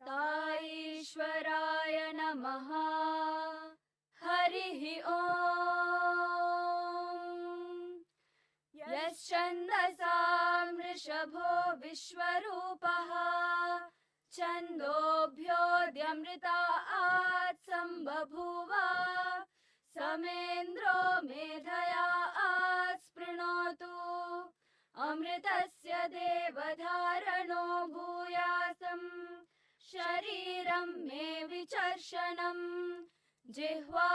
साईश्वराय नमः। हरिः ॐ। यश्छन्दसां वृषभो विश्वरूपः छन्दोभ्योऽद्यमृतात् सम्बभूव समेन्द्रो मेधया स्पृणोतु अमृतस्य देवधारणो भूयासम् शरीरं मे विचर्षणम् जिह्वा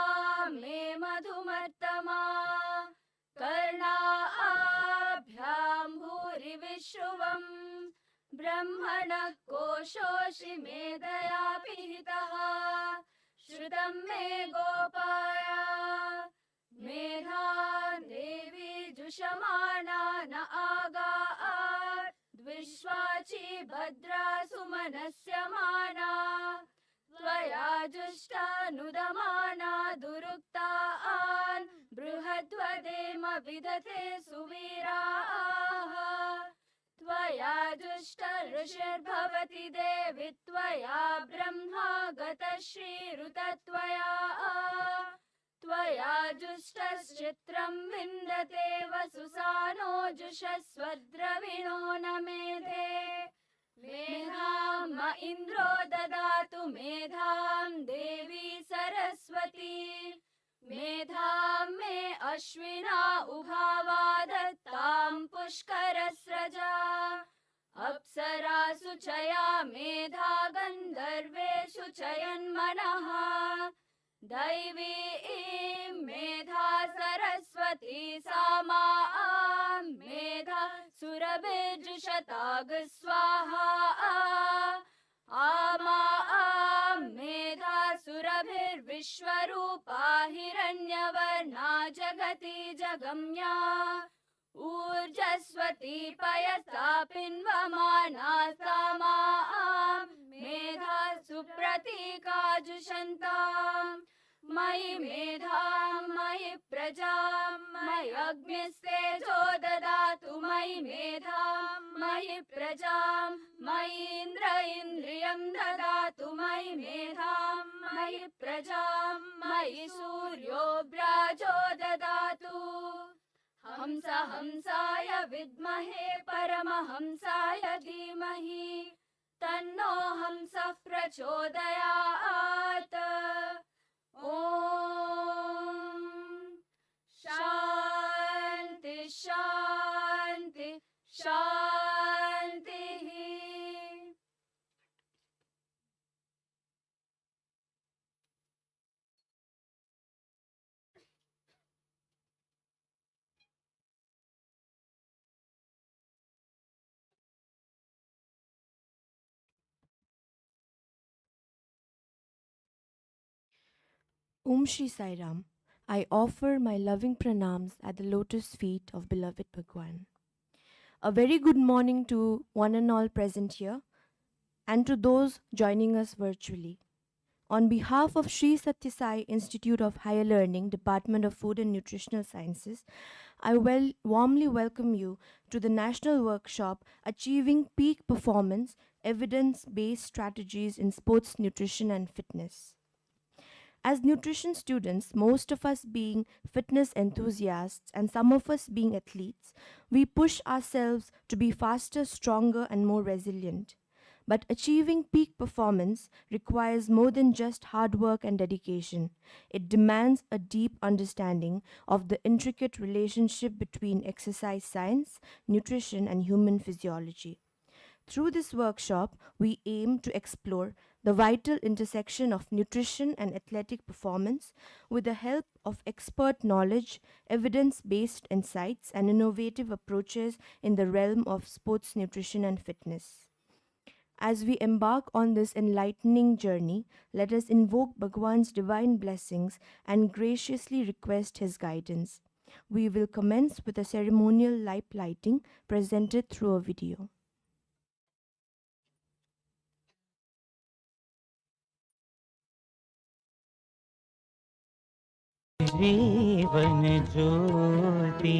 मे मधुमत्तमा कर्णाभ्यां भूरिविश्रुवम् ब्रह्मणः कोशोऽसि मेधया पिहितः श्रुतं मे गोपाय मेधां देवी जुषमाणा न आगात् द्विष्वाची भद्रा सुमनस्य माना त्वया जुष्टानुदमाना दुरुक्तान् बृहद्वदेम विदते सुवीराः त्वया जुष्ट ऋषिर्भवति देवि त्वया ब्रह्मा गतश्रीरुतत्वया त्वया जुष्टश्चित्रं विन्दते वसुसानो जुषस्वद्रविणो न मेधे मेधां म इन्द्रो ददातु मेधां देवी सरस्वती मेधां मे अश्विना उभावा दत्तां पुष्करस्रजा अप्सरासु चया मेधा गन्धर्वेषु चयन्मनः दैवी मेधा सरस्वती सामा मेधा सुरभिर्जुषताग स्वाहा आमा मेधा सुरभिर्विश्वरूपा हिरण्यवर्णा जगति जगम्या ऊर्जस्वती पयसा पिन्वमाना सामा मेधा सुप्रतीकाजुषन्ताम् मयि मेधां मयि प्रजां मयि अग्निस्तेजो ददातु मयि मेधां मयि प्रजां मयि इन्द्रियं ददातु मयि मेधां मयि प्रजां मयि सूर्यो व्राजो ददातु हंसाय विद्महे परमहंसाय धीमहि तन्नो हंसः प्रचोदयात्। ॐ शान्ति शान्ति शान्तिः। Shri Sai Ram. I offer my loving pranams at the lotus feet of beloved Bhagwan. A very good morning to one and all present here and to those joining us virtually. On behalf of Sri Sathya Sai Institute of Higher Learning, Department of Food and Nutritional Sciences, I warmly welcome you to the National Workshop Achieving Peak Performance, Evidence-Based Strategies in Sports Nutrition and Fitness. As nutrition students, most of us being fitness enthusiasts and some of us being athletes, we push ourselves to be faster, stronger, and more resilient. But achieving peak performance requires more than just hard work and dedication. It demands a deep understanding of the intricate relationship between exercise science, nutrition, and human physiology. Through this workshop, we aim to explore the vital intersection of nutrition and athletic performance with the help of expert knowledge, evidence-based insights, and innovative approaches in the realm of sports nutrition and fitness. As we embark on this enlightening journey, let us invoke Bhagwan's divine blessings and graciously request his guidance. We will commence with a ceremonial light lighting presented through a video. Jeevan Jyoti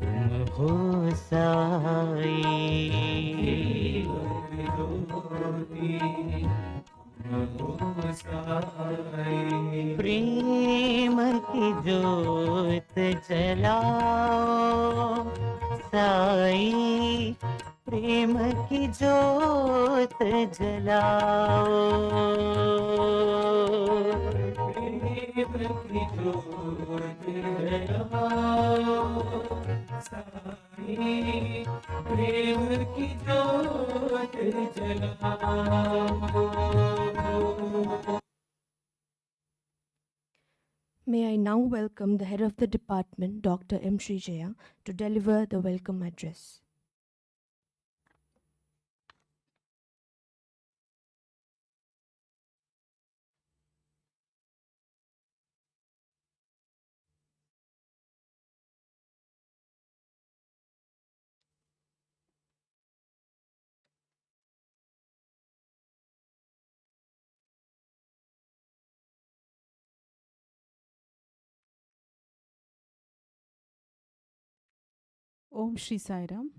तुम हो साई, प्रेम की ज्योत जलाओ साई, प्रेम की ज्योत जलाओ, प्रेम की ज्योत जलाओ साई, प्रेम की ज्योत जलाओ. May I now welcome the head of the department, Dr. M. Srijaya, to deliver the welcome address. Om Shri Sai Ram.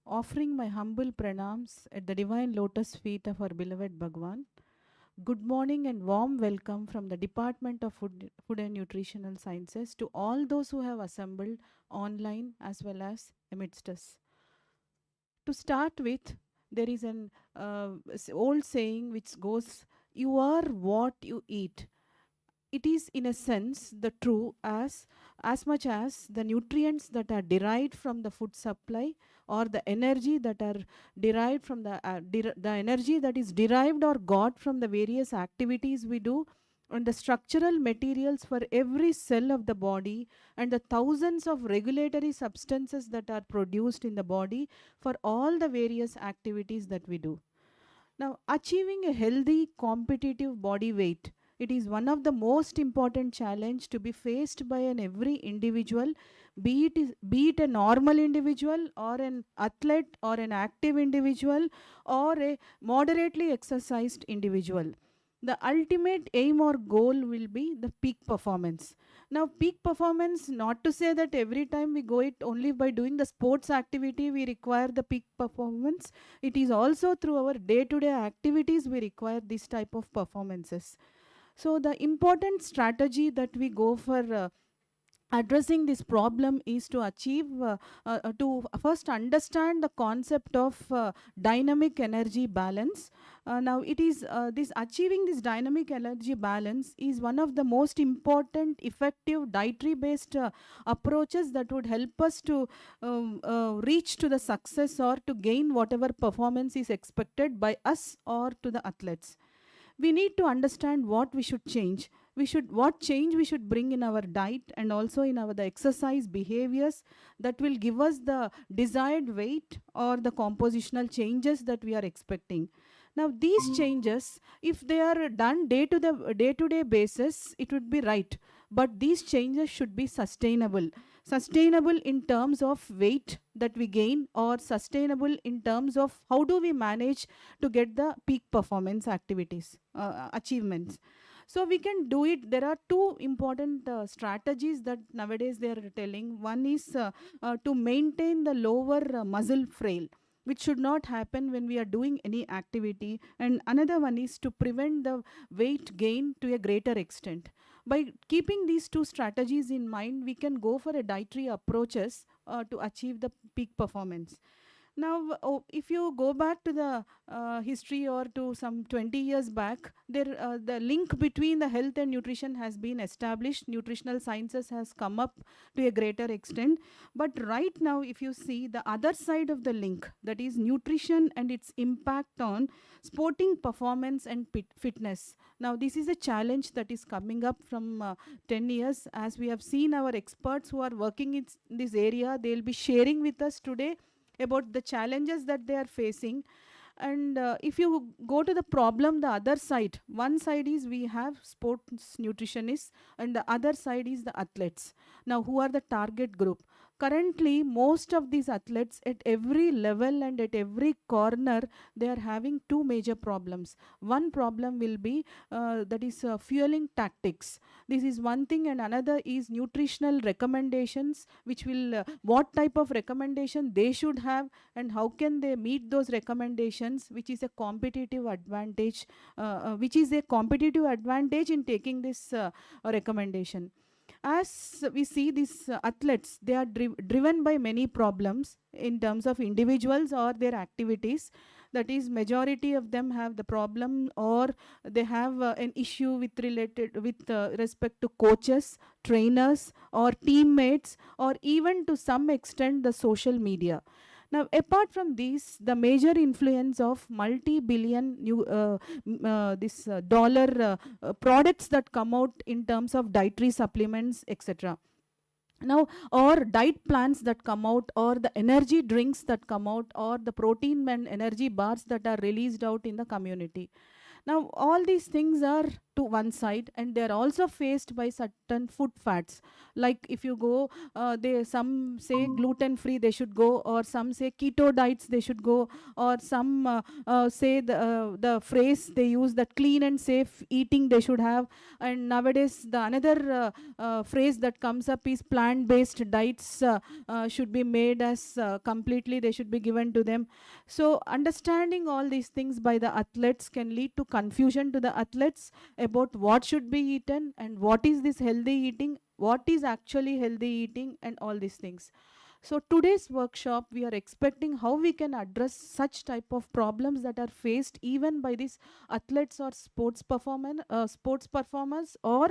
Offering my humble pranams at the divine lotus feet of our beloved Bhagwan. Good morning and warm welcome from the Department of Food and Nutritional Sciences to all those who have assembled online as well as amidst us. To start with, there is an old saying which goes, "You are what you eat." It is in a sense the true as much as the nutrients that are derived from the food supply or the energy that are derived from the energy that is derived or got from the various activities we do, and the structural materials for every cell of the body, and the thousands of regulatory substances that are produced in the body for all the various activities that we do. Now, achieving a healthy, competitive body weight, it is one of the most important challenge to be faced by an every individual, be it a normal individual or an athlete or an active individual or a moderately exercised individual. The ultimate aim or goal will be the peak performance. Now, peak performance, not to say that every time we go it only by doing the sports activity we require the peak performance. It is also through our day-to-day activities we require this type of performances. So the important strategy that we go for addressing this problem is to achieve to first understand the concept of dynamic energy balance. Now it is this achieving this dynamic energy balance is one of the most important effective dietary based approaches that would help us to reach to the success or to gain whatever performance is expected by us or to the athletes. We need to understand what we should change. What change we should bring in our diet and also in our the exercise behaviors that will give us the desired weight or the compositional changes that we are expecting. Now these changes, if they are done day to day basis, it would be right, but these changes should be sustainable in terms of weight that we gain, or sustainable in terms of how do we manage to get the peak performance activities achievements. So we can do it. There are two important strategies that nowadays they are telling. One is to maintain the lower muscle frail, which should not happen when we are doing any activity, and another one is to prevent the weight gain to a greater extent. By keeping these two strategies in mind, we can go for a dietary approaches to achieve the peak performance. Now, if you go back to the history or to some 20 years back, the link between the health and nutrition has been established. Nutritional sciences has come up to a greater extent. But right now, if you see the other side of the link, that is nutrition and its impact on sporting performance and fitness. Now, this is a challenge that is coming up from 10 years. As we have seen our experts who are working in this area, they will be sharing with us today about the challenges that they are facing. And if you go to the problem, the other side, one side is we have sports nutritionists and the other side is the athletes. Now, who are the target group? currently most of these athletes at every level and at every corner, they are having two major problems. One problem will be that is fueling tactics. This is one thing, and another is nutritional recommendations, which will what type of recommendation they should have and how can they meet those recommendations, which is a competitive advantage, in taking this recommendation. As we see these athletes, they are driven by many problems in terms of individuals or their activities. That is, majority of them have the problem, or they have an issue with respect to coaches, trainers, or teammates, or even to some extent the social media. Now, apart from these, the major influence of multi-billion dollar products that come out in terms of dietary supplements, etc. Now, or diet plans that come out, or the energy drinks that come out, or the protein and energy bars that are released out in the community. Now, all these things are to one side, and they are also faced by certain food fads. Like if you go, some say gluten free they should go, or some say keto diets they should go, or some say the phrase they use that clean and safe eating they should have. And nowadays the another phrase that comes up is plant based diets should be made as completely they should be given to them. So understanding all these things by the athletes can lead to confusion to the athletes about what should be eaten and what is this healthy eating, what is actually healthy eating, and all these things. So today's workshop, we are expecting how we can address such type of problems that are faced even by these athletes or sports performers or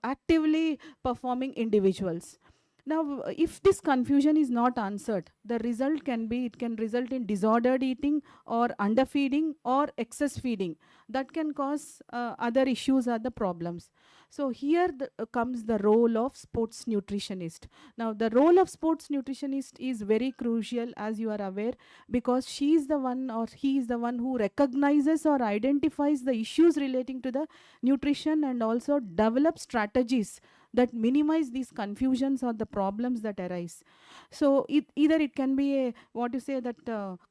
actively performing individuals. Now, if this confusion is not answered, the result can be, it can result in disordered eating or underfeeding or excess feeding. That can cause other issues or the problems. So here comes the role of sports nutritionist. Now, the role of sports nutritionist is very crucial, as you are aware, because she is the one or he is the one who recognizes or identifies the issues relating to the nutrition and also develops strategies that minimize these confusions or the problems that arise. So either it can be a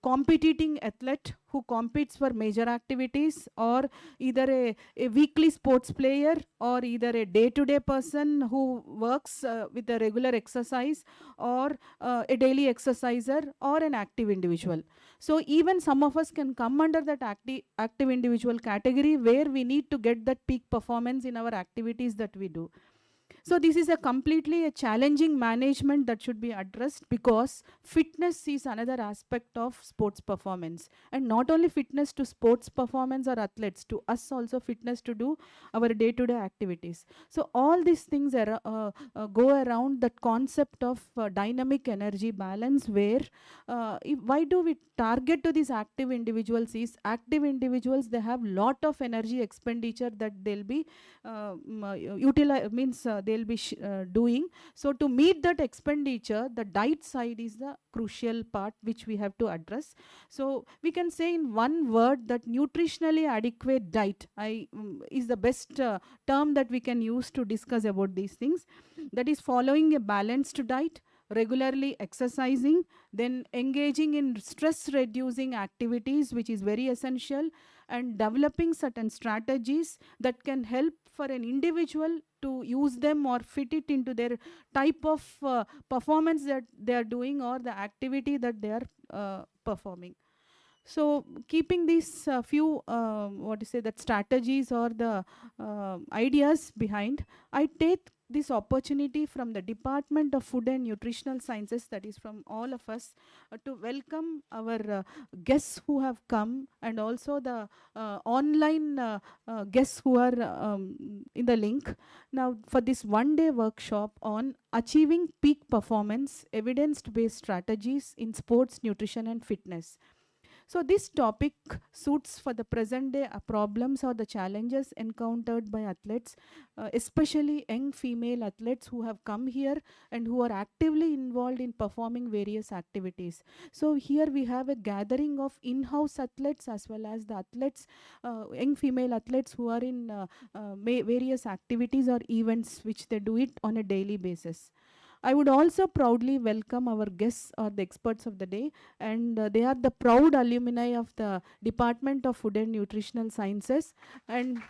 competing athlete who competes for major activities, or either a weekly sports player, or either a day-to-day person who works with a regular exercise, or a daily exerciser, or an active individual. So even some of us can come under that active individual category, where we need to get that peak performance in our activities that we do. So this is a completely challenging management that should be addressed, because fitness is another aspect of sports performance, and not only fitness to sports performance or athletes, to us also fitness to do our day-to-day activities. So all these things are, go around that concept of dynamic energy balance, where why do we target to these active individuals? Is active individuals, they have lot of energy expenditure that they'll be they'll be doing. So to meet that expenditure, the diet side is the crucial part which we have to address. So we can say in one word that nutritionally adequate diet is the best term that we can use to discuss about these things. That is following a balanced diet, regularly exercising, then engaging in stress reducing activities, which is very essential, and developing certain strategies that can help for an individual to use them or fit it into their type of performance that they are doing, or the activity that they are performing. So keeping these few strategies or the ideas behind, I take this opportunity from the Department of Food and Nutritional Sciences, that is from all of us, to welcome our guests who have come, and also the online guests who are in the link. Now, for this one-day workshop on achieving peak performance, evidence-based strategies in sports, nutrition and fitness. So this topic suits for the present day problems or the challenges encountered by athletes, especially young female athletes who have come here and who are actively involved in performing various activities. So here we have a gathering of in-house athletes as well as the athletes, young female athletes who are in various activities or events which they do it on a daily basis. I would also proudly welcome our guests or the experts of the day, and they are the proud alumni of the Department of Food and Nutritional Sciences, and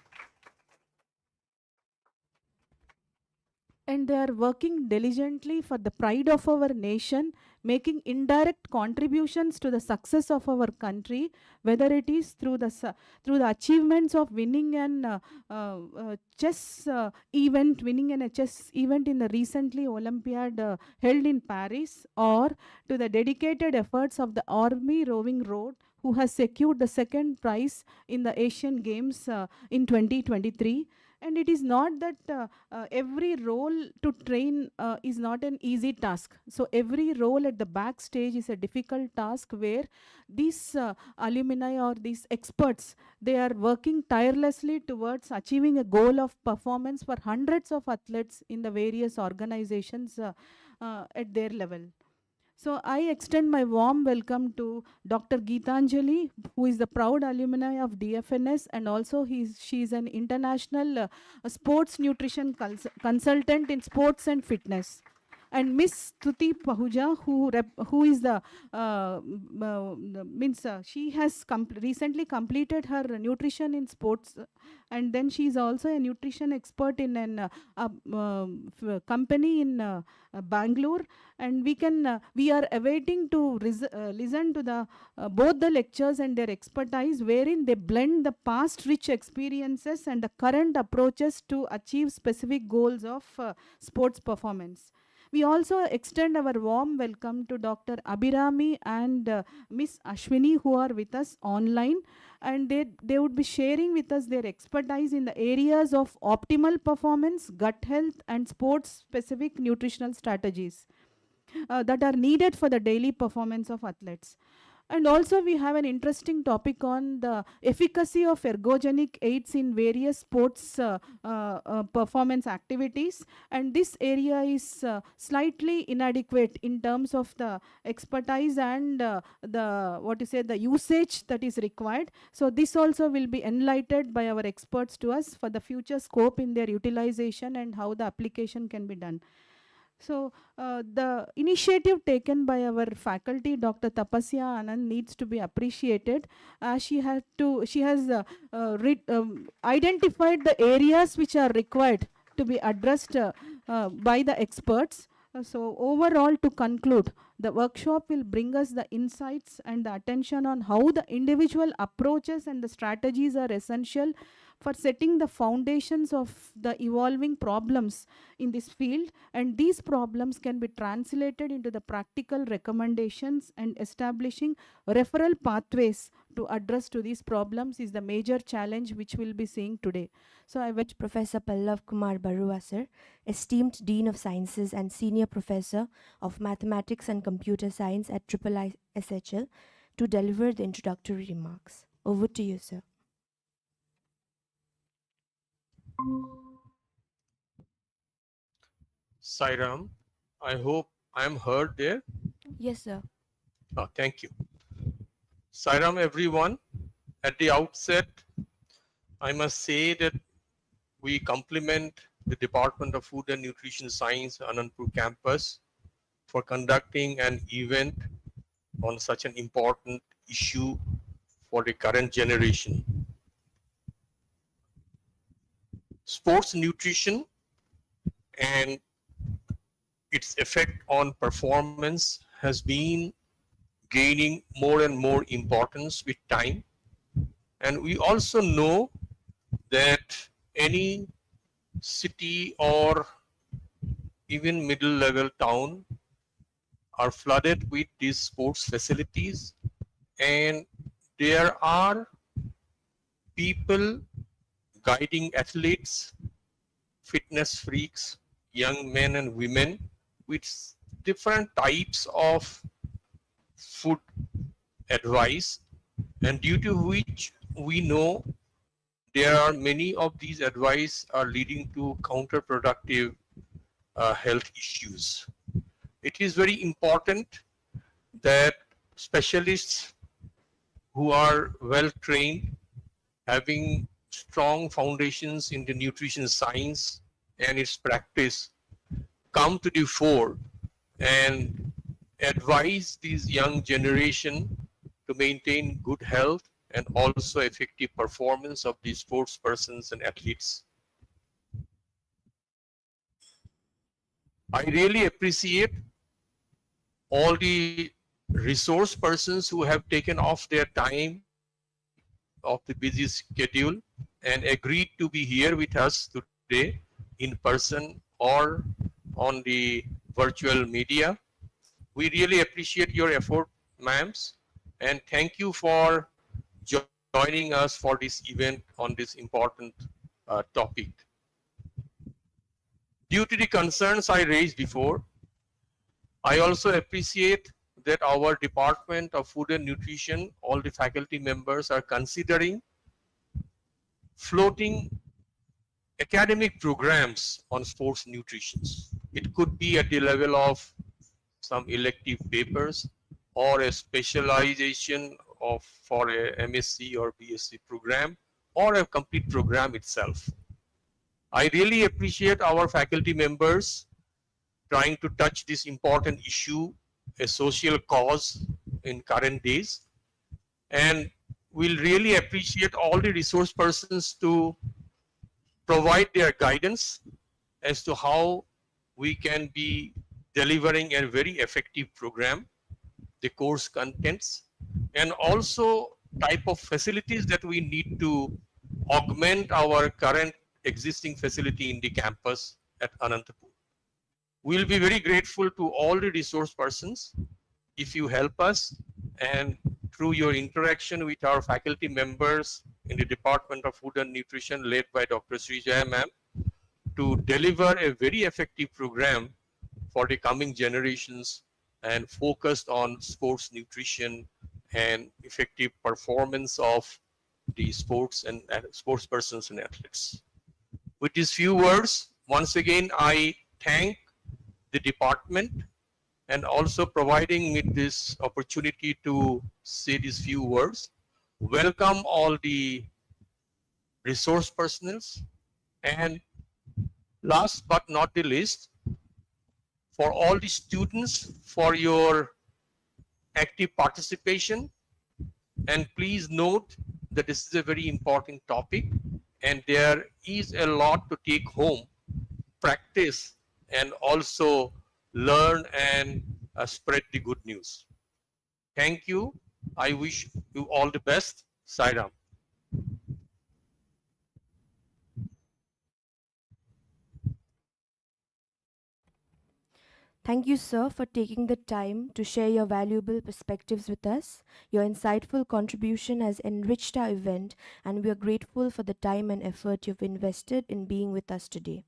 they are working diligently for the pride of our nation, making indirect contributions to the success of our country, whether it is through through the achievements of winning an chess event, winning a chess event in the recently Olympiad held in Paris, or to the dedicated efforts of the Army Rowing Road, who has secured the second prize in the Asian Games in 2023. And it is not that every role to train is not an easy task. So every role at the backstage is a difficult task, where these alumni or these experts, they are working tirelessly towards achieving a goal of performance for hundreds of athletes in the various organizations at their level. So I extend my warm welcome to Dr. Geetanjali, who is the proud alumni of DFNS, and also she is an international sports nutrition consultant in sports and fitness. And Miss Tuti Pahuja, who is the she has recently completed her nutrition in sports, and then she is also a nutrition expert in an company in Bangalore. And we are awaiting to listen to the both the lectures and their expertise, wherein they blend the past rich experiences and the current approaches to achieve specific goals of sports performance. We also extend our warm welcome to Dr. Abhirami and Miss Ashwini, who are with us online, and they would be sharing with us their expertise in the areas of optimal performance, gut health, and sports-specific nutritional strategies that are needed for the daily performance of athletes. And also we have an interesting topic on the efficacy of ergogenic aids in various sports performance activities. And this area is slightly inadequate in terms of the expertise and the usage that is required. So this also will be enlightened by our experts to us for the future scope in their utilization and how the application can be done. So the initiative taken by our faculty, Dr. Tapasya Anand, needs to be appreciated. She has identified the areas which are required to be addressed by the experts. So overall, to conclude, the workshop will bring us the insights and the attention on how the individual approaches and the strategies are essential for setting the foundations of the evolving problems in this field, and these problems can be translated into the practical recommendations, and establishing referral pathways to address to these problems is the major challenge which we'll be seeing today. So I will Professor Pallav Kumar Barua, sir, esteemed Dean of Sciences and Senior Professor of Mathematics and Computer Science at IISHL, to deliver the introductory remarks. Over to you, sir. Sairam, I hope I am heard there. Yes, sir. Oh, thank you. Sairam, everyone. At the outset, I must say that we compliment the Department of Food and Nutrition Science, Anandpur campus, for conducting an event on such an important issue for the current generation. Sports nutrition and its effect on performance has been gaining more and more importance with time. And we also know that any city or even middle level town are flooded with these sports facilities, and there are people guiding athletes, fitness freaks, young men and women with different types of food advice, and due to which we know there are many of these advice are leading to counterproductive health issues. It is very important that specialists who are well trained, having strong foundations in the nutrition science and its practice, come to the fore and advise these young generation to maintain good health and also effective performance of the sports persons and athletes. I really appreciate all the resource persons who have taken off their time of the busy schedule and agreed to be here with us today in person or on the virtual media. We really appreciate your effort, ma'ams, and thank you for joining us for this event on this important topic. Due to the concerns I raised before, I also appreciate that our Department of Food and Nutrition, all the faculty members are considering floating academic programs on sports nutrition. It could be at the level of some elective papers or a specialization of for a MSc or BSc program or a complete program itself. I really appreciate our faculty members trying to touch this important issue, a social cause in current days. And we'll really appreciate all the resource persons to provide their guidance as to how we can be delivering a very effective program, the course contents, and also type of facilities that we need to augment our current existing facility in the campus at Anantapur. We'll be very grateful to all the resource persons if you help us and through your interaction with our faculty members in the Department of Food and Nutrition led by Dr. Srijaya ma'am to deliver a very effective program for the coming generations and focused on sports nutrition and effective performance of the sports and sports persons and athletes. With these few words, once again, I thank the department and also providing me this opportunity to say these few words. Welcome all the resource personnels, and last but not the least, for all the students for your active participation. And please note that this is a very important topic and there is a lot to take home, practice, and also learn and spread the good news. Thank you. I wish you all the best. Sairam. Thank you, sir, for taking the time to share your valuable perspectives with us. Your insightful contribution has enriched our event, and we are grateful for the time and effort you've invested in being with us today.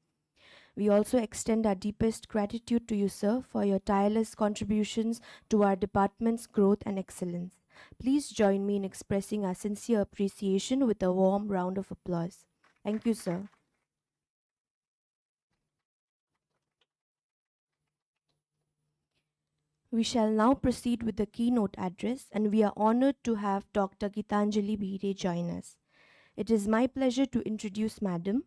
We also extend our deepest gratitude to you, sir, for your tireless contributions to our department's growth and excellence. Please join me in expressing our sincere appreciation with a warm round of applause. Thank you, sir. We shall now proceed with the keynote address, and we are honored to have Dr. Gitanjali Bhire join us. It is my pleasure to introduce Madam.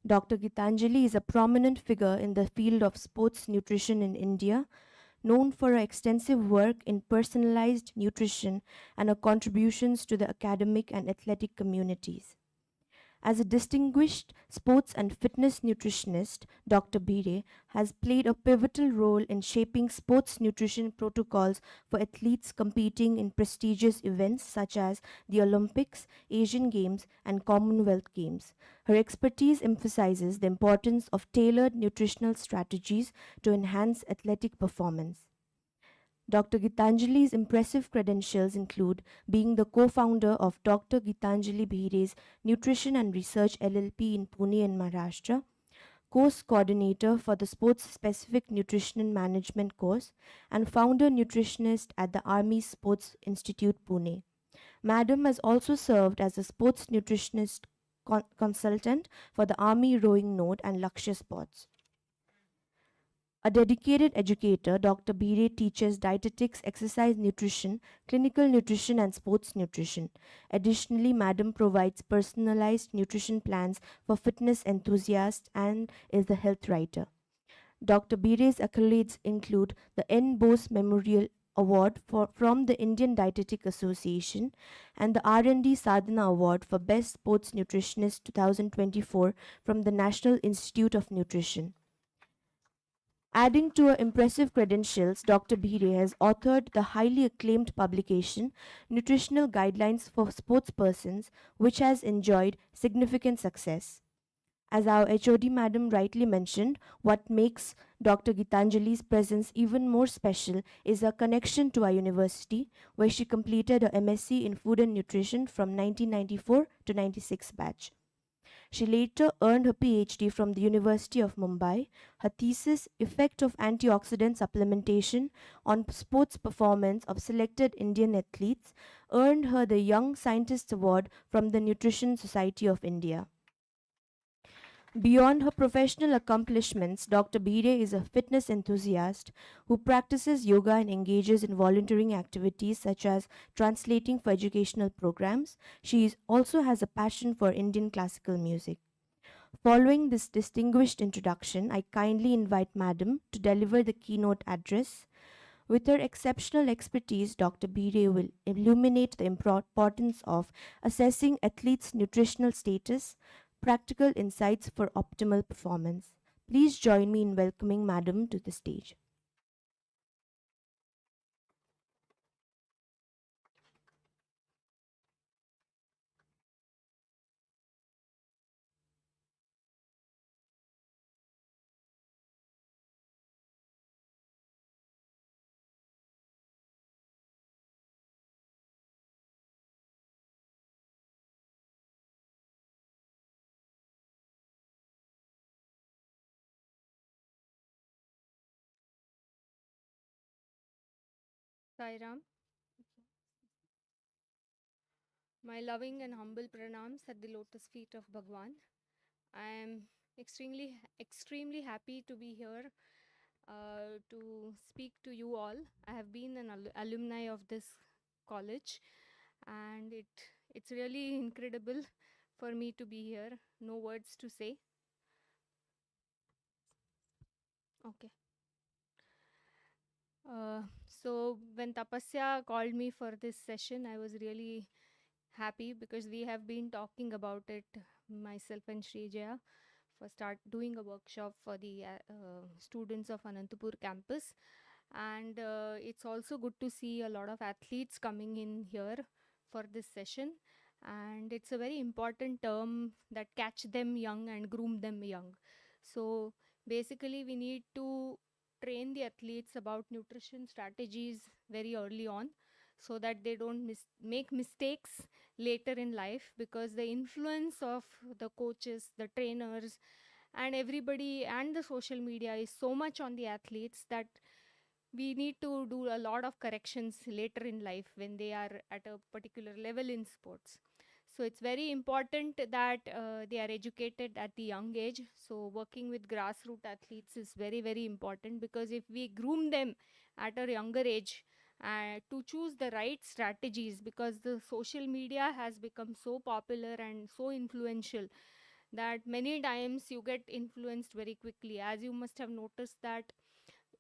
Dr. Gitanjali is a prominent figure in the field of sports nutrition in India, known for her extensive work in personalized nutrition and her contributions to the academic and athletic communities. As a distinguished sports and fitness nutritionist, Dr. Bhire has played a pivotal role in shaping sports nutrition protocols for athletes competing in prestigious events such as the Olympics, Asian Games, and Commonwealth Games. Her expertise emphasizes the importance of tailored nutritional strategies to enhance athletic performance. Dr. Gitanjali's impressive credentials include being the co-founder of Dr. Gitanjali Bhire's Nutrition and Research LLP in Pune in Maharashtra, course coordinator for the Sports-Specific Nutrition and Management course, and founder nutritionist at the Army Sports Institute, Pune. Madam has also served as a sports nutritionist consultant for the Army Rowing Node and Lakshya Sports. A dedicated educator, Dr. Bhire teaches dietetics, exercise nutrition, clinical nutrition, and sports nutrition. Additionally, Madam provides personalized nutrition plans for fitness enthusiasts and is the health writer. Dr. Bire's accolades include the N. Bose Memorial Award from the Indian Dietetic Association and the R&D Sadhana Award for Best Sports Nutritionist 2024 from the National Institute of Nutrition. Adding to her impressive credentials, Dr. Bhire has authored the highly acclaimed publication Nutritional Guidelines for Sportspersons, which has enjoyed significant success. As our HOD madam rightly mentioned, what makes Dr. Gitanjali's presence even more special is her connection to our university, where she completed her MSc in Food and Nutrition from 1994 to 96 batch. She later earned her PhD from the University of Mumbai. Her thesis, Effect of Antioxidant Supplementation on Sports Performance of Selected Indian Athletes, earned her the Young Scientist Award from the Nutrition Society of India. Beyond her professional accomplishments, Dr. Bhire is a fitness enthusiast who practices yoga and engages in volunteering activities such as translating for educational programs. She also has a passion for Indian classical music. Following this distinguished introduction, I kindly invite Madam to deliver the keynote address. With her exceptional expertise, Dr. Bhire will illuminate the importance of assessing athletes' nutritional status, practical insights for optimal performance. Please join me in welcoming Madam to the stage. Sai Ram. My loving and humble pranams at the lotus feet of Bhagwan. I am extremely happy to be here to speak to you all. I have been an alumni of this college, and it's really incredible for me to be here. No words to say. Okay. So when Tapasya called me for this session, I was really happy because we have been talking about it, myself and Srijaya, for start doing a workshop for the students of Anantapur campus. And it's also good to see a lot of athletes coming in here for this session. And it's a very important term that catch them young and groom them young. So basically, we need to train the athletes about nutrition strategies very early on so that they don't make mistakes later in life, because the influence of the coaches, the trainers, and everybody and the social media is so much on the athletes that we need to do a lot of corrections later in life when they are at a particular level in sports. So it's very important that they are educated at the young age. So working with grassroots athletes is very, very important, because if we groom them at a younger age to choose the right strategies, because the social media has become so popular and so influential that many times you get influenced very quickly. As you must have noticed that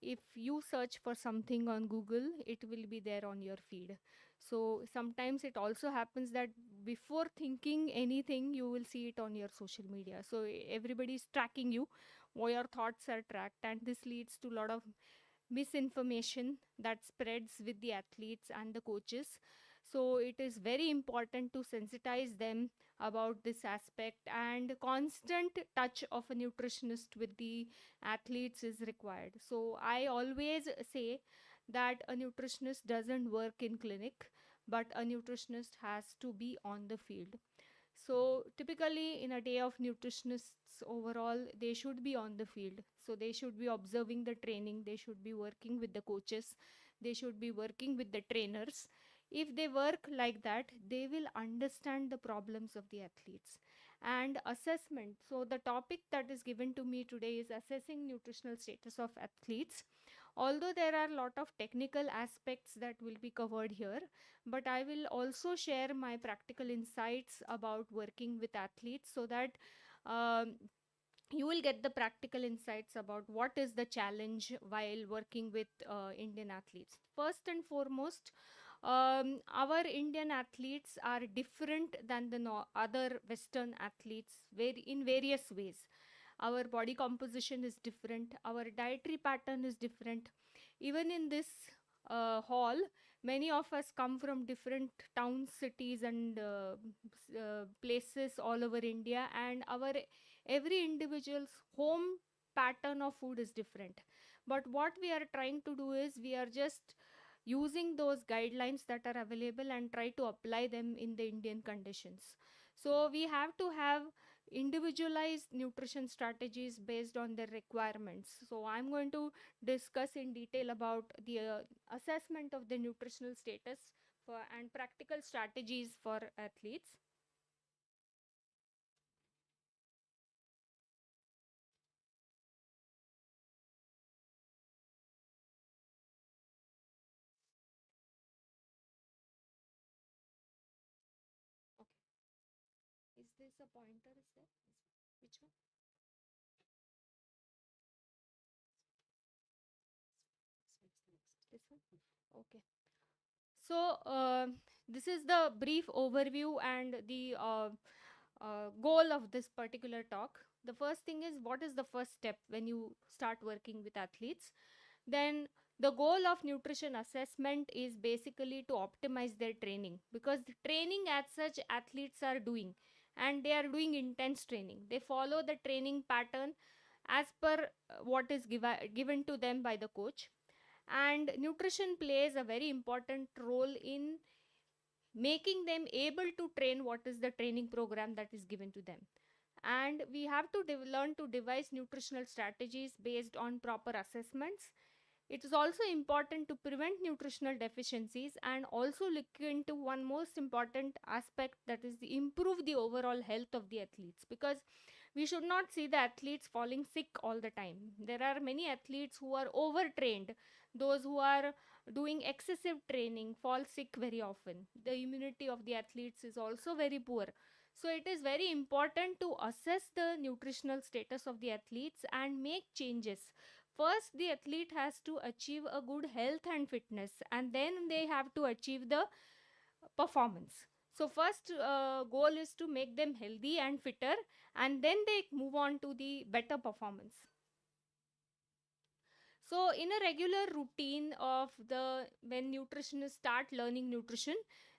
if you search for something on Google, it will be there on your feed. So sometimes it also happens that before thinking anything, you will see it on your social media. So everybody is tracking you, or your thoughts are tracked, and this leads to a lot of misinformation that spreads with the athletes and the coaches. So it is very important to sensitize them about this aspect, and constant touch of a nutritionist with the athletes is required. So I always say that a nutritionist doesn't work in clinic, but a nutritionist has to be on the field. So typically in a day of nutritionists overall, they should be on the field. So they should be observing the training, they should be working with the coaches, they should be working with the trainers. If they work like that, they will understand the problems of the athletes. And assessment. So the topic that is given to me today is assessing nutritional status of athletes. Although there are a lot of technical aspects that will be covered here, but I will also share my practical insights about working with athletes, so that um, you will get the practical insights about what is the challenge while working with Indian athletes. First and foremost, our Indian athletes are different than the other Western athletes in various ways. Our body composition is different, our dietary pattern is different. Even in this hall, many of us come from different towns, cities, and places all over India, and our every individual's home pattern of food is different. But what we are trying to do is we are just using those guidelines that are available and try to apply them in the Indian conditions. So we have to have individualized nutrition strategies based on their requirements. So I'm going to discuss in detail about the assessment of the nutritional status and practical strategies for athletes. Okay. Is this a pointer? Is there? Which one? This one? Okay. So, this is the brief overview and the goal of this particular talk. The first thing is, what is the first step when you start working with athletes? Then the goal of nutrition assessment is basically to optimize their training, because the training as such athletes are doing, and they are doing intense training. They follow the training pattern as per what is given to them by the coach. And nutrition plays a very important role in making them able to train what is the training program that is given to them. And we have to learn to devise nutritional strategies based on proper assessments. It is also important to prevent nutritional deficiencies and also look into one most important aspect, that is improve the overall health of the athletes, because we should not see the athletes falling sick all the time. There are many athletes who are overtrained. Those who are doing excessive training fall sick very often. The immunity of the athletes is also very poor. So it is very important to assess the nutritional status of the athletes and make changes. First, the athlete has to achieve a good health and fitness, and then they have to achieve the performance. So first goal is to make them healthy and fitter, and then they move on to the better performance. So in a regular routine of the when nutritionists start learning nutrition,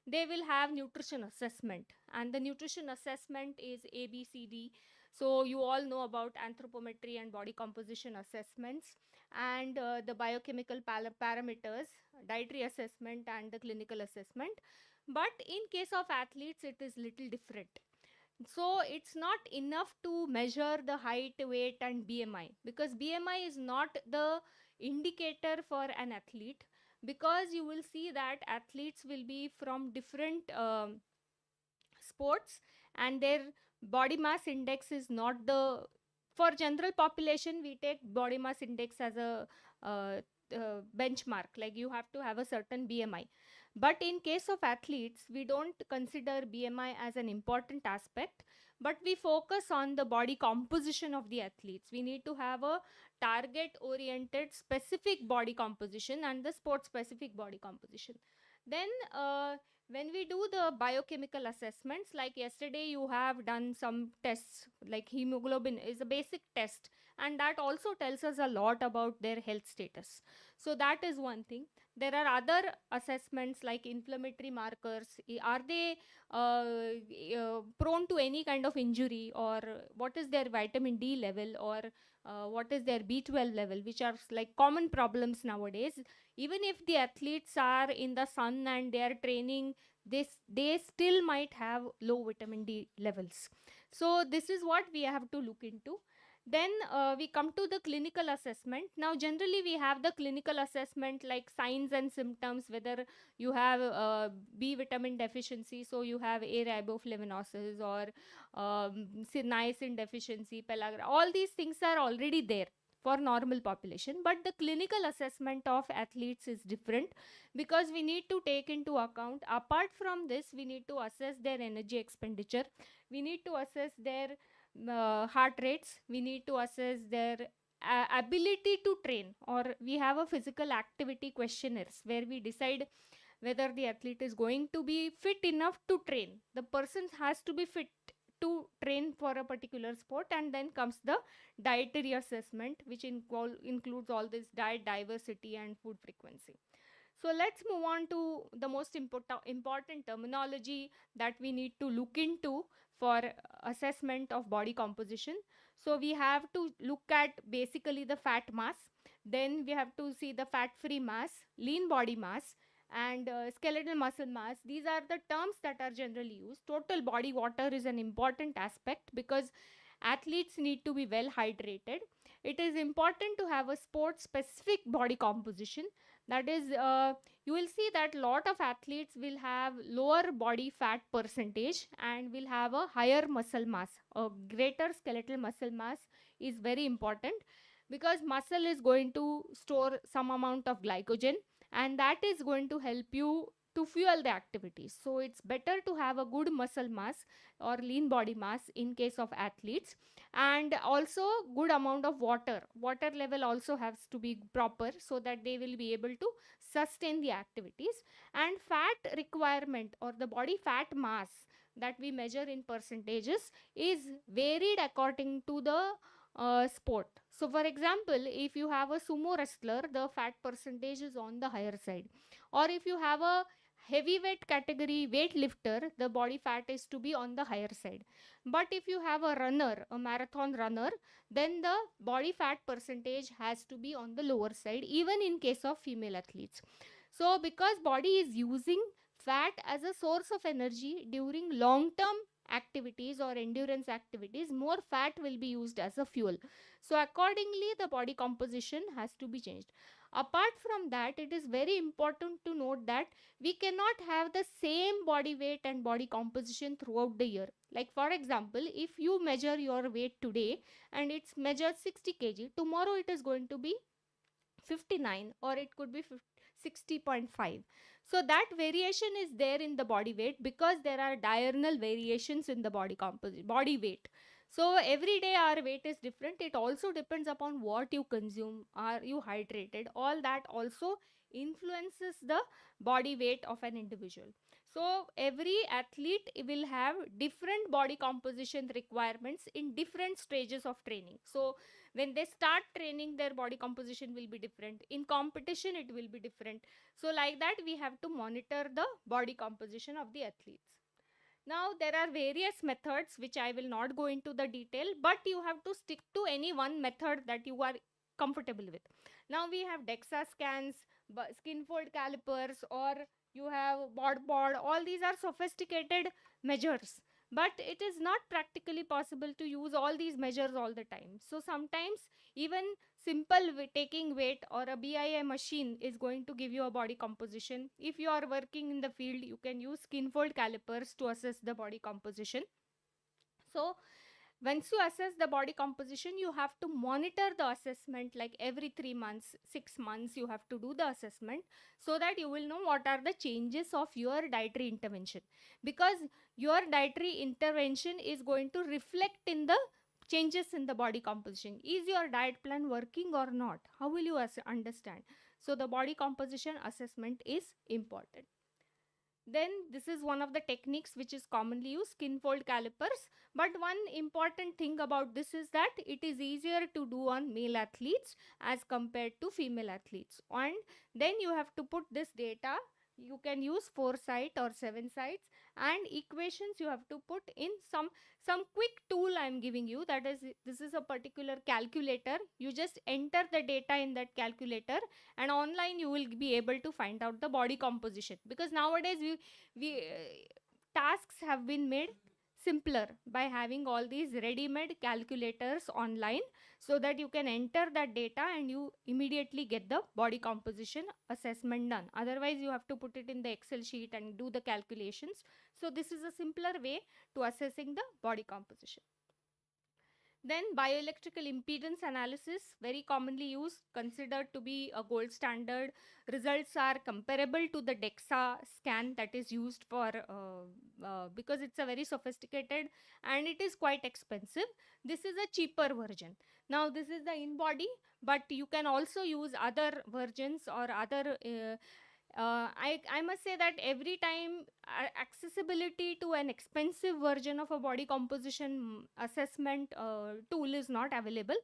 they will have nutrition assessment, and the nutrition assessment is ABCD. So you all know about anthropometry and body composition assessments, and the biochemical parameters, dietary assessment, and the clinical assessment. But in case of athletes, it is little different. So it's not enough to measure the height, weight, and BMI, because BMI is not the indicator for an athlete, because you will see that athletes will be from different sports, and their body mass index is not the, for general population we take body mass index as a benchmark, like you have to have a certain BMI. But in case of athletes, we don't consider BMI as an important aspect, but we focus on the body composition of the athletes. We need to have a target oriented specific body composition and the sport specific body composition. Then when we do the biochemical assessments, like yesterday you have done some tests, like hemoglobin is a basic test, and that also tells us a lot about their health status. So that is one thing. There are other assessments like inflammatory markers. Are they prone to any kind of injury, or what is their vitamin D level, or what is their B12 level, which are like common problems nowadays. Even if the athletes are in the sun and they are training, they still might have low vitamin D levels. So this is what we have to look into. Then we come to the clinical assessment. Now generally we have the clinical assessment like signs and symptoms, whether you have B vitamin deficiency, so you have A riboflavinosis, or niacin deficiency, pellagra. All these things are already there for normal population, but the clinical assessment of athletes is different, because we need to take into account, apart from this, we need to assess their energy expenditure, we need to assess their heart rates, we need to assess their ability to train, or we have a physical activity questionnaires where we decide whether the athlete is going to be fit enough to train. The person has to be fit to train for a particular sport, and then comes the dietary assessment, which includes all this diet diversity and food frequency. So let's move on to the most important terminology that we need to look into for assessment of body composition. So we have to look at basically the fat mass, then we have to see the fat free mass, lean body mass, and skeletal muscle mass. These are the terms that are generally used. Total body water is an important aspect because athletes need to be well hydrated. It is important to have a sport specific body composition. That is, you will see that lot of athletes will have lower body fat percentage and will have a higher muscle mass. A greater skeletal muscle mass is very important because muscle is going to store some amount of glycogen, and that is going to help you to fuel the activities. So it's better to have a good muscle mass or lean body mass in case of athletes, and also good amount of water level also has to be proper so that they will be able to sustain the activities. And fat requirement or the body fat mass that we measure in percentages is varied according to the sport. So for example, if you have a sumo wrestler, the fat percentage is on the higher side, or if you have a heavyweight category weightlifter, the body fat is to be on the higher side. But if you have a runner, a marathon runner, then the body fat percentage has to be on the lower side, even in case of female athletes. So because body is using fat as a source of energy during long term activities or endurance activities, more fat will be used as a fuel. So accordingly the body composition has to be changed. Apart from that, it is very important to note that we cannot have the same body weight and body composition throughout the year. Like for example, if you measure your weight today and it's measured 60 kg, tomorrow it is going to be 59 or it could be 60.5. So that variation is there in the body weight because there are diurnal variations in the body weight. So every day our weight is different. It also depends upon what you consume. Are you hydrated? All that also influences the body weight of an individual. So every athlete will have different body composition requirements in different stages of training. So when they start training, their body composition will be different. In competition it will be different. So like that we have to monitor the body composition of the athletes. Now there are various methods which I will not go into the detail, but you have to stick to any one method that you are comfortable with. Now we have DEXA scans, skin fold calipers, or you have bod. All these are sophisticated measures, but it is not practically possible to use all these measures all the time. So sometimes even simple taking weight or a BIA machine is going to give you a body composition. If you are working in the field, you can use skin fold calipers to assess the body composition. So once you assess the body composition, you have to monitor the assessment like every 3 months, 6 months you have to do the assessment so that you will know what are the changes of your dietary intervention, because your dietary intervention is going to reflect in the changes in the body composition. Is your diet plan working or not? How will you understand? So the body composition assessment is important. Then this is one of the techniques which is commonly used, skin fold calipers. But one important thing about this is that it is easier to do on male athletes as compared to female athletes. And then you have to put this data. You can use 4 site or 7 sites, and equations you have to put in some quick tool I am giving you. That is, this is a particular calculator. You just enter the data in that calculator, and online you will be able to find out the body composition, because nowadays we tasks have been made simpler by having all these ready-made calculators online, so that you can enter that data and you immediately get the body composition assessment done. Otherwise you have to put it in the Excel sheet and do the calculations. So this is a simpler way to assessing the body composition. Then bioelectrical impedance analysis, very commonly used, considered to be a gold standard. Results are comparable to the DEXA scan that is used for, because it's a very sophisticated and it is quite expensive. This is a cheaper version. Now this is the in-body, but you can also use other versions or other I must say that every time accessibility to an expensive version of a body composition assessment tool is not available.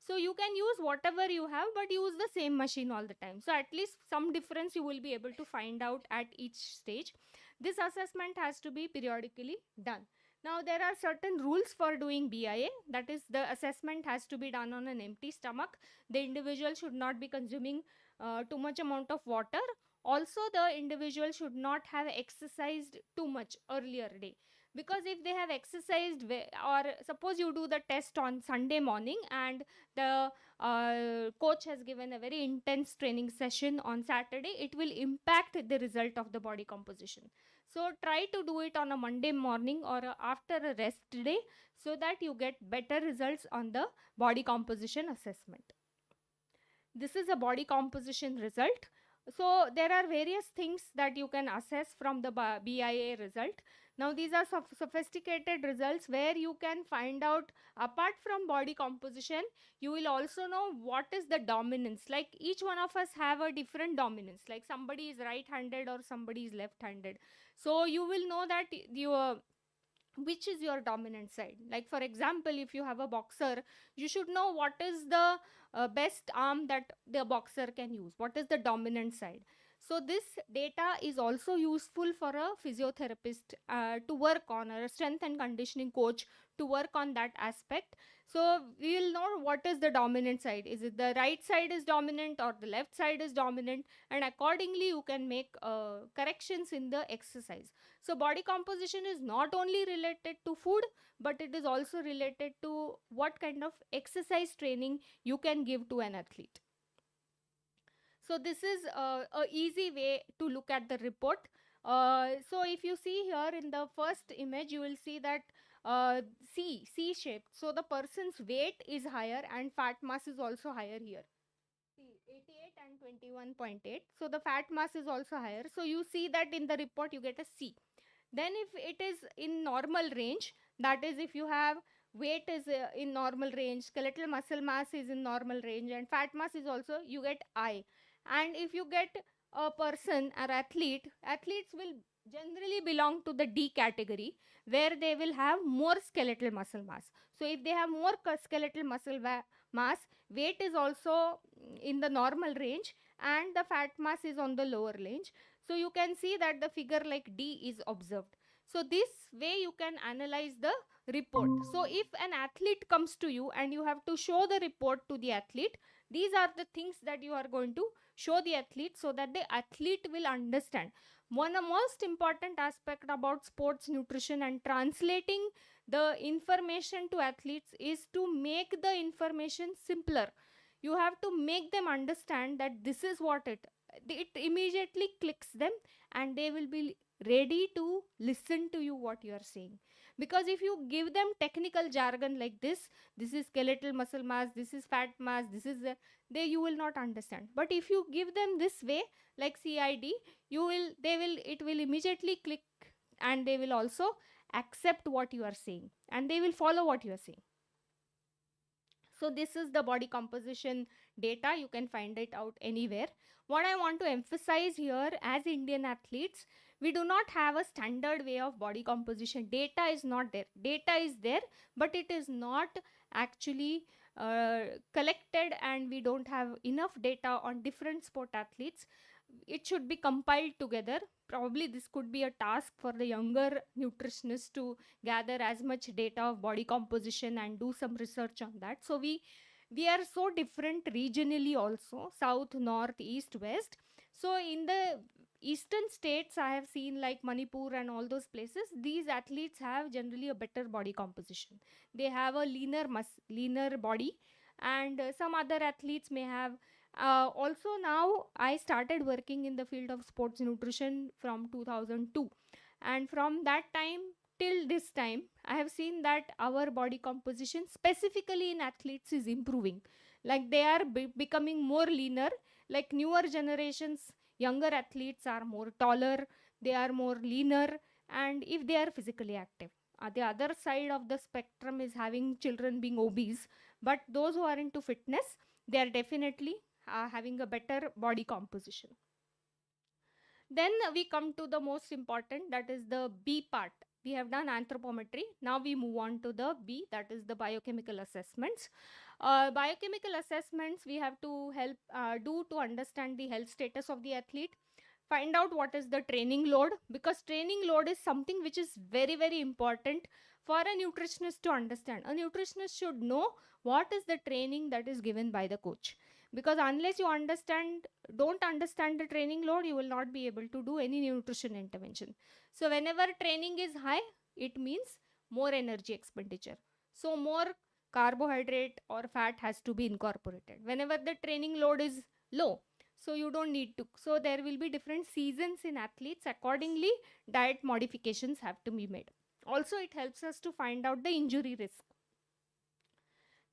So you can use whatever you have, but use the same machine all the time. So at least some difference you will be able to find out at each stage. This assessment has to be periodically done. Now there are certain rules for doing BIA. That is, the assessment has to be done on an empty stomach. The individual should not be consuming too much amount of water. Also, the individual should not have exercised too much earlier day, because if they have exercised or suppose you do the test on Sunday morning and the coach has given a very intense training session on Saturday, it will impact the result of the body composition. So try to do it on a Monday morning or after a rest day, so that you get better results on the body composition assessment. This is a body composition result. So there are various things that you can assess from the BIA result. Now these are sophisticated results where you can find out, apart from body composition, you will also know what is the dominance. Like each one of us have a different dominance. Like somebody is right-handed or somebody is left-handed. So you will know that which is your dominant side. Like for example, if you have a boxer, you should know what is the best arm that the boxer can use, what is the dominant side. So this data is also useful for a physiotherapist to work on, or a strength and conditioning coach to work on that aspect. So we will know what is the dominant side. Is it the right side is dominant or the left side is dominant, and accordingly you can make corrections in the exercise. So body composition is not only related to food, but it is also related to what kind of exercise training you can give to an athlete. So this is a easy way to look at the report. So if you see here in the first image, you will see that C shaped. So the person's weight is higher and fat mass is also higher here. See, 88 and 21.8. So the fat mass is also higher. So you see that in the report you get a C. Then if it is in normal range, that is if you have weight is in normal range, skeletal muscle mass is in normal range, and fat mass is also, you get I. And if you get a person or athletes will generally belong to the D category, where they will have more skeletal muscle mass. So if they have more skeletal muscle mass, weight is also in the normal range and the fat mass is on the lower range. So you can see that the figure like D is observed. So this way you can analyze the report. So if an athlete comes to you and you have to show the report to the athlete, these are the things that you are going to show the athlete, so that the athlete will understand. One of the most important aspect about sports nutrition and translating the information to athletes is to make the information simpler. You have to make them understand that this is what it immediately clicks them, and they will be ready to listen to you what you are saying. Because if you give them technical jargon like this is skeletal muscle mass, this is fat mass, this is you will not understand. But if you give them this way, like CID, it will immediately click, and they will also accept what you are saying, and they will follow what you are saying. So this is the body composition data. You can find it out anywhere. What I want to emphasize here, as Indian athletes, we do not have a standard way of body composition. Data is not there. Data is there, but it is not actually collected, and we don't have enough data on different sport athletes. It should be compiled together. Probably this could be a task for the younger nutritionists to gather as much data of body composition and do some research on that. So we are so different regionally also, south, north, east, west. So in the eastern states, I have seen like Manipur and all those places, these athletes have generally a better body composition. They have a leaner body, and some other athletes may have also. Now I started working in the field of sports nutrition from 2002, and from that time till this time, I have seen that our body composition, specifically in athletes, is improving. Like they are becoming more leaner. Like newer generations, younger athletes are more taller, they are more leaner, and if they are physically active. The other side of the spectrum is having children being obese, but those who are into fitness, they are definitely having a better body composition. Then we come to the most important, that is the B part. We have done anthropometry. Now we move on to the B, that is the biochemical assessments. Biochemical assessments we have to help do to understand the health status of the athlete, find out what is the training load, because training load is something which is very, very important for a nutritionist to understand. A nutritionist should know what is the training that is given by the coach, because unless you don't understand the training load, you will not be able to do any nutrition intervention. So whenever training is high, it means more energy expenditure, so more carbohydrate or fat has to be incorporated. Whenever the training load is low, so you don't need to. So there will be different seasons in athletes. Accordingly, diet modifications have to be made. Also, it helps us to find out the injury risk.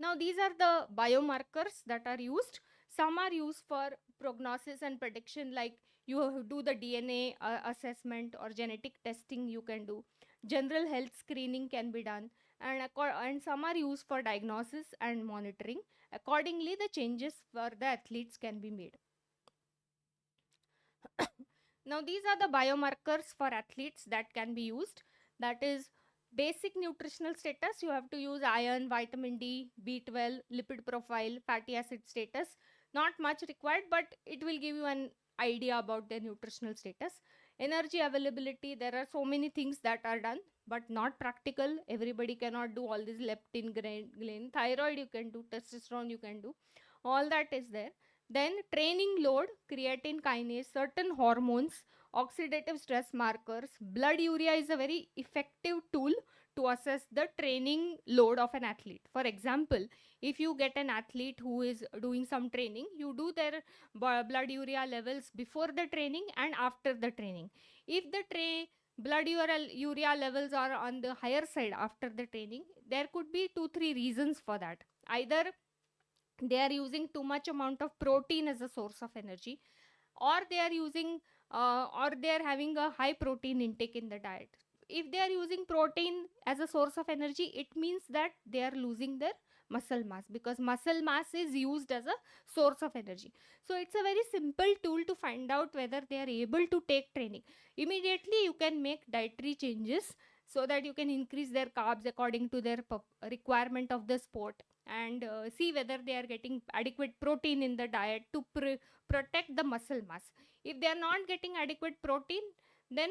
Now, these are the biomarkers that are used. Some are used for prognosis and prediction, like you do the DNA assessment or genetic testing you can do. General health screening can be done, and some are used for diagnosis and monitoring. Accordingly, the changes for the athletes can be made. Now, these are the biomarkers for athletes that can be used. That is basic nutritional status. You have to use iron, vitamin D, B12, lipid profile, fatty acid status. Not much required, but it will give you an idea about their nutritional status. Energy availability, there are so many things that are done, but not practical. Everybody cannot do all this. Leptin, ghrelin, thyroid you can do, testosterone you can do. All that is there. Then training load, creatine kinase, certain hormones, oxidative stress markers. Blood urea is a very effective tool to assess the training load of an athlete. For example, if you get an athlete who is doing some training, you do their blood urea levels before the training and after the training. If the blood urea levels are on the higher side after the training, there could be 2-3 reasons for that. Either they are using too much amount of protein as a source of energy, or they are using or they are having a high protein intake in the diet. If they are using protein as a source of energy, it means that they are losing their muscle mass, because muscle mass is used as a source of energy. So it's a very simple tool to find out whether they are able to take training. Immediately you can make dietary changes so that you can increase their carbs according to their requirement of the sport, and see whether they are getting adequate protein in the diet to protect the muscle mass. If they are not getting adequate protein, then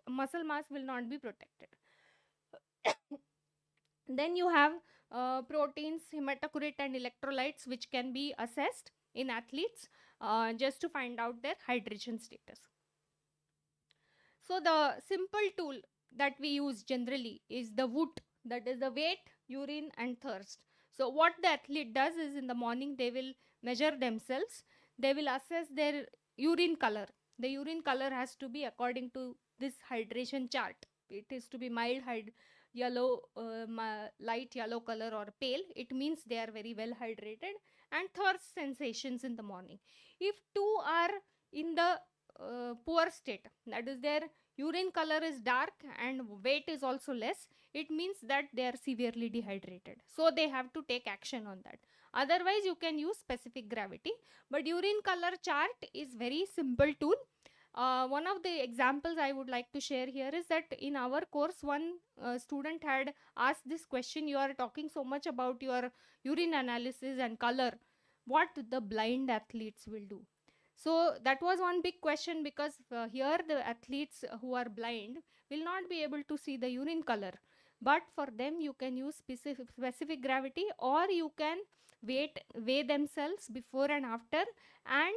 muscle mass will not be protected. Then you have proteins, hematocrit, and electrolytes, which can be assessed in athletes just to find out their hydration status. So the simple tool that we use generally is the WOOT, that is the weight, urine, and thirst. So what the athlete does is, in the morning they will measure themselves, they will assess their urine color. The urine color has to be according to this hydration chart. It is to be mild yellow, light yellow color, or pale. It means they are very well hydrated. And thirst sensations in the morning. If two are in the poor state, that is their urine color is dark and weight is also less, it means that they are severely dehydrated, so they have to take action on that. Otherwise you can use specific gravity, but urine color chart is very simple tool. One of the examples I would like to share here is that in our course, one student had asked this question: you are talking so much about your urine analysis and color, what the blind athletes will do? So that was one big question, because here the athletes who are blind will not be able to see the urine color. But for them, you can use specific gravity, or you can weigh themselves before and after, and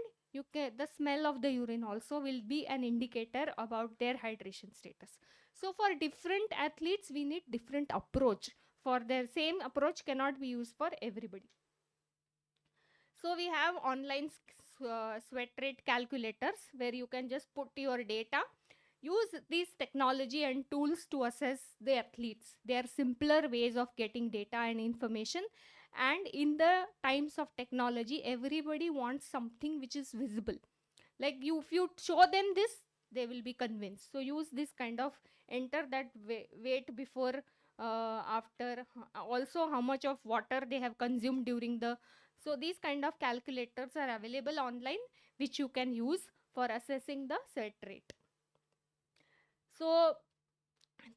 the smell of the urine also will be an indicator about their hydration status. So for different athletes, we need different approach. For their same approach cannot be used for everybody. So we have online sweat rate calculators where you can just put your data. use these technology and tools to assess the athletes. They are simpler ways of getting data and information. And in the times of technology, everybody wants something which is visible. Like you, if you show them this, they will be convinced. So use this kind of enter that weight before, after, also how much of water they have consumed during the. So these kind of calculators are available online, which you can use for assessing the set rate. So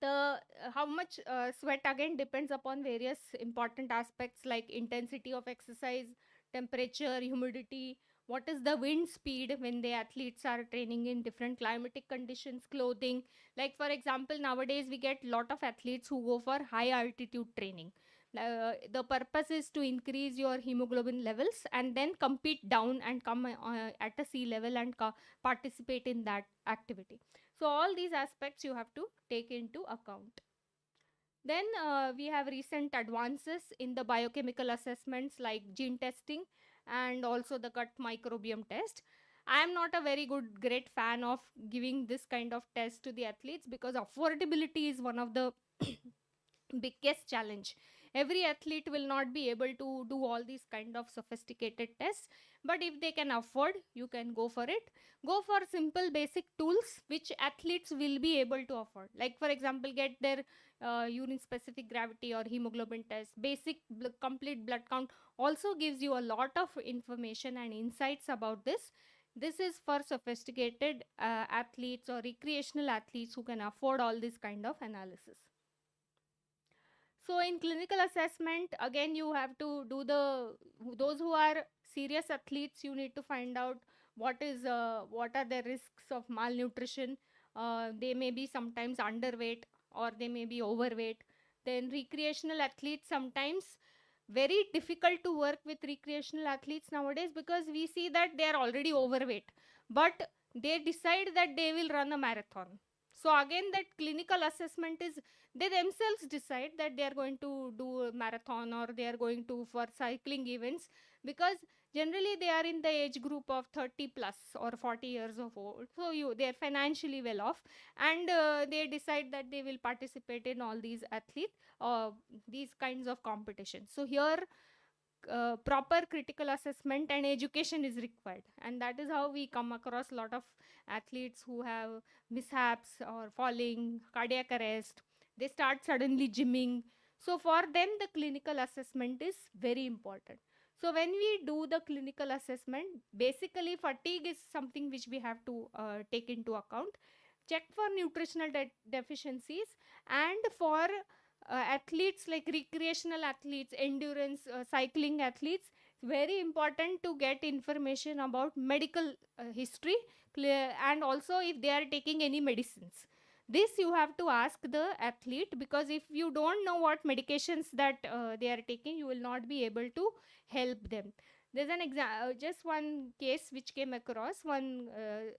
the how much sweat again depends upon various important aspects like intensity of exercise, temperature, humidity, what is the wind speed when the athletes are training in different climatic conditions, clothing. Like for example, nowadays we get lot of athletes who go for high altitude training. The purpose is to increase your hemoglobin levels and then compete down and come at a sea level and participate in that activity. So all these aspects you have to take into account. Then we have recent advances in the biochemical assessments like gene testing and also the gut microbiome test. I am not a very great fan of giving this kind of test to the athletes because affordability is one of the biggest challenge. Every athlete will not be able to do all these kind of sophisticated tests, but if they can afford, you can go for it. Go for simple basic tools which athletes will be able to afford. Like for example, get their urine specific gravity or hemoglobin test. Basic complete blood count also gives you a lot of information and insights about this. This is for sophisticated athletes or recreational athletes who can afford all this kind of analysis. So in clinical assessment, again, you have to do those who are serious athletes, you need to find out what are the risks of malnutrition. They may be sometimes underweight or they may be overweight. Then recreational athletes, sometimes very difficult to work with recreational athletes nowadays because we see that they are already overweight, but they decide that they will run a marathon. So again, that clinical assessment is they themselves decide that they are going to do a marathon or they are going to for cycling events, because generally they are in the age group of 30 plus or 40 years of old, so they are financially well off, and they decide that they will participate in all these these kinds of competitions. So here proper critical assessment and education is required, and that is how we come across a lot of athletes who have mishaps or falling, cardiac arrest. They start suddenly gymming. So for them the clinical assessment is very important. So when we do the clinical assessment, basically fatigue is something which we have to take into account. Check for nutritional deficiencies, and for athletes like recreational athletes, endurance cycling athletes, very important to get information about medical history, clear, and also if they are taking any medicines. This you have to ask the athlete, because if you don't know what medications that they are taking, you will not be able to help them. There's an just one case which came across. One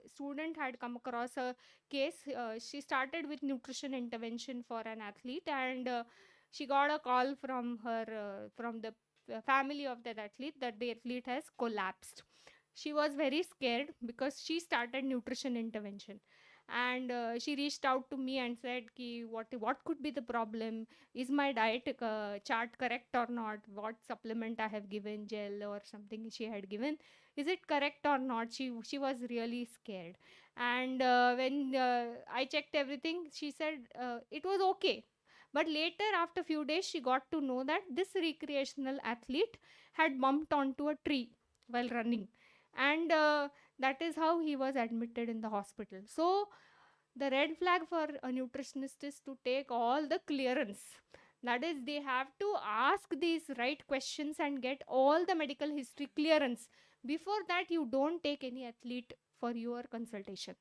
student had come across a case. She started with nutrition intervention for an athlete, and she got a call from her from the family of that athlete that the athlete has collapsed. She was very scared because she started nutrition intervention, and she reached out to me and said ki what could be the problem, is my diet chart correct or not, what supplement I have given, gel or something she had given, is it correct or not. She was really scared, and when I checked everything, she said it was okay. But later, after few days, she got to know that this recreational athlete had bumped onto a tree while running, and that is how he was admitted in the hospital. So the red flag for a nutritionist is to take all the clearance. That is, they have to ask these right questions and get all the medical history clearance. Before that, you don't take any athlete for your consultation.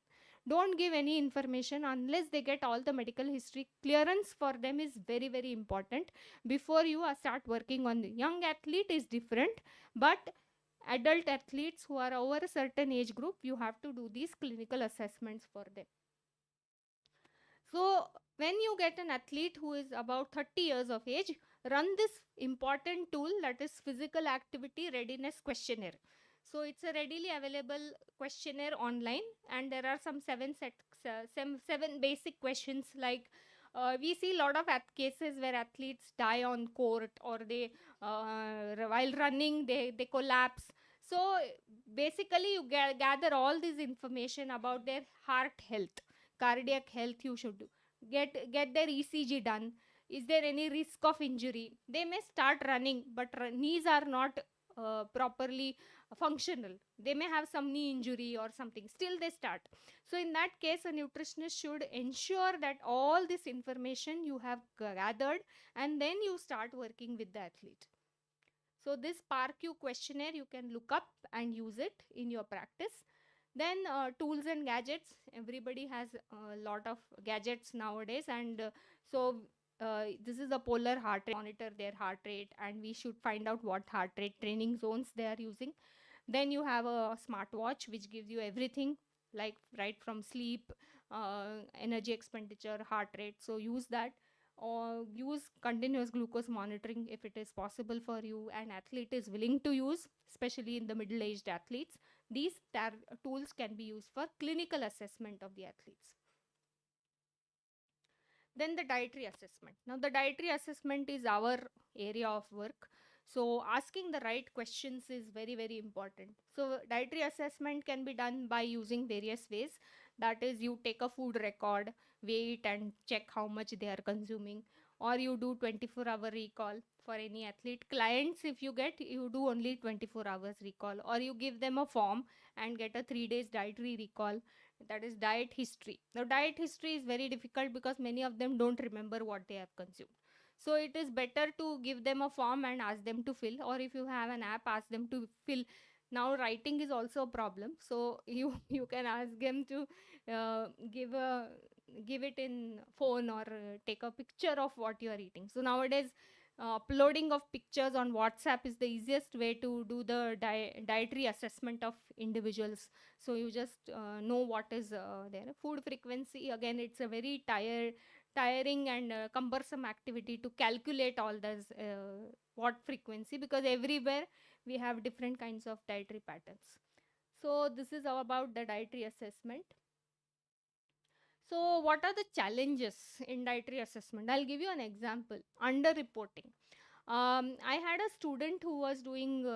Don't give any information unless they get all the medical history clearance. For them is very very important before you start working on the young athlete is different, but adult athletes who are over a certain age group, you have to do these clinical assessments for them. So when you get an athlete who is about 30 years of age, run this important tool, that is physical activity readiness questionnaire. So it's a readily available questionnaire online, and there are some seven basic questions like we see a lot of cases where athletes die on court, or they while running they collapse. So basically you gather all this information about their heart health, cardiac health. You should get their ECG done. Is there any risk of injury? They may start running, but knees are not properly functional. They may have some knee injury or something, still they start. So in that case, a nutritionist should ensure that all this information you have gathered, and then you start working with the athlete. So this PARQ questionnaire you can look up and use it in your practice. Then tools and gadgets. Everybody has a lot of gadgets nowadays, and this is a polar heart rate, monitor their heart rate, and we should find out what heart rate training zones they are using. Then you have a smartwatch which gives you everything, like right from sleep, energy expenditure, heart rate. So use that, or use continuous glucose monitoring if it is possible for you, and athlete is willing to use, especially in the middle aged athletes. These tools can be used for clinical assessment of the athletes. Then the dietary assessment. Now the dietary assessment is our area of work. So asking the right questions is very, very important. So dietary assessment can be done by using various ways. That is, you take a food record, weigh it and check how much they are consuming, or you do 24-hour recall for any athlete. Clients, if you get, you do only 24 hours recall, or you give them a form and get a 3 days dietary recall. That is diet history. Now diet history is very difficult because many of them don't remember what they have consumed. So it is better to give them a form and ask them to fill, or if you have an app, ask them to fill. Now writing is also a problem, so you can ask them to give it in phone, or take a picture of what you are eating. So nowadays uploading of pictures on WhatsApp is the easiest way to do the dietary assessment of individuals. So you just know what is there. Food frequency, again, it's a very tiring and cumbersome activity to calculate all this what frequency, because everywhere we have different kinds of dietary patterns. So this is all about the dietary assessment. So what are the challenges in dietary assessment? I'll give you an example. Underreporting. I had a student who was doing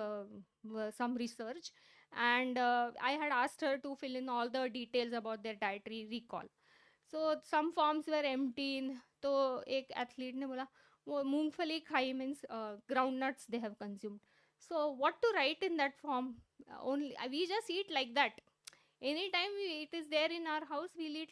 some research, and I had asked her to fill in all the details about their dietary recall. So some forms were empty. तो एक athlete ने बोला वो मूंगफली खाई means groundnuts they have consumed. So what to write in that form? Only we just eat like that. Anytime it is there in our house, we'll eat.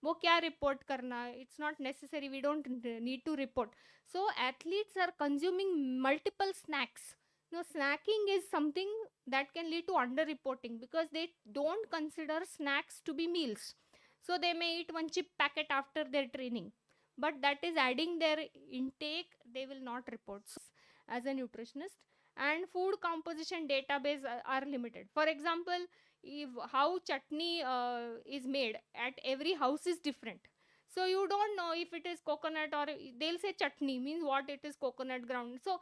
वो क्या report करना? It's not necessary. We don't need to report. So athletes are consuming multiple snacks. Now snacking is something that can lead to underreporting because they don't consider snacks to be meals. So they may eat one chip packet after their training, but that is adding their intake. They will not report. So as a nutritionist, and food composition database are limited. For example, if how chutney is made at every house is different. So you don't know if it is coconut, or they'll say chutney means what, it is coconut ground. So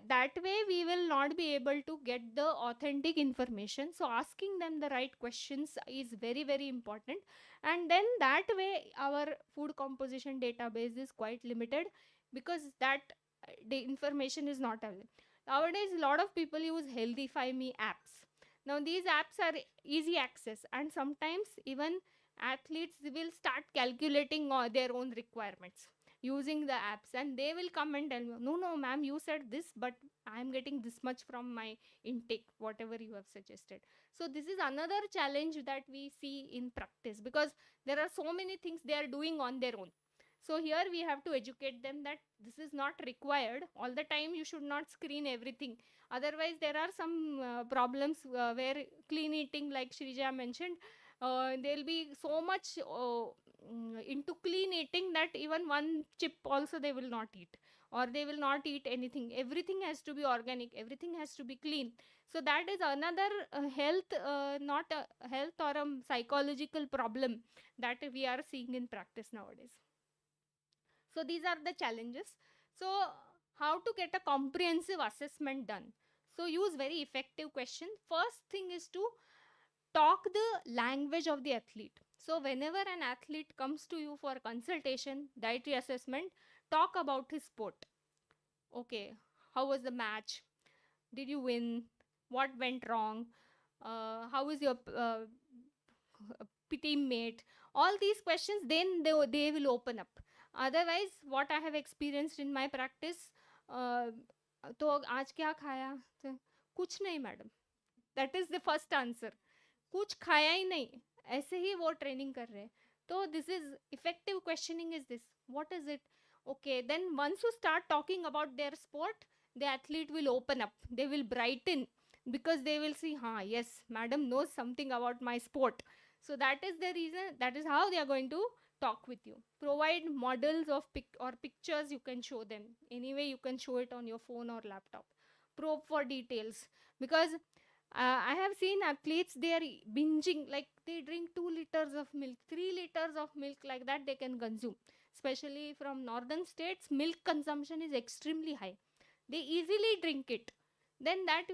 that way we will not be able to get the authentic information. So asking them the right questions is very, very important, and then that way our food composition database is quite limited, because that the information is not available. Nowadays a lot of people use Healthify Me apps. Now these apps are easy access, and sometimes even athletes will start calculating their own requirements using the apps, and they will come and tell me, no ma'am, you said this, but I am getting this much from my intake, whatever you have suggested. So this is another challenge that we see in practice, because there are so many things they are doing on their own. So here we have to educate them that this is not required all the time. You should not screen everything. Otherwise, there are some problems where clean eating, like Shrija mentioned, they'll be so much into clean eating that even one chip also they will not eat, or they will not eat anything. Everything has to be organic. Everything has to be clean. So that is another health, not a health or a psychological problem that we are seeing in practice nowadays. So these are the challenges. So how to get a comprehensive assessment done? So use very effective question. First thing is to talk the language of the athlete. So whenever an athlete comes to you for consultation, dietary assessment, talk about his sport. Okay, how was the match? Did you win? What went wrong? How is your teammate? All these questions, then they will open up. Otherwise, what I have experienced in my practice, uh, तो आज क्या खाया? तो, कुछ नहीं madam. That is the first answer. कुछ खाया ही नहीं, ऐसे ही वो ट्रेनिंग कर रहे हैं. तो this is effective questioning is this. What is it? Okay, then once you start talking about their sport, the athlete will open up, they will brighten, because they will see, ha, yes, madam knows something about my sport. So that is the reason, that is how they are going to talk with you. Provide models of pictures, you can show them anyway, you can show it on your phone or laptop. Probe for details, because I have seen athletes, they are binging, like they drink 2 liters of milk, 3 liters of milk, like that they can consume. Especially from northern states, milk consumption is extremely high. They easily drink it. Then that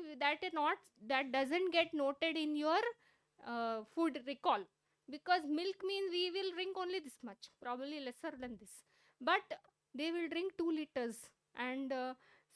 is not, that doesn't get noted in your food recall, because milk means we will drink only this much, probably lesser than this, but they will drink 2 liters. And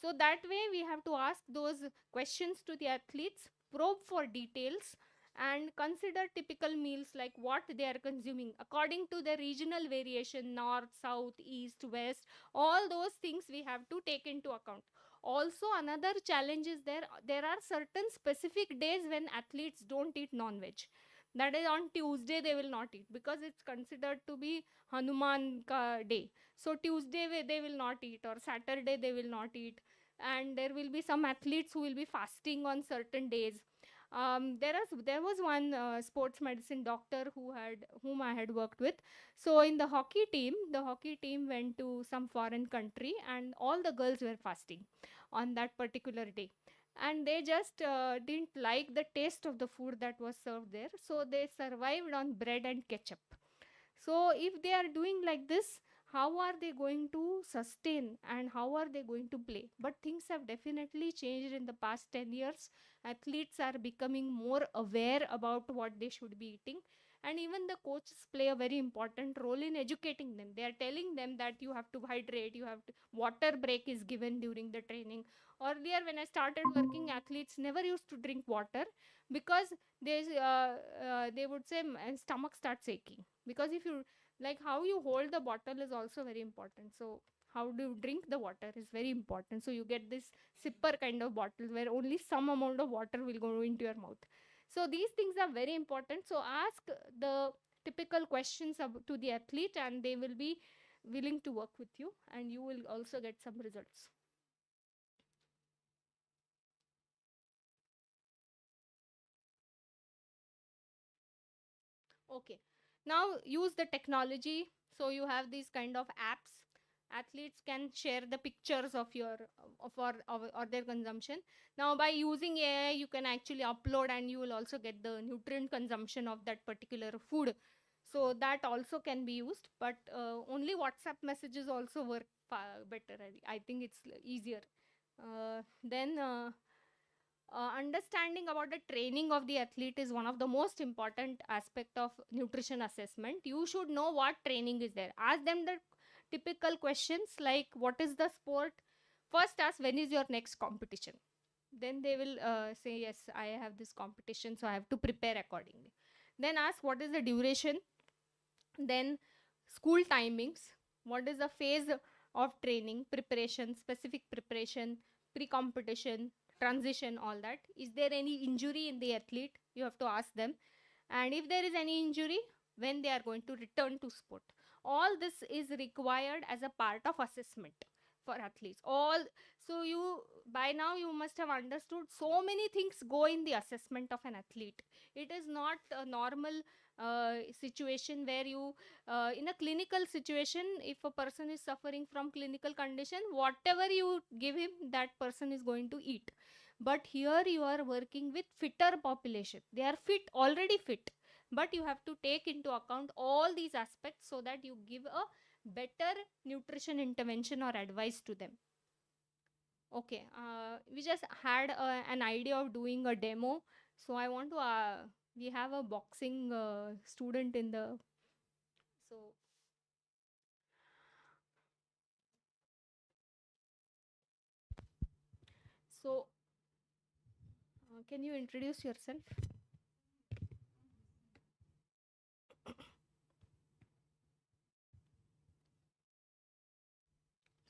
so that way we have to ask those questions to the athletes, probe for details, and consider typical meals, like what they are consuming according to the regional variation, north, south, east, west. All those things we have to take into account. Also, another challenge is there are certain specific days when athletes don't eat non-veg. That is, on Tuesday they will not eat, because it's considered to be Hanuman ka day. So Tuesday they will not eat, or Saturday they will not eat. And there will be some athletes who will be fasting on certain days. There was one sports medicine doctor whom I had worked with. So in the hockey team went to some foreign country, and all the girls were fasting on that particular day. And they just didn't like the taste of the food that was served there, so they survived on bread and ketchup. So if they are doing like this, how are they going to sustain, and how are they going to play? But things have definitely changed in the past 10 years. Athletes are becoming more aware about what they should be eating. And even the coaches play a very important role in educating them. They are telling them that you have to hydrate, you have to, water break is given during the training. Earlier, when I started working, athletes never used to drink water, because they would say, "My stomach starts aching." Because if you, like, how you hold the bottle is also very important. So how do you drink the water is very important. So you get this sipper kind of bottle where only some amount of water will go into your mouth. So these things are very important. So ask the typical questions to the athlete, and they will be willing to work with you, and you will also get some results. Okay, now use the technology. So you have these kind of apps. Athletes can share the pictures of your or their consumption. Now by using AI, you can actually upload, and you will also get the nutrient consumption of that particular food. So that also can be used, but only WhatsApp messages also work far better. I think it's easier. Then understanding about the training of the athlete is one of the most important aspect of nutrition assessment. You should know what training is there. Ask them the typical questions, like what is the sport. First ask, when is your next competition. Then they will say, yes, I have this competition, so I have to prepare accordingly. Then ask, what is the duration. Then school timings, what is the phase of training, preparation, specific preparation, pre-competition, transition, all that. Is there any injury in the athlete? You have to ask them. And if there is any injury, when they are going to return to sport. All this is required as a part of assessment for athletes. All, so you, by now you must have understood, so many things go in the assessment of an athlete. It is not a normal situation where you, in a clinical situation, if a person is suffering from clinical condition, whatever you give him, that person is going to eat. But here you are working with fitter population. They are fit, already fit, but you have to take into account all these aspects so that you give a better nutrition intervention or advice to them. Okay, we just had an idea of doing a demo. So I want to, we have a boxing student in the, so, so can you introduce yourself?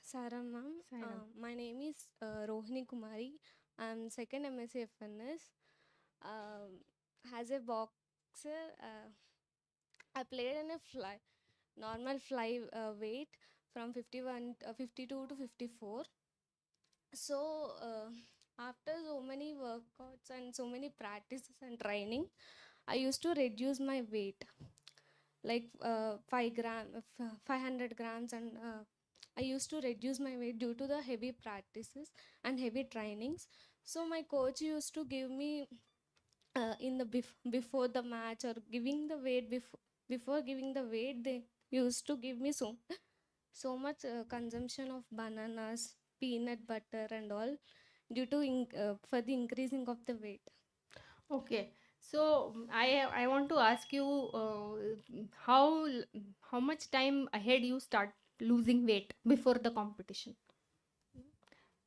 Sarah ma'am, Sairam. my name is Rohini Kumari. I'm second MSc FNS. As a boxer, I played in a normal fly weight from 52 to 54. So after so many workouts and so many practices and training, I used to reduce my weight like 500 grams, and I used to reduce my weight due to the heavy practices and heavy trainings. So my coach used to give me in the before the match or giving the weight before giving the weight, they used to give me so much consumption of bananas, peanut butter and all due to for the increasing of the weight. Okay. So I want to ask you how how much time ahead you start losing weight before the competition?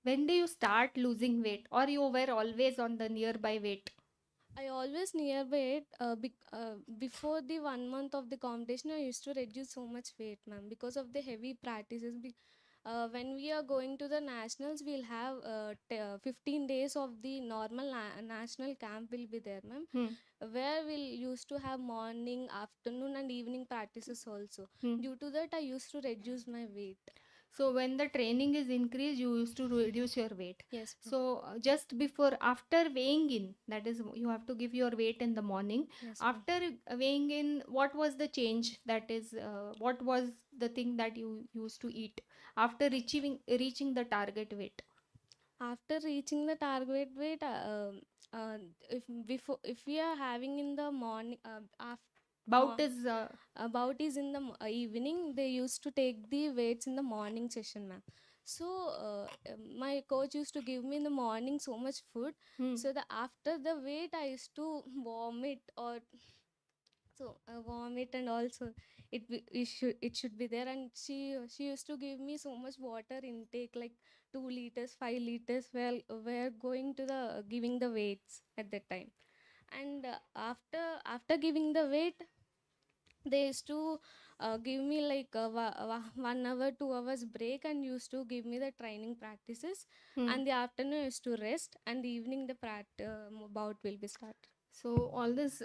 When do you start losing weight, or you were always on the nearby weight? I always nearby it. Before the 1 month of the competition, I used to reduce so much weight, ma'am, because of the heavy practices. When we are going to the nationals, we'll have 15 days of the normal national camp will be there, ma'am, Hmm. where we'll used to have morning, afternoon, and evening practices also. Hmm. Due to that, I used to reduce my weight. So when the training is increased, you used to reduce your weight. Yes, ma'am. So just before, after weighing in, that is, you have to give your weight in the morning. Yes, ma'am. After weighing in, what was the change? That is, what was the thing that you used to eat after reaching the target weight? After reaching the target weight, uh, if we are having in the morning, Bout is about is in the evening, they used to take the weights in the morning session, ma'am. So my coach used to give me in the morning so much food, so the after the weight I used to vomit, or so vomit, and also it should be there. And she used to give me so much water intake, like 2 liters, 5 liters, while we're going to the giving the weights at that time. And after giving the weight, they used to give me like 1 hour, 2 hours break, and used to give me the training practices. And the afternoon I used to rest, and the evening the bout will be started. So all this,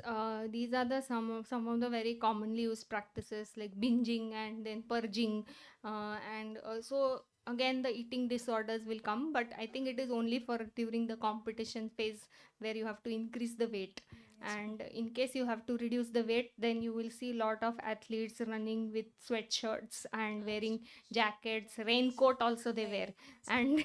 these are the some of the very commonly used practices like binging and then purging, and also again the eating disorders will come. But I think it is only for during the competition phase where you have to increase the weight. Yes, And in case you have to reduce the weight, then you will see a lot of athletes running with sweatshirts and wearing jackets, raincoat also they wear, and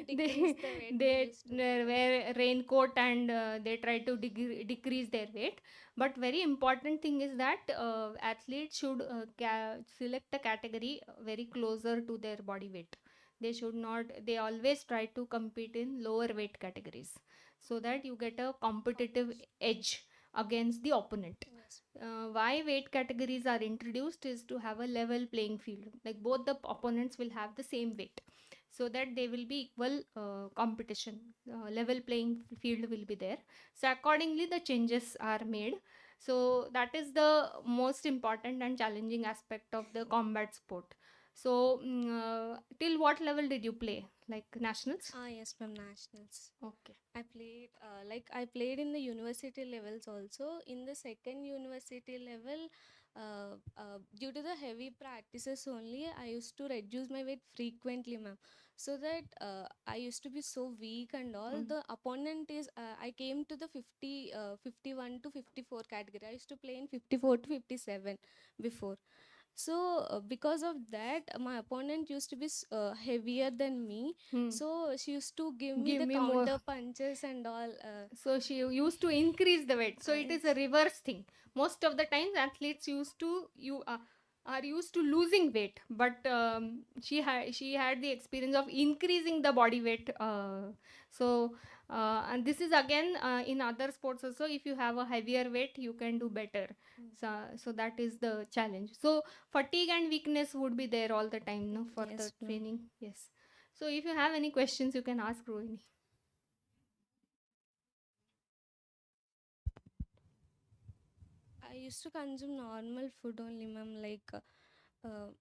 decrease they the weight we they used to wear raincoat, and they try to decrease their weight. But very important thing is that athletes should select a category very closer to their body weight. They should not, they always try to compete in lower weight categories, so that you get a competitive edge against the opponent. Yes. Why weight categories are introduced is to have a level playing field, like both the opponents will have the same weight, so that they will be equal competition, level playing field will be there. So accordingly the changes are made. So that is the most important and challenging aspect of the combat sport. So till what level did you play, like nationals? Yes, from nationals. Okay. I played in the university levels also. In the second university level, due to the heavy practices only, I used to reduce my weight frequently, ma'am. So that I used to be so weak and all. The opponent is, I came to the 51 to 54 category. I used to play in 54 to 57 before. So because of that, my opponent used to be heavier than me. So she used to give me Give the me more. counter punches and all. So she used to increase the weight. So it is a Yes. reverse thing. Most of the times athletes used to are used to losing weight, but she had the experience of increasing the body weight. And this is again in other sports also. If you have a heavier weight, you can do better. So that is the challenge. So fatigue and weakness would be there all the time, no, for the Yes, ma'am. training. Yes. So if you have any questions, you can ask Rohini. I used to consume normal food only, ma'am. Like uh,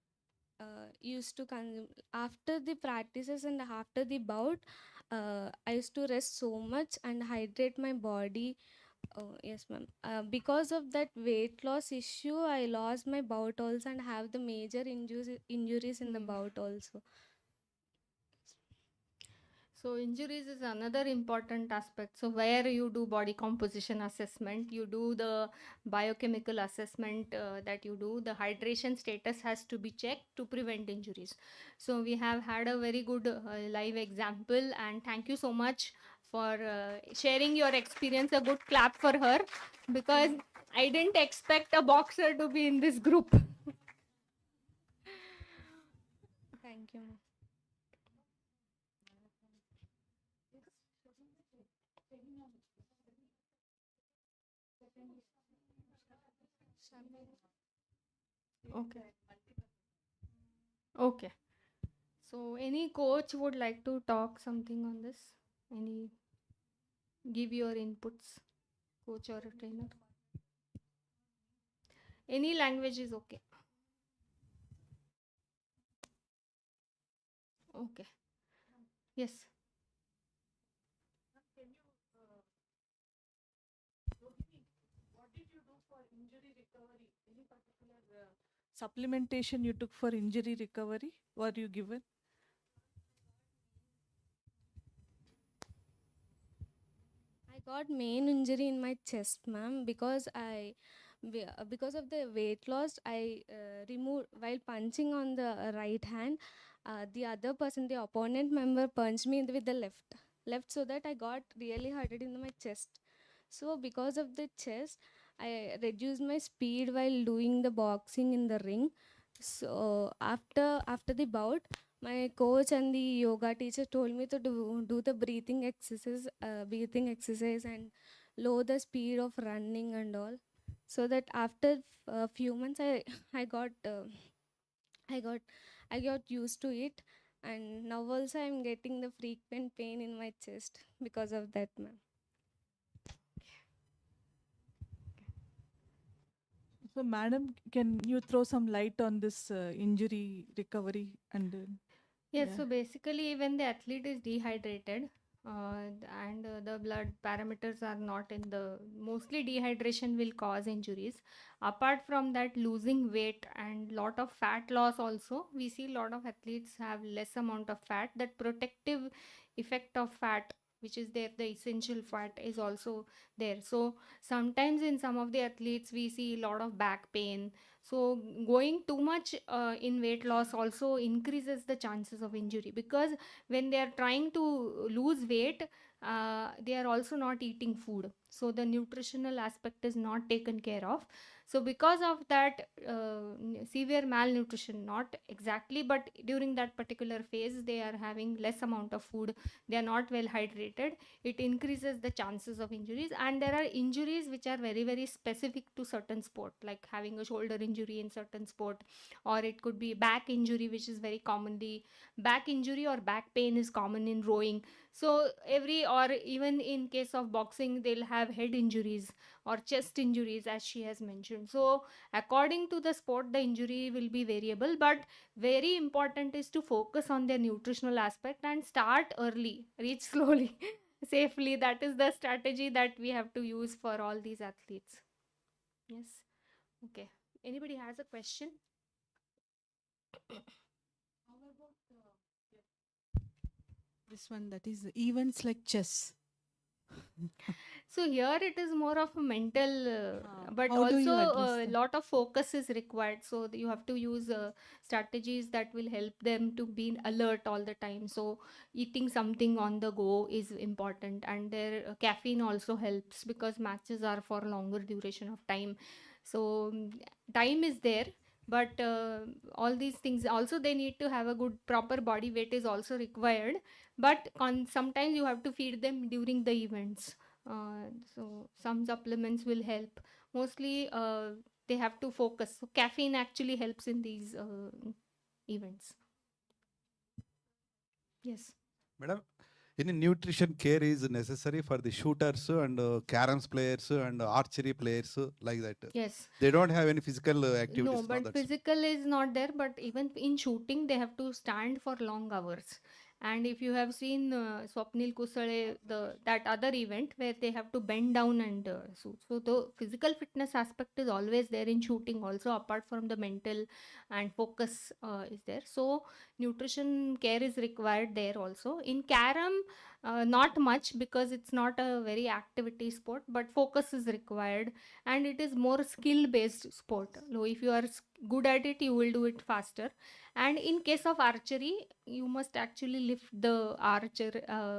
used to consume after the practices and after the bout. I used to rest so much and hydrate my body. Oh, yes, ma'am. Because of that weight loss issue, I lost my bout also and have the major injuries in the bout also. So injuries is another important aspect. So where you do body composition assessment, you do the biochemical assessment that you do, the hydration status has to be checked to prevent injuries. So we have had a very good live example, and thank you so much for sharing your experience. A good clap for her, because I didn't expect a boxer to be in this group. Thank you, ma'am. Okay. Okay. So any coach would like to talk something on this? Any give your inputs, coach or a trainer? Any language is okay. Okay. Yes. Supplementation you took for injury recovery were you given? I got main injury in my chest, ma'am, because because of the weight loss, I removed while punching on the right hand. The other person, the opponent member, punched me with the left, so that I got really hurted in my chest. So because of the chest, I reduced my speed while doing the boxing in the ring. So after the bout, my coach and the yoga teacher told me to do the breathing exercise and lower the speed of running and all. So that after a few months, I got I got I got used to it, and now also I'm getting the frequent pain in my chest because of that, ma'am. So madam, can you throw some light on this injury recovery and Yes, yeah. so basically, when the athlete is dehydrated and the blood parameters are not in the, mostly dehydration will cause injuries. Apart from that, losing weight and lot of fat loss also, we see a lot of athletes have less amount of fat. That protective effect of fat, which is there, the essential fat is also there. So sometimes in some of the athletes, we see a lot of back pain. So going too much in weight loss also increases the chances of injury, because when they are trying to lose weight, they are also not eating food, so the nutritional aspect is not taken care of. So because of that, severe malnutrition, not exactly, but during that particular phase they are having less amount of food, they are not well hydrated, it increases the chances of injuries. And there are injuries which are very very specific to certain sport, like having a shoulder injury in certain sport, or it could be back injury, which is very commonly, back injury or back pain is common in rowing. So every, or even in case of boxing, they'll have head injuries or chest injuries, as she has mentioned. So according to the sport, the injury will be variable, but very important is to focus on their nutritional aspect and start early, reach slowly, safely. That is the strategy that we have to use for all these athletes. Yes. Okay. Anybody has a question? This one, that is events like chess. So here it is more of a mental, but How do also you address a that? lot of focus is required. So you have to use strategies that will help them to be alert all the time. So eating something on the go is important, and their caffeine also helps, because matches are for longer duration of time. So time is there, But all these things also, they need to have a good proper body weight is also required, but sometimes you have to feed them during the events. So some supplements will help. Mostly they have to focus, so caffeine actually helps in these events. Yes. Madam, any nutrition care is necessary for the shooters and caroms players and archery players like that? Yes. They don't have any physical activities. No, but physical is not there. But even in shooting, they have to stand for long hours. And if you have seen Swapnil Kusale, that other event where they have to bend down and so the physical fitness aspect is always there in shooting also, apart from the mental and focus is there. So nutrition care is required there also. In carom, not much, because it's not a very activity sport, but focus is required, and it is more skill based sport. So if you are good at it, you will do it faster. And in case of archery, you must actually lift the archer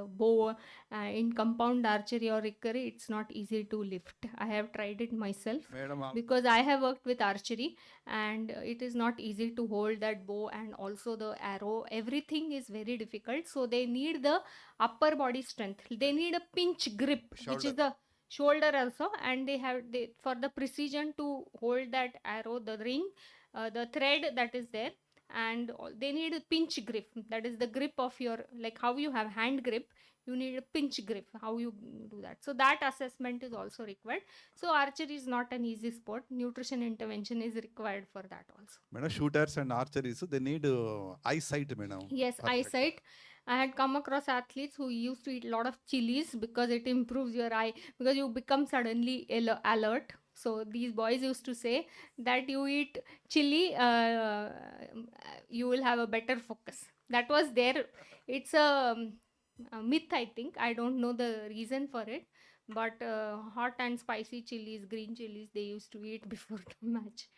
bow. In compound archery or recurry, it's not easy to lift. I have tried it myself, Madam, because I have worked with archery, and it is not easy to hold that bow, and also the arrow, everything is very difficult. So they need the upper body strength, they need a pinch grip, which is the shoulder also, and they for the precision to hold that arrow, the ring, the thread that is there, and they need a pinch grip. That is the grip of your, like how you have hand grip, you need a pinch grip, how you do that. So that assessment is also required. So archery is not an easy sport. Nutrition intervention is required for that also. Madam, shooters and archeries, they need eyesight, madam. Yes, Perfect. eyesight. I had come across athletes who used to eat a lot of chilies because it improves your eye, because you become suddenly alert. So these boys used to say that you eat chili, you will have a better focus. That was there. It's a myth, I think. I don't know the reason for it, but hot and spicy chilies, green chilies, they used to eat before the match.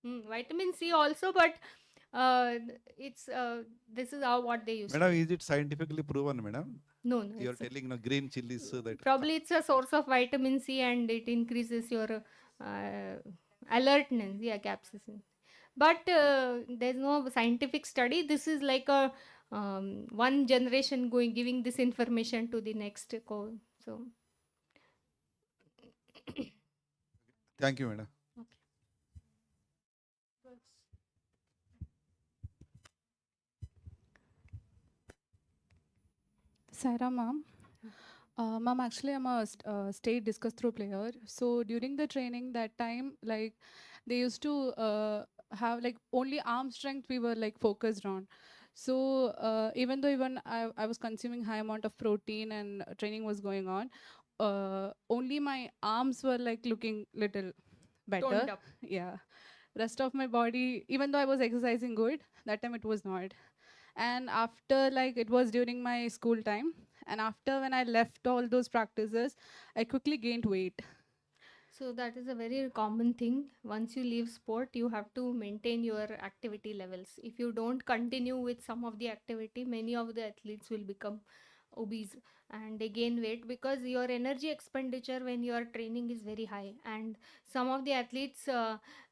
Vitamin C also, but it's this is how what they use. Madam, is it scientifically proven, madam? No, You are telling green chilies that probably it's a source of vitamin C, and it increases your alertness. Yeah, capsaicin. But there's no scientific study. This is like a one generation giving this information to the next so thank you, madam. Saira ma'am. Ma'am, actually, I'm a state discus throw player. So during the training that time, like they used to have like only arm strength we were like focused on. So even though I was consuming high amount of protein and training was going on, only my arms were like looking little better. toned up. Yeah. Rest of my body, even though I was exercising good, that time it was not. And after, like, it was during my school time, and after when I left all those practices, I quickly gained weight. So that is a very common thing. Once you leave sport, you have to maintain your activity levels. If you don't continue with some of the activity, many of the athletes will become obese and they gain weight, because your energy expenditure when you are training is very high, and some of the athletes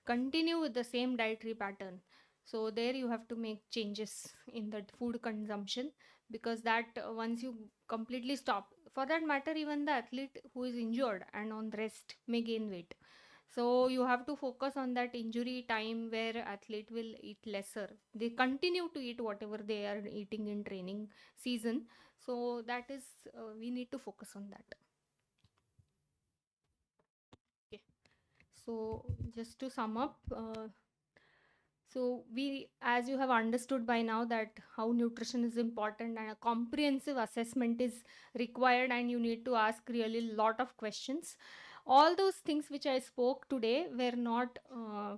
continue with the same dietary pattern. So there you have to make changes in the food consumption, because that once you completely stop, for that matter, even the athlete who is injured and on rest may gain weight. So you have to focus on that injury time where athlete will eat lesser. They continue to eat whatever they are eating in training season. So that is we need to focus on that. Okay. So just to sum up, so we, as you have understood by now, that how nutrition is important and a comprehensive assessment is required, and you need to ask really a lot of questions. All those things which I spoke today were not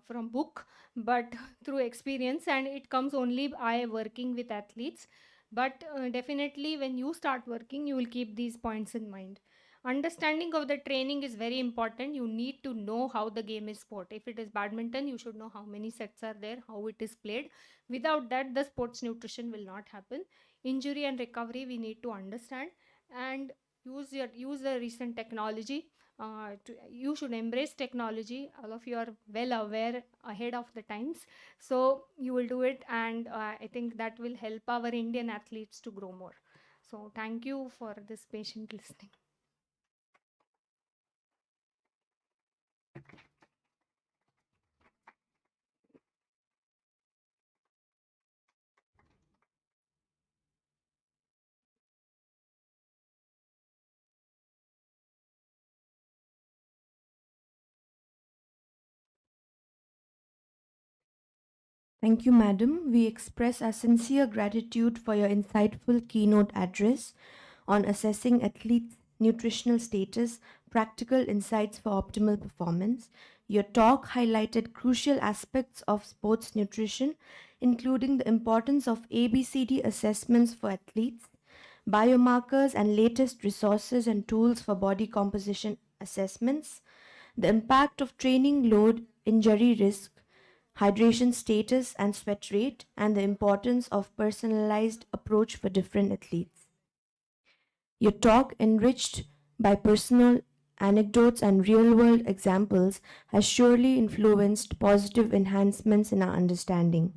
from book, but through experience, and it comes only by working with athletes. But definitely when you start working, you will keep these points in mind. Understanding of the training is very important. You need to know how the game is sport. If it is badminton, you should know how many sets are there, how it is played. Without that, the sports nutrition will not happen. Injury and recovery we need to understand, and use the recent technology You should embrace technology. All of you are well aware ahead of the times, so you will do it, and I think that will help our Indian athletes to grow more. So thank you for this patient listening. Thank you, madam. We express our sincere gratitude for your insightful keynote address on assessing athletes' nutritional status, practical insights for optimal performance. Your talk highlighted crucial aspects of sports nutrition, including the importance of ABCD assessments for athletes, biomarkers, and latest resources and tools for body composition assessments, the impact of training load, injury risk, hydration status and sweat rate, and the importance of personalized approach for different athletes. Your talk, enriched by personal anecdotes and real world examples, has surely influenced positive enhancements in our understanding.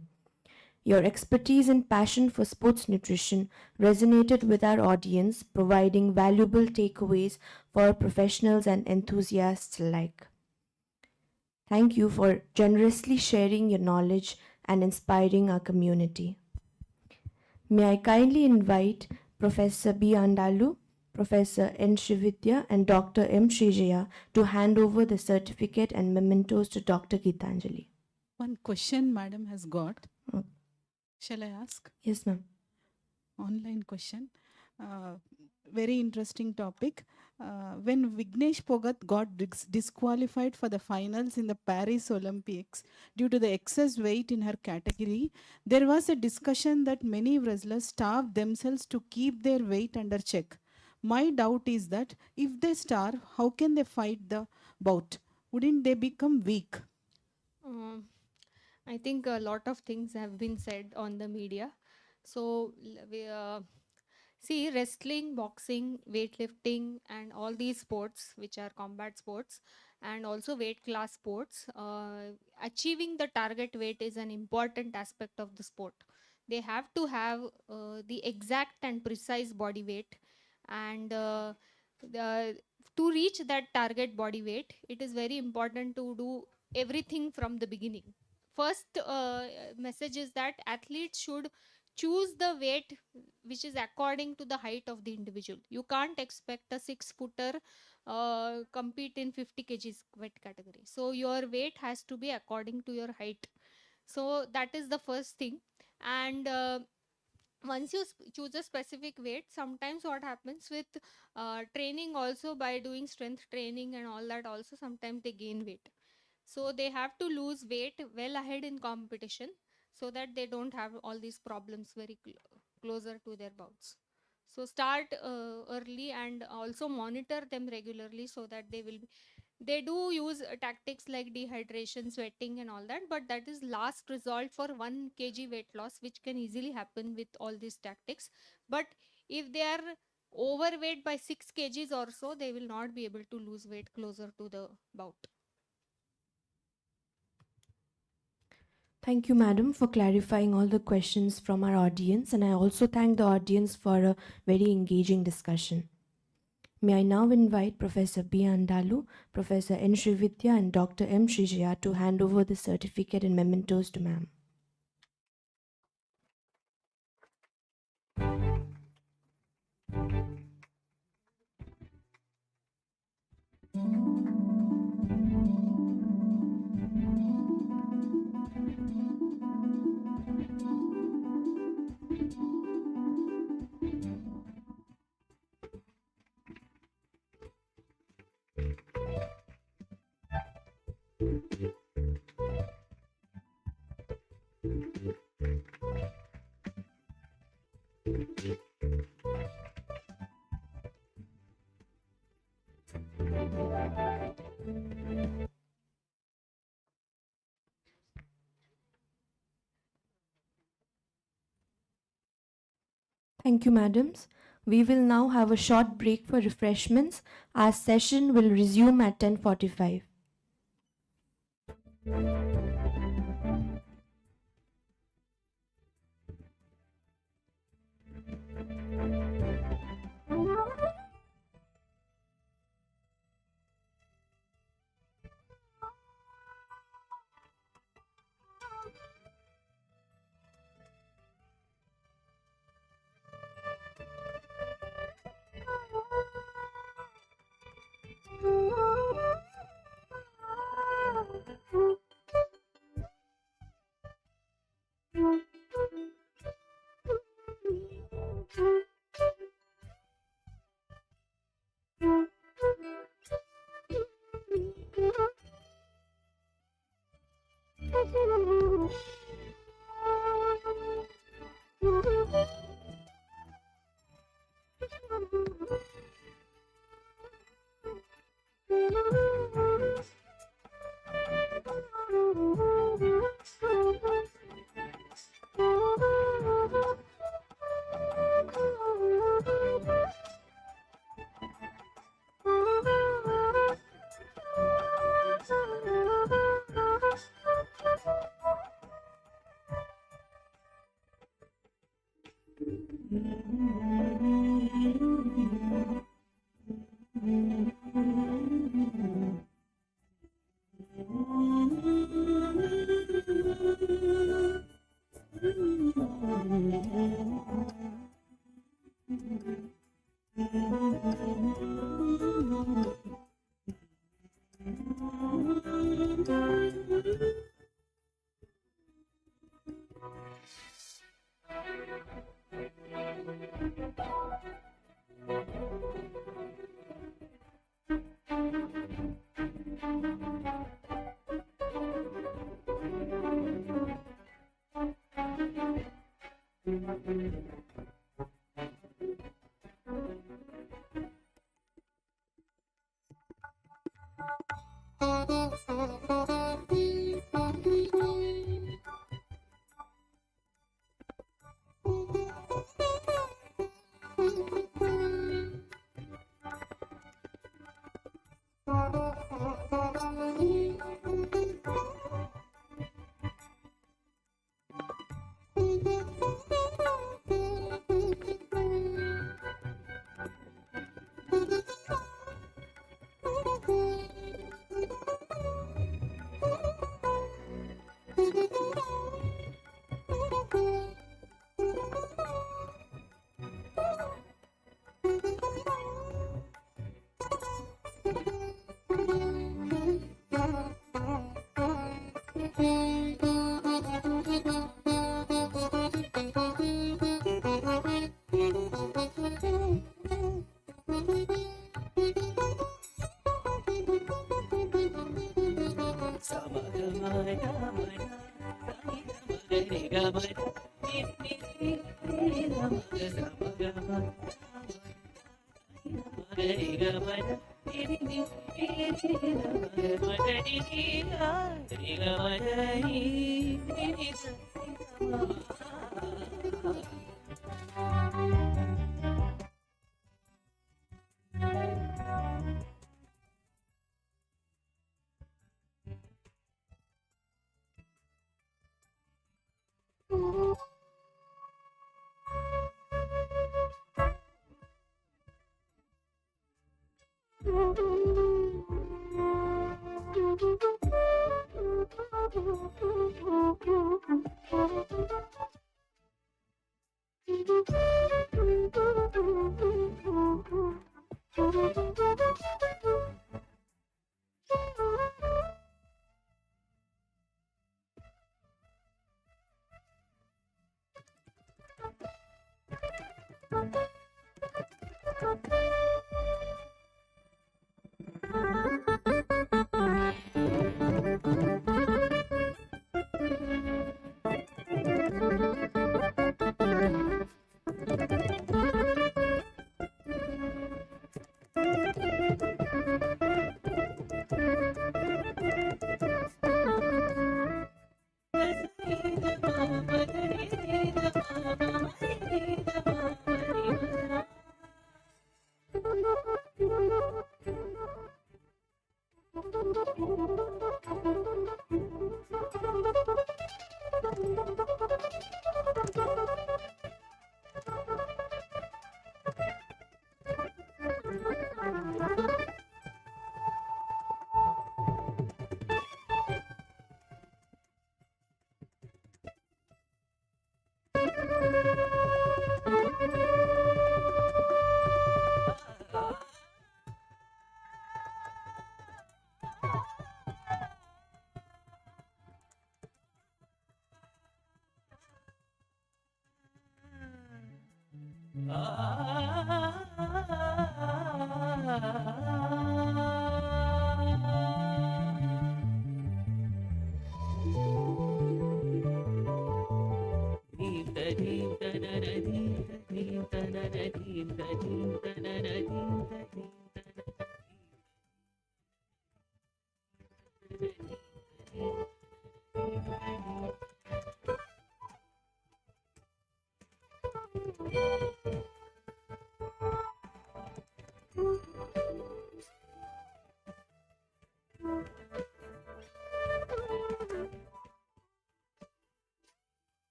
Your expertise and passion for sports nutrition resonated with our audience, providing valuable takeaways for professionals and enthusiasts alike. Thank you for generously sharing your knowledge and inspiring our community. May I kindly invite Professor B. Andalu, Professor N. Srividya, and Dr. M. Srijaya to hand over the certificate and mementos to Dr. Geetanjali. One question madam has got. Oh. Shall I ask? Yes, ma'am. Online question. Very interesting topic. When Vignesh Pogat got disqualified for the finals in the Paris Olympics due to the excess weight in her category, there was a discussion that many wrestlers starve themselves to keep their weight under check. My doubt is that if they starve, how can they fight the bout? Wouldn't they become weak? I think a lot of things have been said on the media. So see, wrestling, boxing, weightlifting, and all these sports, which are combat sports, and also weight class sports, achieving the target weight is an important aspect of the sport. They have to have the exact and precise body weight, and the, to reach that target body weight, it is very important to do everything from the beginning. First message is that athletes should choose the weight which is according to the height of the individual. You can't expect a 6-footer compete in 50 kgs weight category. So your weight has to be according to your height. So that is the first thing. And once you choose a specific weight, sometimes what happens with training also, by doing strength training and all that, also sometimes they gain weight. So they have to lose weight well ahead in competition, so that they don't have all these problems very closer to their bouts. So start early and also monitor them regularly, so that they do use tactics like dehydration, sweating and all that, but that is last resort for 1 kg weight loss, which can easily happen with all these tactics. But if they are overweight by 6 kgs or so, they will not be able to lose weight closer to the bout. Thank you, madam, for clarifying all the questions from our audience, and I also thank the audience for a very engaging discussion. May I now invite Professor B. Andalu, Professor N. Srividya, and Dr. M. Srijaya to hand over the certificate and mementos to ma'am. Thank you, madams. We will now have a short break for refreshments. Our session will resume at 10:45.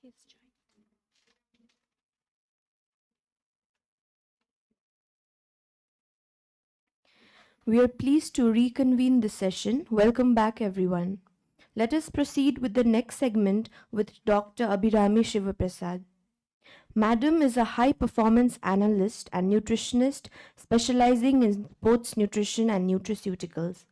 She's joined. We are pleased to reconvene the session. Welcome back, everyone. Let us proceed with the next segment with Dr. Abhirami Shivaprasad. Madam is a high performance analyst and nutritionist specializing in sports nutrition and nutraceuticals.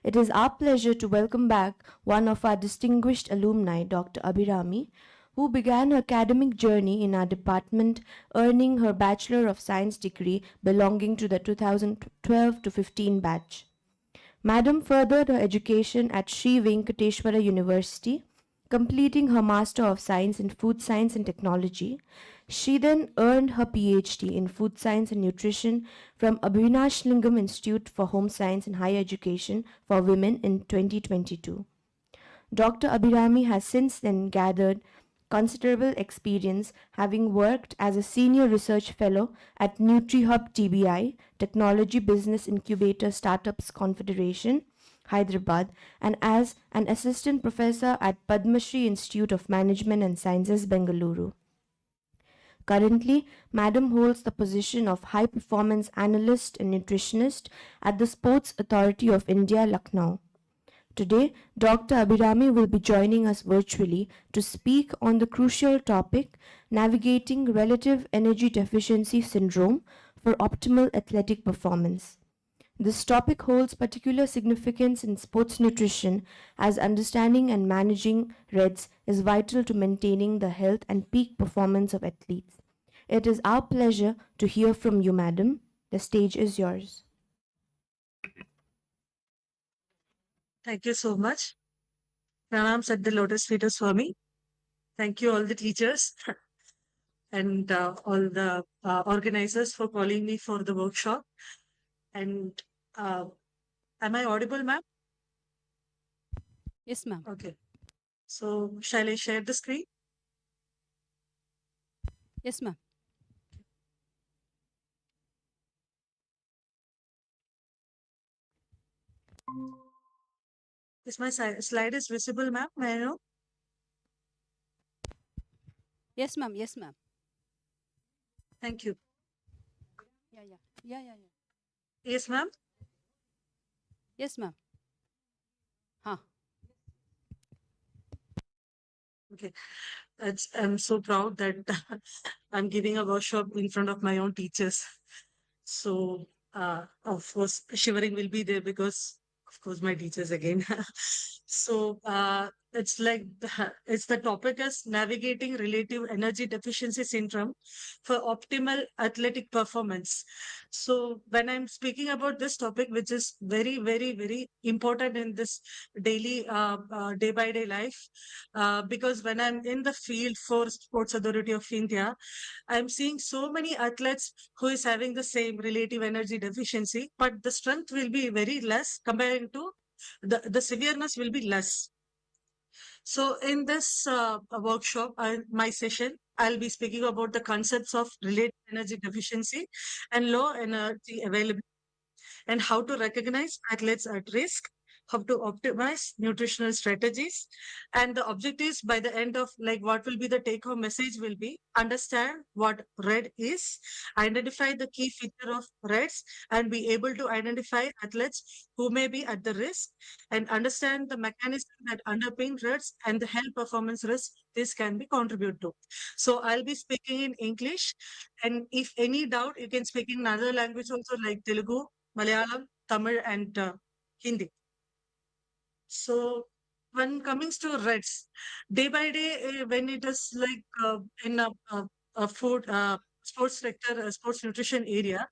It is our pleasure to welcome back one of our distinguished alumni, Dr. Abhirami, who began her academic journey in our department, earning her Bachelor of Science degree belonging to the 2012 to 15 batch. Madam furthered her education at Sri Venkateshwara University, completing her Master of Science in Food Science and Technology. She then earned her PhD in Food Science and Nutrition from Abhinash Lingam Institute for Home Science and Higher Education for Women in 2022. Dr. Abhirami has since then gathered considerable experience, having worked as a senior research fellow at NutriHub TBI, Technology Business Incubator Startups Confederation, Hyderabad, and as an assistant professor at Padma Shri Institute of Management and Sciences, Bengaluru. Currently, Madam holds the position of High Performance Analyst and Nutritionist at the Sports Authority of India, Lucknow. Today, Dr. Abhirami will be joining us virtually to speak on the crucial topic, navigating relative energy deficiency syndrome for optimal athletic performance. This topic holds particular significance in sports nutrition as understanding and managing REDS is vital to maintaining the health and peak performance of athletes. It is our pleasure to hear from you, Madam. The stage is yours. Thank you so much. Pranams at the Lotus Feet of Swami. Thank you all the teachers and all the organizers for calling me for the workshop. And am I audible, ma'am? Yes, ma'am. Okay. So shall I share the screen? Yes, ma'am. Is my slide is visible, ma'am? May I know? Yes, ma'am. Yes, ma'am. Thank you. Yeah. Yes, ma'am? Yes, ma'am. Huh. Okay. I'm so proud that I'm giving a workshop in front of my own teachers. So, of course, shivering will be there because, of course, my teachers again. So, it's like it's the topic as navigating relative energy deficiency syndrome for optimal athletic performance. So, when I'm speaking about this topic, which is very, very, very important in this daily, day by day life, because when I'm in the field for Sports Authority of India, I'm seeing so many athletes who is having the same relative energy deficiency, but the strength will be very less comparing to the severeness will be less. So in this workshop, my session, I'll be speaking about the concepts of relative energy deficiency and low energy availability and how to recognize athletes at risk, how to optimize nutritional strategies. And the objectives by the end of like what will be the take home message will be understand what red is, identify the key feature of reds, and be able to identify athletes who may be at the risk, and understand the mechanism that underpin reds and the health performance risk this can be contribute to. So I'll be speaking in English, and if any doubt, you can speak in another language also like Telugu, Malayalam, Tamil, and Hindi. So when coming to reds, day by day, when it is like in a food sports sector, sports nutrition area,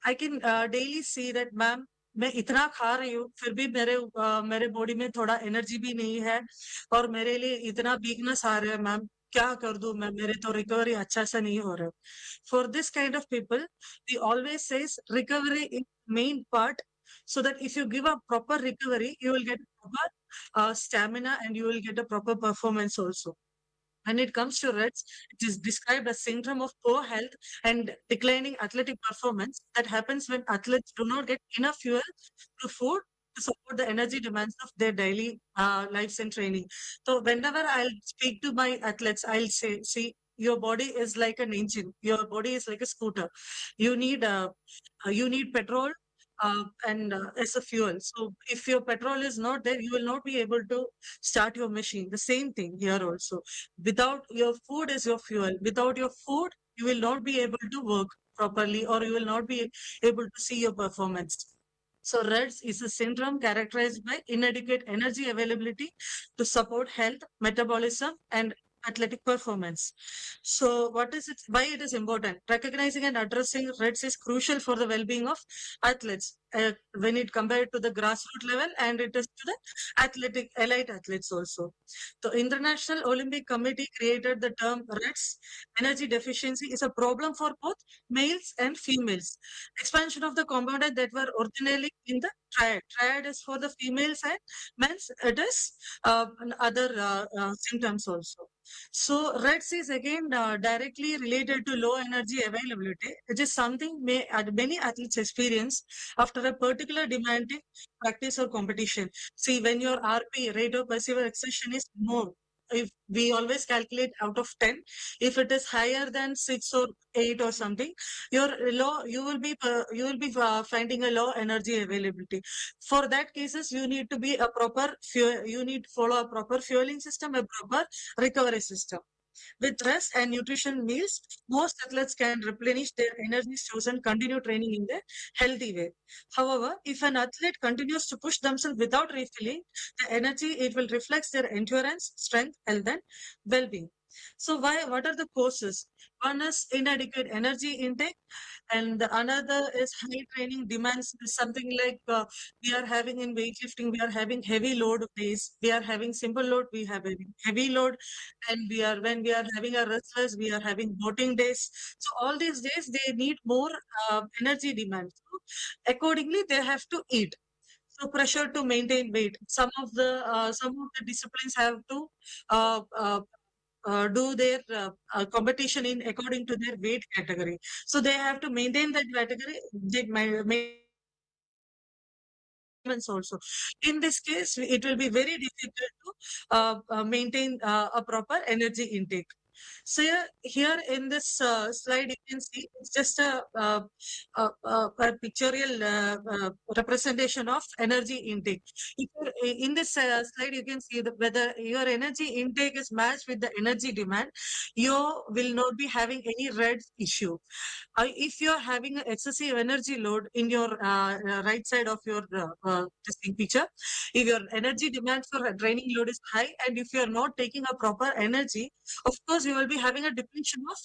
I can daily see that ma'am मैं इतना खा रही हूँ फिर भी मेरे body में थोड़ा एनर्जी भी नहीं है और मेरे लिए इतना वीकनेस आ रहा है मैम क्या कर दूं मैं मेरे तो रिकवरी अच्छा सा नहीं हो रहा for this kind of people we always says recovery is main part so that if you give a proper recovery you will get proper stamina and you will get a proper performance also. When it comes to reds, it is described as syndrome of poor health and declining athletic performance that happens when athletes do not get enough fuel through food to support the energy demands of their daily lives and training. So whenever I'll speak to my athletes, I'll say, see, your body is like an engine. Your body is like a scooter. You need petrol and as a fuel. So if your petrol is not there, you will not be able to start your machine. The same thing here also. Without your food is your fuel. Without your food, you will not be able to work properly or you will not be able to see your performance. So REDS is a syndrome characterized by inadequate energy availability to support health, metabolism, and athletic performance. So what is it? Why it is important? Recognizing and addressing REDS is crucial for the well-being of athletes when it compared to the grassroots level, and it is to the athletic elite athletes also. The International Olympic Committee created the term REDS. Energy deficiency is a problem for both males and females. Expansion of the component that were originally in the triad. Triad is for the females and men's. It is other symptoms also. So REDS is again directly related to low energy availability. It is something many athletes experience after a particular demanding practice or competition. See, when your RP, rate of perceived exertion, is more, if we always calculate out of 10, if it is higher than 6 or 8 or something, you will be finding a low energy availability. For that cases, you need to be a proper fuel, you need to follow a proper fueling system, a proper recovery system. With rest and nutrition meals, most athletes can replenish their energy stores and continue training in a healthy way. However, if an athlete continues to push themselves without refilling the energy, it will reflect their endurance, strength, health, and well-being. So what are the causes? One is inadequate energy intake, and the another is high training demands. Something like we are having in weightlifting, we are having heavy load days, we are having simple load, we have a heavy load, and when we are having a restless, we are having bloating days. So all these days they need more energy demand. So accordingly, they have to eat. So pressure to maintain weight. Some of the disciplines have to uh, uh, do their competition in according to their weight category. So they have to maintain that category. They also. In this case, it will be very difficult to maintain a proper energy intake. So here in this slide, you can see it's just a pictorial representation of energy intake. In this slide, you can see that whether your energy intake is matched with the energy demand, you will not be having any red issue. If you're having an excessive energy load in your right side of your this picture, if your energy demand for a draining load is high, and if you're not taking a proper energy, of course you will be having a depletion of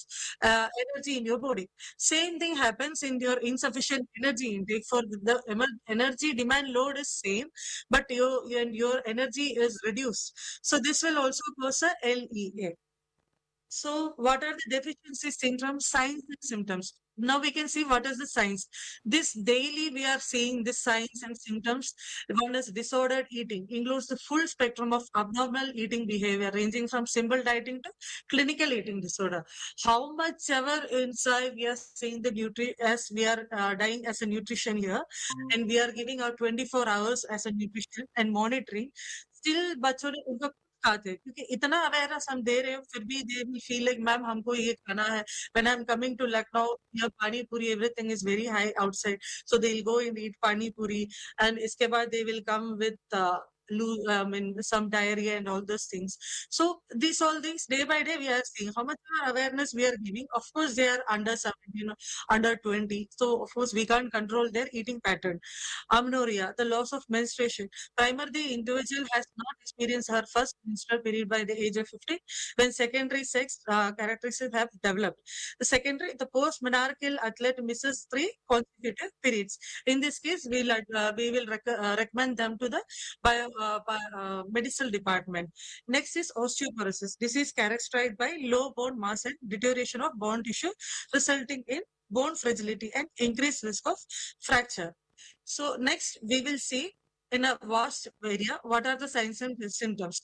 energy in your body. Same thing happens in your insufficient energy intake. For the energy demand load is same, but your energy is reduced. So this will also cause a LEA. So, what are the deficiency syndrome signs and symptoms? Now we can see what is the signs. This daily we are seeing the signs and symptoms. One is disordered eating, includes the full spectrum of abnormal eating behavior, ranging from simple dieting to clinical eating disorder. How much ever inside we are seeing the as we are dying as a nutrition here, and we are giving our 24 hours as a nutrition and monitoring. Still, बच्चों ने उनका खाते हैं क्योंकि इतना awareness हम दे रहे हो फिर भी they will feel like ma'am हमको ये खाना है when I'm coming to Lucknow here pani puri everything is very high outside so they'll go and eat pani puri and iske baad they will come with I mean some diarrhea and all those things. So these all things day by day we are seeing how much awareness we are giving. Of course they are under 17, under 20, so of course we can't control their eating pattern. Amenorrhea, the loss of menstruation. Primarily, the individual has not experienced her first menstrual period by the age of 50 when secondary sex characteristics have developed. The post-menarcheal athlete misses 3 consecutive periods. In this case, we will recommend them to the medical department. Next is osteoporosis. This is characterized by low bone mass and deterioration of bone tissue, resulting in bone fragility and increased risk of fracture. So next we will see in a vast area what are the signs and symptoms.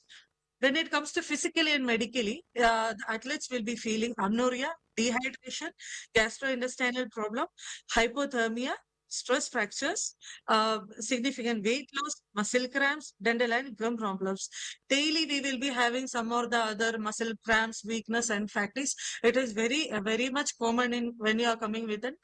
When it comes to physically and medically, the athletes will be feeling amenorrhea, dehydration, gastrointestinal problem, hypothermia, stress fractures, significant weight loss, muscle cramps, dental and gum problems. Daily, we will be having some or the other muscle cramps, weakness, and fatigues. It is very much common in when you are coming with an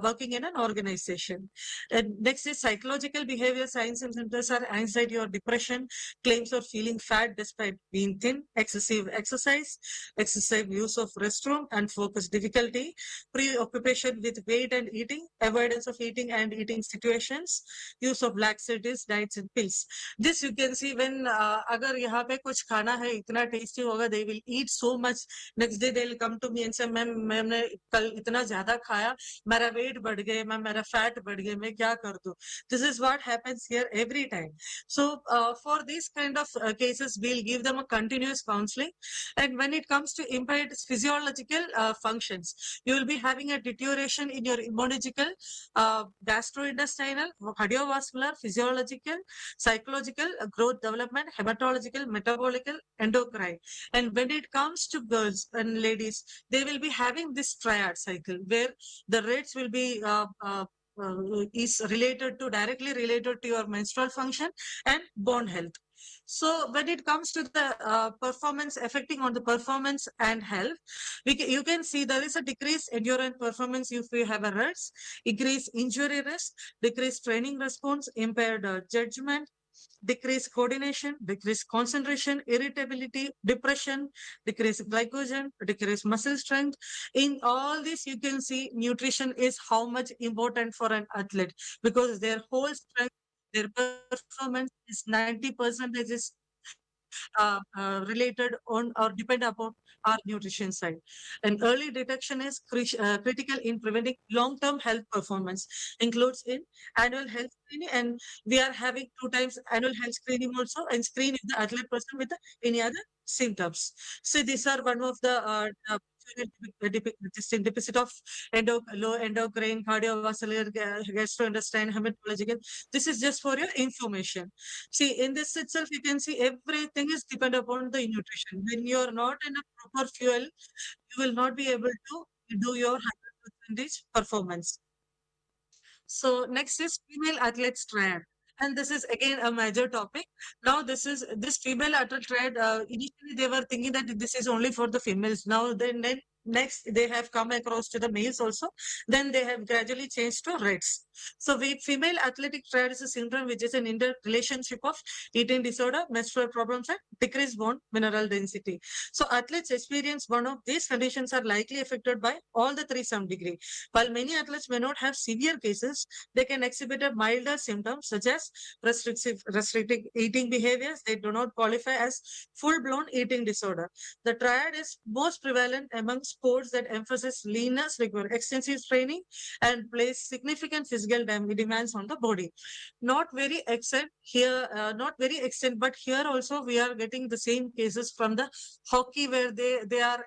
working in an organization. And next is psychological behavior signs and symptoms are anxiety or depression, claims of feeling fat despite being thin, excessive exercise, excessive use of restroom and focus difficulty, preoccupation with weight and eating, avoidance of eating and eating situations, use of laxatives, diets and pills. This you can see when अगर यहाँ पे कुछ खाना है इतना tasty होगा they will eat so much. Next day they will come to me and say ma'am मैंने कल इतना ज्यादा खाया मेरा वेट बढ़ गया मैम मेरा फैट बढ़ गया मैं क्या कर दूं. This is what happens here every time. So for these kind of cases, we'll give them a continuous counseling. And when it comes to impaired physiological functions, you will be having a deterioration in your immunological, gastrointestinal, cardiovascular, physiological, psychological, growth development, hematological, metabolical, endocrine. And when it comes to girls and ladies, they will be having this triad cycle where the rates will be is directly related to your menstrual function and bone health. So when it comes to the performance affecting on the performance and health, you can see there is a decrease endurance performance if you have a rest, increase injury risk, decrease training response, impaired judgment, decrease coordination, decrease concentration, irritability, depression, decrease glycogen, decrease muscle strength. In all this, you can see nutrition is how much important for an athlete because their whole strength, their performance is 90% is related on or depend upon our nutrition side. And early detection is critical in preventing long-term health performance. Includes in annual health screening, and we are having 2 times annual health screening also, and screen if the athlete person with any other symptoms. So these are one of the deficit of low endocrine, cardiovascular, gastrointestinal, hematological. This is just for your information. See, in this itself, you can see everything is dependent upon the nutrition. When you are not in a proper fuel, you will not be able to do your 100% performance. So next is female athletes triad. And this is again a major topic. Now this female athlete triad. Initially they were thinking that this is only for the females. Now then next they have come across to the males also. Then they have gradually changed to reds. So female athletic triad is a syndrome which is an interrelationship of eating disorder, menstrual problems, and decreased bone mineral density. So athletes experience one of these conditions are likely affected by all the three some degree. While many athletes may not have severe cases, they can exhibit a milder symptoms such as restrictive eating behaviors. They do not qualify as full-blown eating disorder. The triad is most prevalent amongst sports that emphasize leanness require extensive training and place significant physical demands on the body. Not very extent here, not very extent, but here also we are getting the same cases from the hockey where they are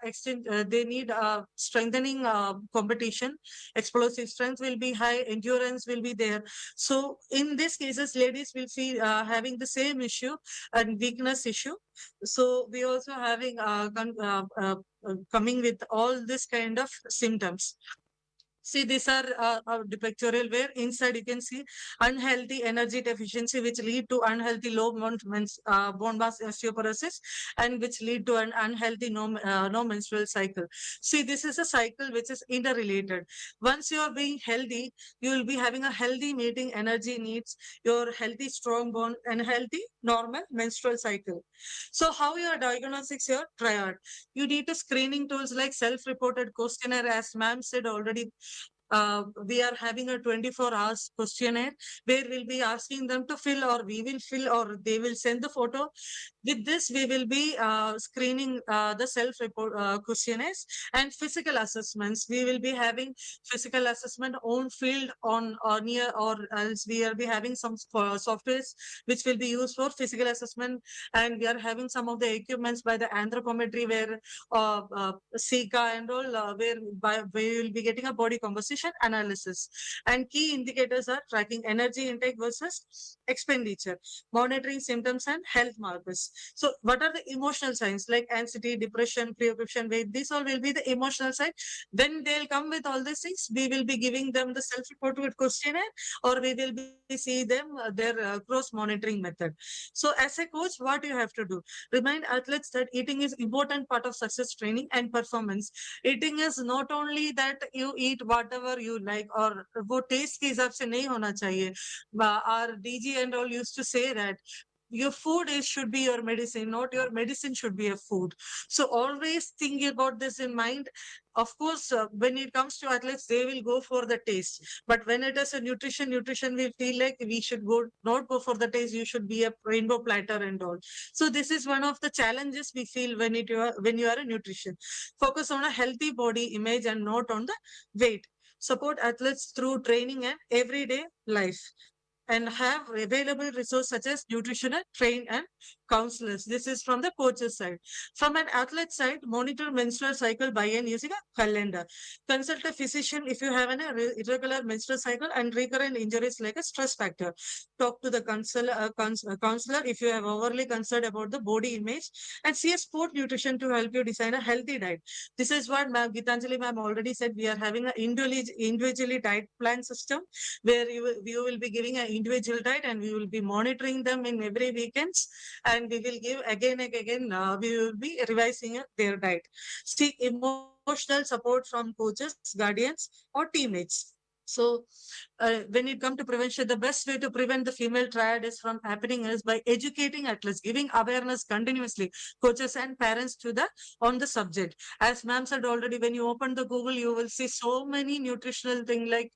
they need strengthening competition. Explosive strength will be high, endurance will be there. So in these cases, ladies will see having the same issue and weakness issue. So we also having coming with all this kind of symptoms. See, these are pictorial where inside you can see unhealthy energy deficiency, which lead to unhealthy low bone mass osteoporosis, and which lead to an unhealthy no menstrual cycle. See, this is a cycle which is interrelated. Once you are being healthy, you will be having a healthy meeting energy needs, your healthy strong bone, and healthy normal menstrual cycle. So, how your diagnostics your triad? You need to screening tools like self-reported questionnaire, as ma'am said already. We are having a 24 hours questionnaire where we'll be asking them to fill, or we will fill, or they will send the photo. With this, we will be screening the self-report questionnaires and physical assessments. We will be having physical assessment on field on or near, or else we will be having some softwares which will be used for physical assessment. And we are having some of the equipments by the anthropometry where Sika and all, where we will be getting a body composition analysis. And key indicators are tracking energy intake versus expenditure, monitoring symptoms and health markers. So, what are the emotional signs like anxiety, depression, preoccupation, weight? These all will be the emotional side. When they'll come with all these things, we will be giving them the self-reported questionnaire, or we will be seeing them their cross monitoring method. So, as a coach, what you have to do? Remind athletes that eating is important part of success training and performance. Eating is not only that you eat whatever you like, or वो taste के हिसाब से नहीं होना चाहिए. Our DG and all used to say that your food is should be your medicine, not your medicine should be a food. So always think about this in mind. Of course, when it comes to athletes, they will go for the taste. But when it is a nutrition will feel like we should go not go for the taste. You should be a rainbow platter and all. So this is one of the challenges we feel when you are a nutrition. Focus on a healthy body image and not on the weight. Support athletes through training and everyday life, and have available resources such as nutritional train and counselors. This is from the coach's side. From an athlete side, monitor menstrual cycle by and using a calendar. Consult a physician if you have an irregular menstrual cycle and recurrent injuries like a stress factor. Talk to the counselor if you have overly concerned about the body image, and see a sport nutrition to help you design a healthy diet. This is what Ma'am Gitanjali ma'am already said. We are having an individually diet plan system where you will be giving an individual diet, and we will be monitoring them in every weekends, and we will give again and again, we will be revising their diet. Seek emotional support from coaches, guardians, or teammates. So when it comes to prevention, the best way to prevent the female triad is from happening is by educating athletes, giving awareness continuously, coaches and parents to the on the subject. As ma'am said already, when you open the Google, you will see so many nutritional things like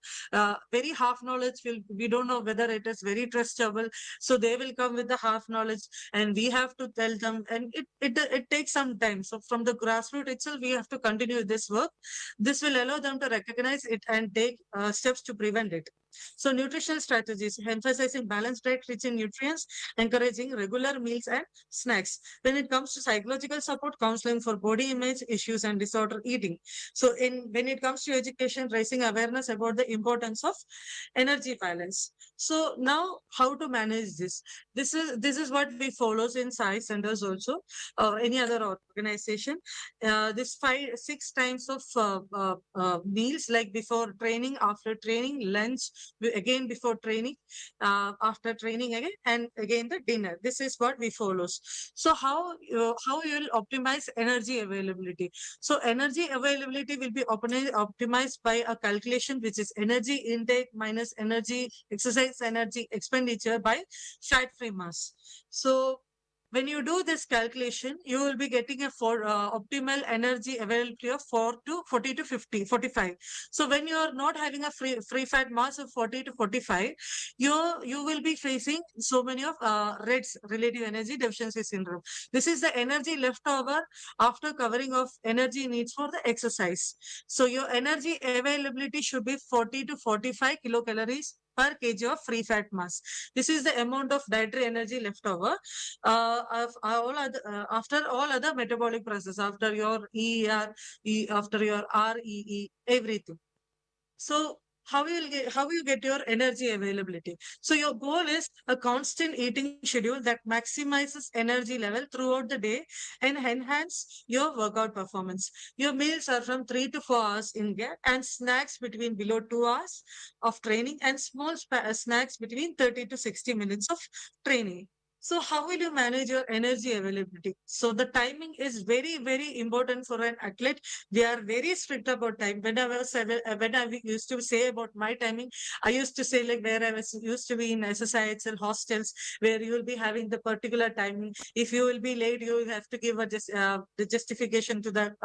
very half knowledge. We don't know whether it is very trustable, so they will come with the half knowledge, and we have to tell them, and it takes some time. So from the grassroots itself, we have to continue this work. This will allow them to recognize it and take steps to prevent it. So nutritional strategies, emphasizing balanced diet rich in nutrients, encouraging regular meals and snacks. When it comes to psychological support, counseling for body image issues and disorder eating. So when it comes to education, raising awareness about the importance of energy balance. So now how to manage this? This is what we follows in Sai centers also, or any other organization. This 5-6 times of meals, like before training, after training, lunch, again before training, after training again, and again the dinner. This is what we follows. So how you will optimize energy availability? So energy availability will be optimized by a calculation, which is energy intake minus energy exercise energy expenditure by fat free mass. So when you do this calculation, you will be getting a optimal energy availability of 40 to 50, 45. So when you are not having a free fat mass of 40 to 45, you will be facing so many of REDS, relative energy deficiency syndrome. This is the energy left over after covering of energy needs for the exercise. So your energy availability should be 40 to 45 kilocalories per kg of free fat mass. This is the amount of dietary energy left over after all other metabolic process, after your after your REE, everything. So how you get your energy availability? So your goal is a constant eating schedule that maximizes energy level throughout the day and enhance your workout performance. Your meals are from 3 to 4 hours in gap and snacks between below 2 hours of training and small snacks between 30 to 60 minutes of training. So how will you manage your energy availability? So the timing is very, very important for an athlete. We are very strict about time. When I used to say about my timing, I used to say like where I was used to be in SSIHL hostels where you will be having the particular timing. If you will be late, you will have to give the justification to the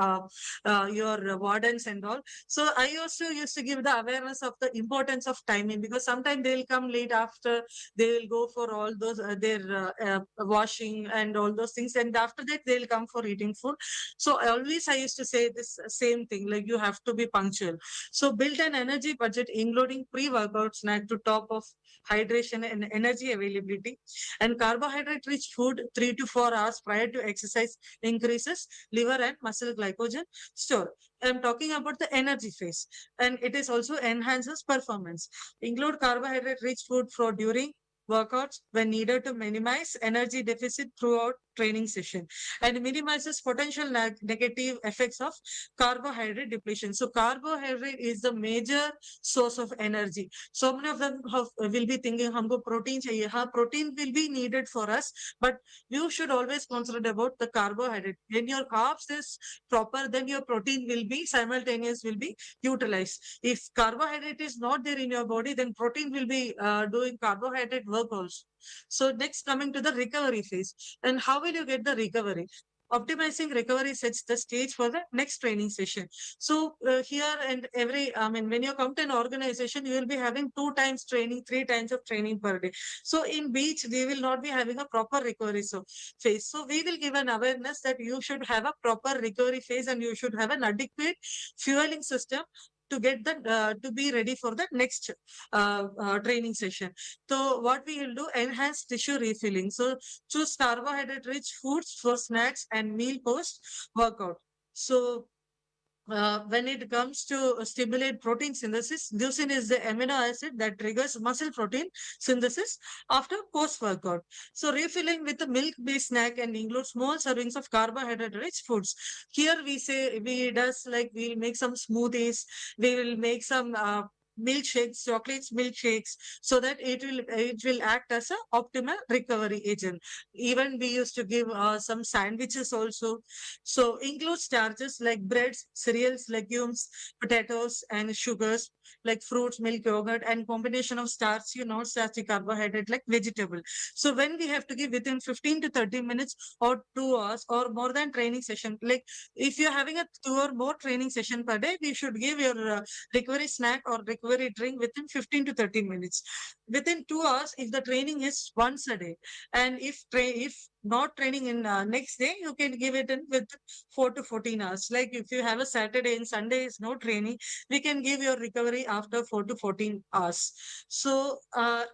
your wardens and all. So I used to give the awareness of the importance of timing, because sometimes they will come late after they will go for all those their washing and all those things, and after that they'll come for eating food. So I used to say this same thing, like you have to be punctual. So build an energy budget including pre-workout snack to top of hydration and energy availability, and carbohydrate rich food 3 to 4 hours prior to exercise increases liver and muscle glycogen store. I'm talking about the energy phase, and it is also enhances performance. Include carbohydrate rich food for during workouts when needed to minimize energy deficit throughout training session, and minimizes potential negative effects of carbohydrate depletion. So carbohydrate is the major source of energy. So many of them will be thinking humko protein chahiye. Protein will be needed for us, but you should always consider about the carbohydrate. When your carbs is proper, then your protein will be simultaneous, will be utilized. If carbohydrate is not there in your body, then protein will be doing carbohydrate work also. So next, coming to the recovery phase. And how will you get the recovery? Optimizing recovery sets the stage for the next training session. So here and when you come to an organization, you will be having 2 times training, 3 times of training per day. So in beach, we will not be having a proper recovery phase. So we will give an awareness that you should have a proper recovery phase and you should have an adequate fueling system to get the to be ready for the next training session. So what we will do, enhance tissue refilling. So choose carbohydrate rich foods for snacks and meal post workout. So when it comes to stimulate protein synthesis, leucine is the amino acid that triggers muscle protein synthesis after post-workout. So refilling with a milk-based snack and include small servings of carbohydrate-rich foods. Here we'll make some smoothies, we will make some milkshakes, chocolates, milkshakes, so that it will act as a optimal recovery agent. Even we used to give some sandwiches also. So include starches like breads, cereals, legumes, potatoes, and sugars like fruits, milk, yogurt, and combination of starchy, not starchy carbohydrate like vegetable. So when we have to give within 15 to 30 minutes or 2 hours or more than training session, like if you're having a 2 or more training session per day, we should give your recovery snack or recovery drink within 15 to 30 minutes. Within 2 hours, if the training is once a day, and if not training in next day, you can give it in with 4 to 14 hours. Like if you have a Saturday and Sunday is no training, we can give your recovery after 4 to 14 hours. So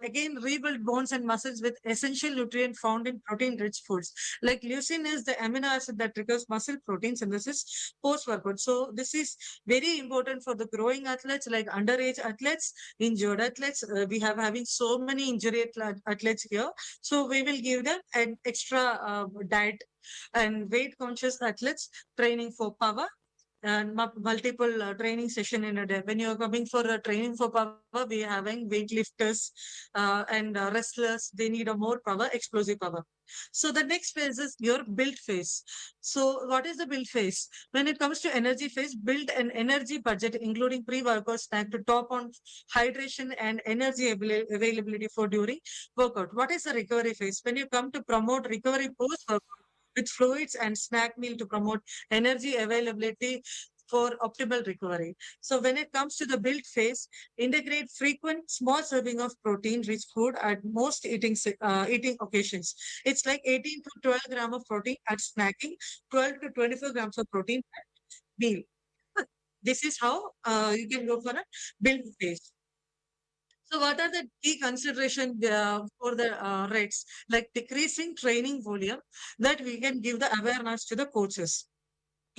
again, rebuild bones and muscles with essential nutrient found in protein rich foods. Like leucine is the amino acid that triggers muscle protein synthesis post workout. So this is very important for the growing athletes, like underage athletes, injured athletes. We have having so many injury athletes here. So we will give them an extra diet, and weight conscious athletes training for power and multiple training session in a day. When you're coming for a training for power, we are having weightlifters and wrestlers. They need a more power, explosive power. So the next phase is your build phase. So what is the build phase? When it comes to energy phase, build an energy budget, including pre-workout snack to top on hydration and energy availability for during workout. What is the recovery phase? When you come to promote recovery post-workout with fluids and snack meal to promote energy availability for optimal recovery. So when it comes to the build phase, integrate frequent small serving of protein-rich food at most eating occasions. It's like 18 to 12 gram of protein at snacking, 12 to 24 grams of protein at meal. This is how you can go for a build phase. So what are the key consideration for the rates? Like decreasing training volume that we can give the awareness to the coaches.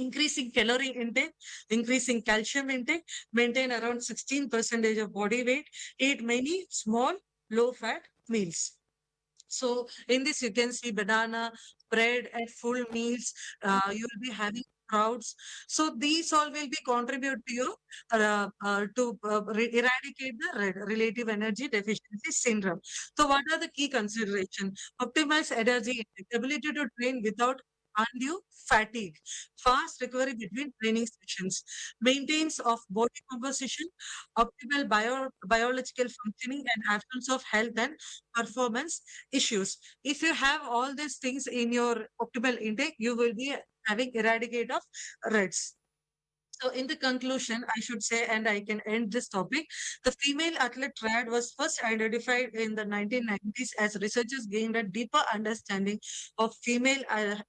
Increasing calorie intake, increasing calcium intake, maintain around 16 percentage of body weight, eat many small, low-fat meals. So in this, you can see banana, bread, and full meals. You will be having crowds. So these all will be contribute to you eradicate the relative energy deficiency syndrome. So what are the key consideration? Optimize energy intake, ability to train without undue fatigue, fast recovery between training sessions, maintenance of body composition, optimal biological functioning, and absence of health and performance issues. If you have all these things in your optimal intake, you will be having eradicate of REDs. So in the conclusion, I should say, and I can end this topic, the female athlete triad was first identified in the 1990s as researchers gained a deeper understanding of female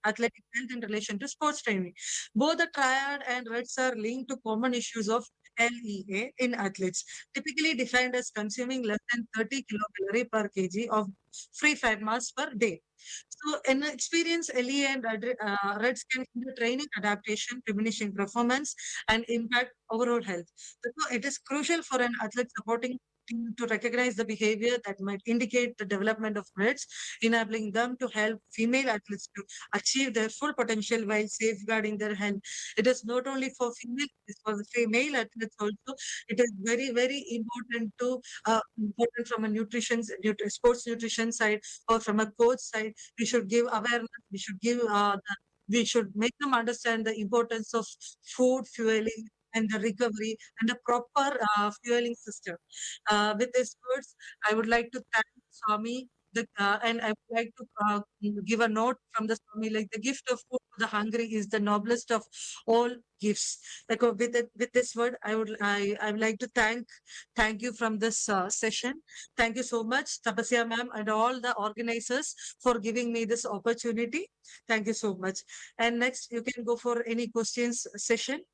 athletic health in relation to sports training. Both the triad and REDs are linked to common issues of LEA in athletes, typically defined as consuming less than 30 kilocalorie per kg of free fat mass per day. So, in experience, LE and REDs can hinder training adaptation, diminishing performance, and impact overall health. So, it is crucial for an athlete supporting team to recognize the behavior that might indicate the development of REDs, enabling them to help female athletes to achieve their full potential while safeguarding their health. It is not only for female, it is for the female athletes also. It is very, very important to important from a sports nutrition side or from a coach side. We should give awareness. We should give we should make them understand the importance of food fueling and the recovery and the proper fueling system. With these words, I would like to thank Swami. And I would like to give a note from the Swami, like the gift of food to the hungry is the noblest of all gifts. Like with this word, I would like to thank you from this session. Thank you so much, Tapasya ma'am, and all the organizers for giving me this opportunity. Thank you so much. And next, you can go for any questions session.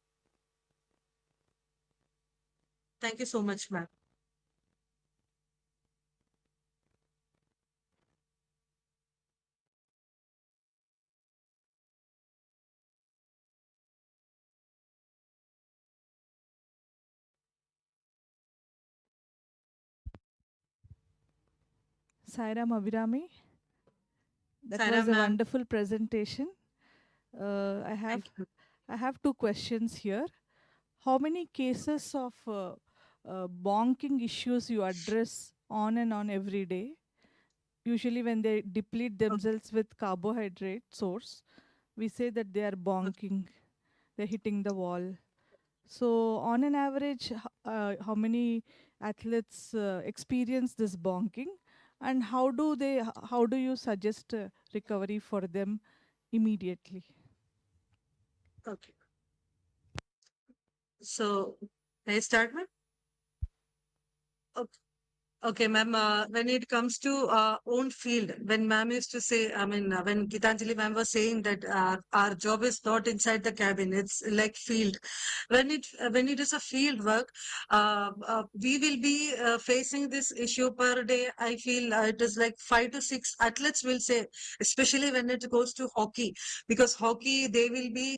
Thank you so much, ma'am. Sairam Abhirami, that Sarah was a ma'am, wonderful presentation. I have thank you. two questions here. How many cases of bonking issues you address on and on every day? Usually, when they deplete themselves with carbohydrate source, we say that they are bonking, they're hitting the wall. So, on an average, how many athletes experience this bonking, and how do you suggest recovery for them immediately? Okay. So, may I start, ma'am? Okay. Okay, ma'am. When it comes to own field, when ma'am used to say, I mean, when Gitanjali ma'am was saying that our job is not inside the cabin, it's like field. When it is a field work, we will be facing this issue per day. I feel it is like 5 to 6 athletes will say, especially when it goes to hockey, because hockey they will be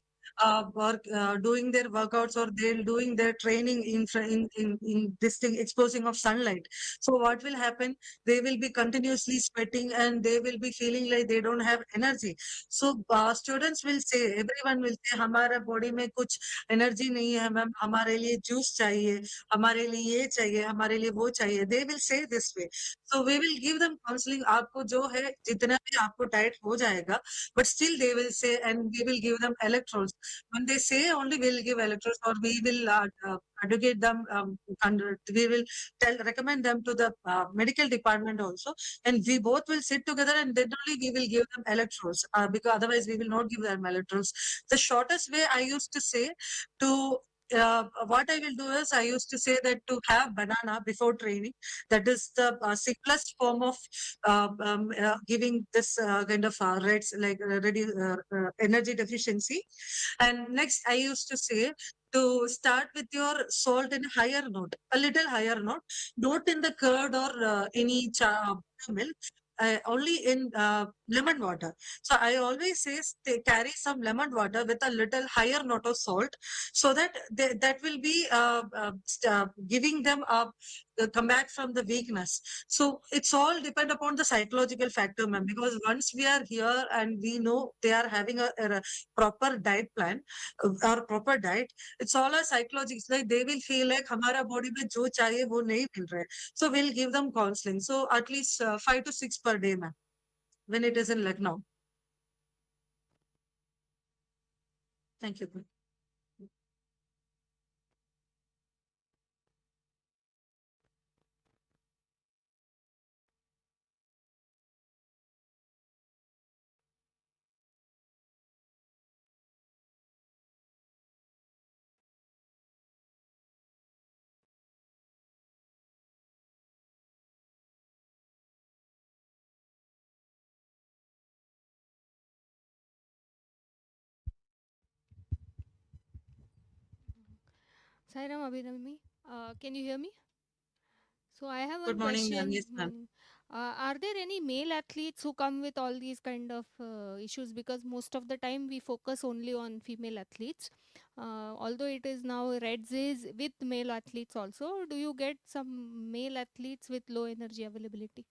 doing their workouts, or they're doing their training in this thing, exposing of sunlight. So what will happen? They will be continuously sweating, and they will be feeling like they don't have energy. So students will say, everyone will say, हमारा body में कुछ energy नहीं है ma'am, हमारे लिए juice चाहिए, हमारे लिए ये चाहिए, हमारे लिए वो चाहिए. They will say this way. So we will give them counseling. आपको जो है जितना भी आपको diet हो जाएगा, but still they will say, and we will give them electrodes. When they say only we'll give electrodes, or we will educate them, we will recommend them to the medical department also, and we both will sit together, and then only we will give them electrodes, because otherwise we will not give them electrodes. The shortest way I used to say to what I will do is, I used to say that to have banana before training, that is the simplest form of giving this kind of reds, like energy deficiency. And next, I used to say to start with your salt in a higher note, a little higher note, not in the curd or any milk. Only in lemon water. So I always say carry some lemon water with a little higher note of salt, so that that will be giving them a comeback from the weakness. So it's all depend upon the psychological factor, ma'am. Because once we are here and we know they are having a proper diet plan or proper diet, it's all a psychology. It's like they will feel like हमारा body में जो चाहिए वो नहीं मिल रहा है. So we'll give them counseling. So at least 5 to 6 per day, ma'am, when it is in Lucknow. Thank you. Sairam Abhinami, can you hear me? So I have Good one morning, ma'am. question. Yes, ma'am. Morning. Are there any male athletes who come with all these kind of issues? Because most of the time we focus only on female athletes. Although it is now Reds is with male athletes also. Do you get some male athletes with low energy availability?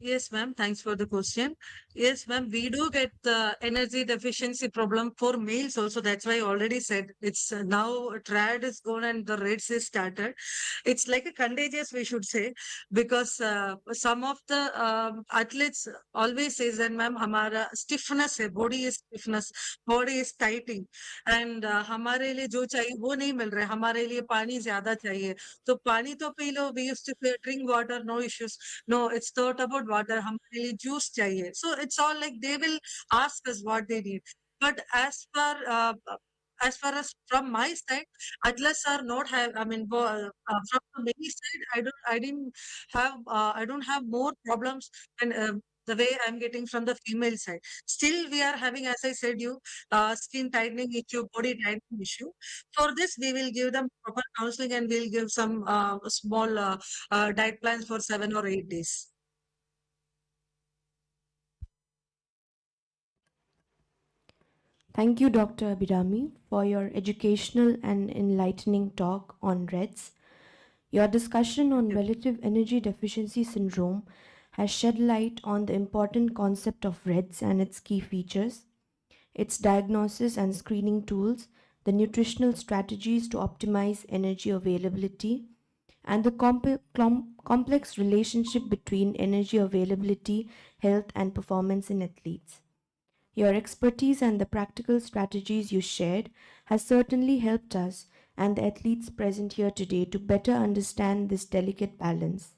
Yes, ma'am. Thanks for the question. Yes, ma'am. We do get the energy deficiency problem for males also. That's why I already said it's now trad is gone and the reds is started. It's like a contagious, we should say, because some of the athletes always says that, ma'am, हमारा stiffness है, body is tightening, and हमारे लिए जो चाहिए वो नहीं मिल रहा है, हमारे लिए पानी ज्यादा चाहिए. तो पानी तो P low. We used to say drink water, no issues. No, it's not about water. हमारे लिए juice चाहिए. So it's all like they will ask us what they need. But as far as from my side, athletes are not have. I mean, from the male side, I don't have more problems and. The way I'm getting from the female side. Still, we are having, as I said, skin tightening issue, body tightening issue. For this, we will give them proper counseling, and we'll give some small diet plans for 7 or 8 days. Thank you, Dr. Abirami, for your educational and enlightening talk on REDS. Your discussion on Yep. relative energy deficiency syndrome has shed light on the important concept of REDS and its key features, its diagnosis and screening tools, the nutritional strategies to optimize energy availability, and the complex relationship between energy availability, health, and performance in athletes. Your expertise and the practical strategies you shared has certainly helped us and the athletes present here today to better understand this delicate balance.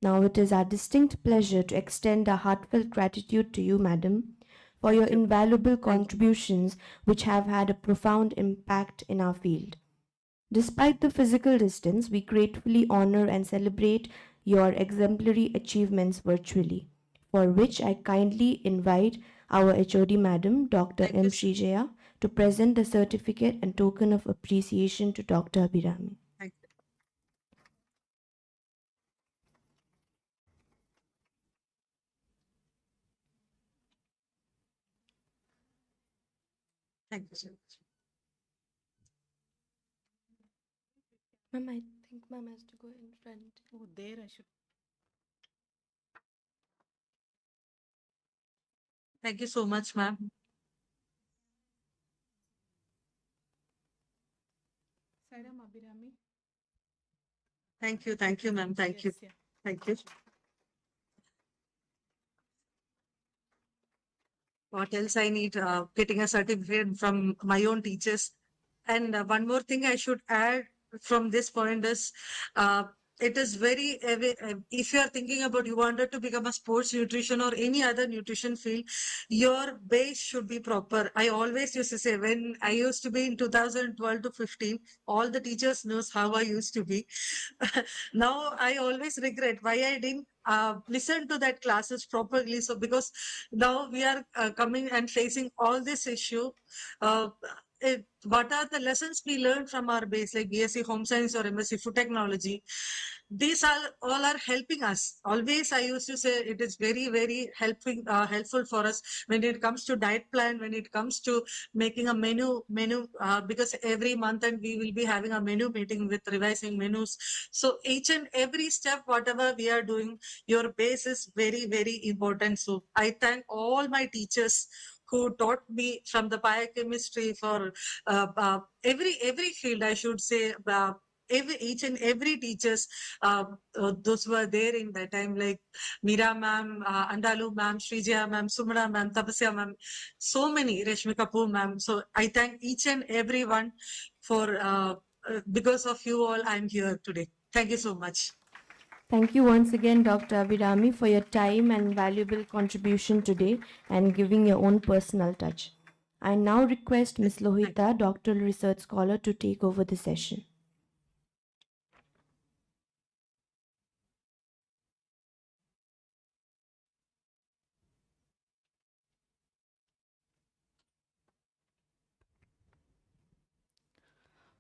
Now it is our distinct pleasure to extend our heartfelt gratitude to you, Madam, for your Thank you. invaluable Thank you. contributions which have had a profound impact in our field. Despite the physical distance, we gratefully honor and celebrate your exemplary achievements virtually, for which I kindly invite our HOD Madam, Dr. Thank M. you. Srijaya, to present the certificate and token of appreciation to Dr. Abhirami. Thank you. Thank you so much. Ma'am, I think ma'am has to go in front. Oh, there I should. Thank you so much, ma'am. Sairam Abhirami. Thank you, ma'am. Thank you. Yes, yeah. Thank you. What else I need? Getting a certificate from my own teachers. And one more thing I should add from this point is, it is very, if you are thinking about you wanted to become a sports nutrition or any other nutrition field, your base should be proper. I always used to say when I used to be in 2012 to 15, all the teachers knows how I used to be. Now I always regret why I didn't listen to that classes properly. So because now we are coming and facing all this issue. Uh, what are the lessons we learned from our base, like BSc Home Science or MSc Food Technology? These all are helping us. Always, I used to say it is very, very helpful for us when it comes to diet plan, when it comes to making a menu, because every month and we will be having a menu meeting with revising menus. So each and every step, whatever we are doing, your base is very, very important. So I thank all my teachers who taught me from the biochemistry for every field, I should say. Each and every teachers, those who were there in that time, like Meera ma'am, Andalu ma'am, Srijaya ma'am, Sumana ma'am, Tapasya ma'am, so many, Reshmi Kapoor ma'am. So I thank each and everyone for, because of you all, I'm here today. Thank you so much. Thank you once again, Dr. Abhirami, for your time and valuable contribution today and giving your own personal touch. I now request Ms. Lohita, doctoral research scholar, to take over the session.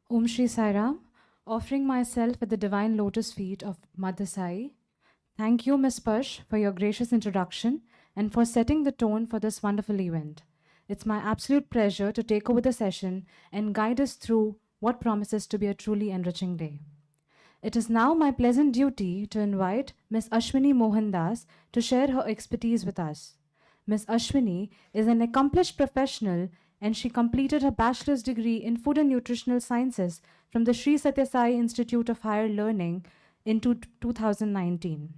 Om Shri Sai Ram, offering myself at the divine lotus feet of Mother Sai. Thank you, Ms. Parsh, for your gracious introduction and for setting the tone for this wonderful event. It's my absolute pleasure to take over the session and guide us through what promises to be a truly enriching day. It is now my pleasant duty to invite Ms. Ashwini Mohandas to share her expertise with us. Ms. Ashwini is an accomplished professional and she completed her bachelor's degree in food and nutritional sciences from the Sri Satya Sai Institute of Higher Learning in 2019.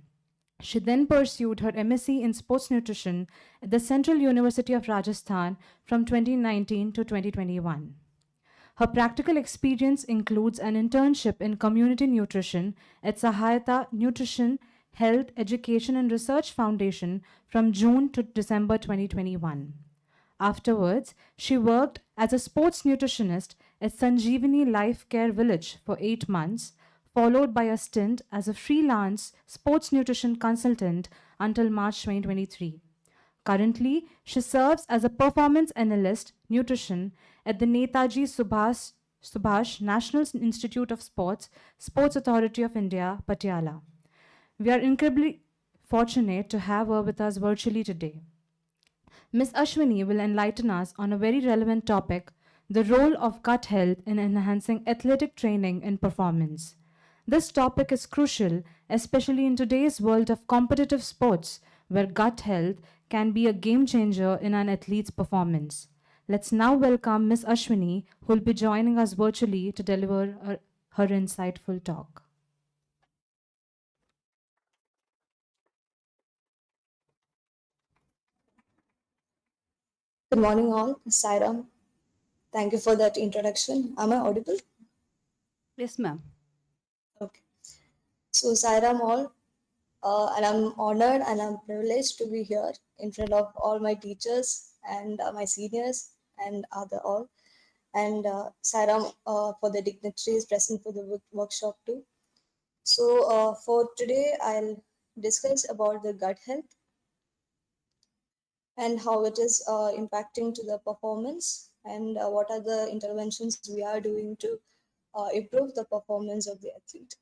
She then pursued her MSc in sports nutrition at the Central University of Rajasthan from 2019 to 2021. Her practical experience includes an internship in community nutrition at Sahayata Nutrition, Health, Education and Research Foundation from June to December 2021. Afterwards, she worked as a sports nutritionist at Sanjeevani Life Care Village for 8 months, followed by a stint as a freelance sports nutrition consultant until March 2023. Currently, she serves as a performance analyst nutrition at the Netaji Subhash National Institute of Sports, Sports Authority of India, Patiala. We are incredibly fortunate to have her with us virtually today. Ms. Ashwini will enlighten us on a very relevant topic, the role of gut health in enhancing athletic training and performance. This topic is crucial, especially in today's world of competitive sports, where gut health can be a game changer in an athlete's performance. Let's now welcome Ms. Ashwini, who will be joining us virtually to deliver her insightful talk. Good morning, all. Sairam, thank you for that introduction. Am I audible? Yes, ma'am. Okay. So, Sairam, all, and I'm honored and I'm privileged to be here in front of all my teachers and my seniors and other all. And Sairam for the dignitaries present for the workshop too. So, for today, I'll discuss about the gut health and how it is impacting to the performance and what are the interventions we are doing to improve the performance of the athlete.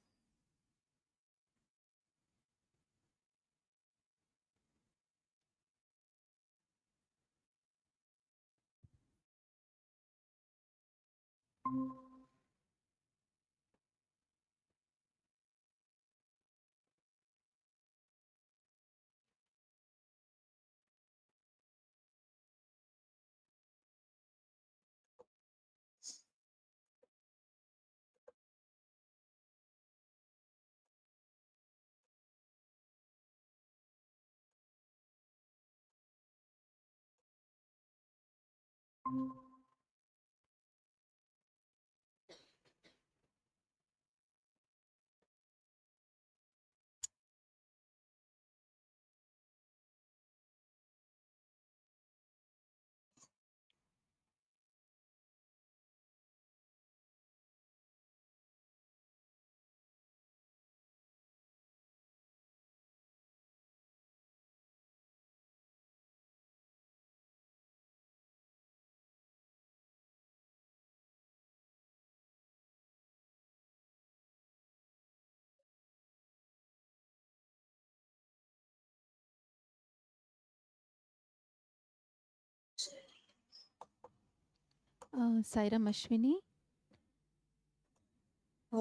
Saira Mashwini.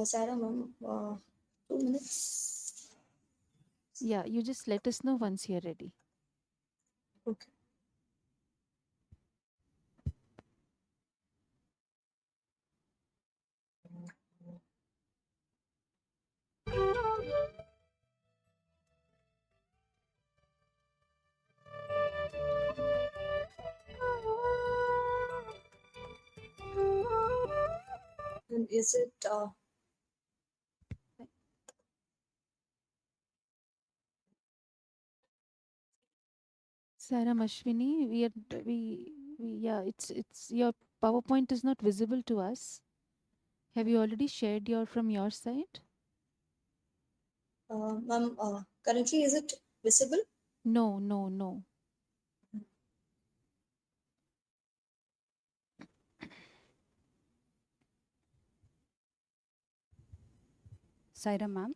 Sarah, ma'am, 2 minutes. Yeah, you just let us know once you're ready. Okay. And is it Saira Mashwini, yeah, it's your PowerPoint is not visible to us. Have you already shared from your side? ma'am, currently is it visible? No, no, no. Saira ma'am.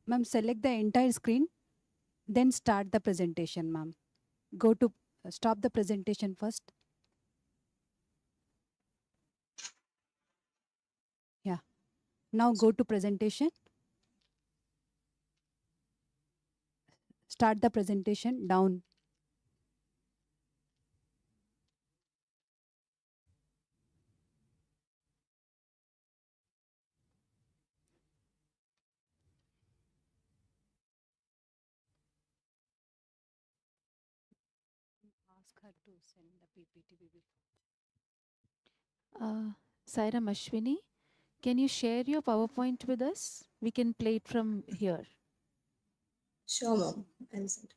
Ma'am, select the entire screen, then start the presentation, ma'am. Go to stop the presentation first. Yeah. Now go to presentation. Start the presentation down. Ask her to send the PPT. Saira Mashwini, can you share your PowerPoint with us? We can play it from here. Sure, ma'am. I'll send it.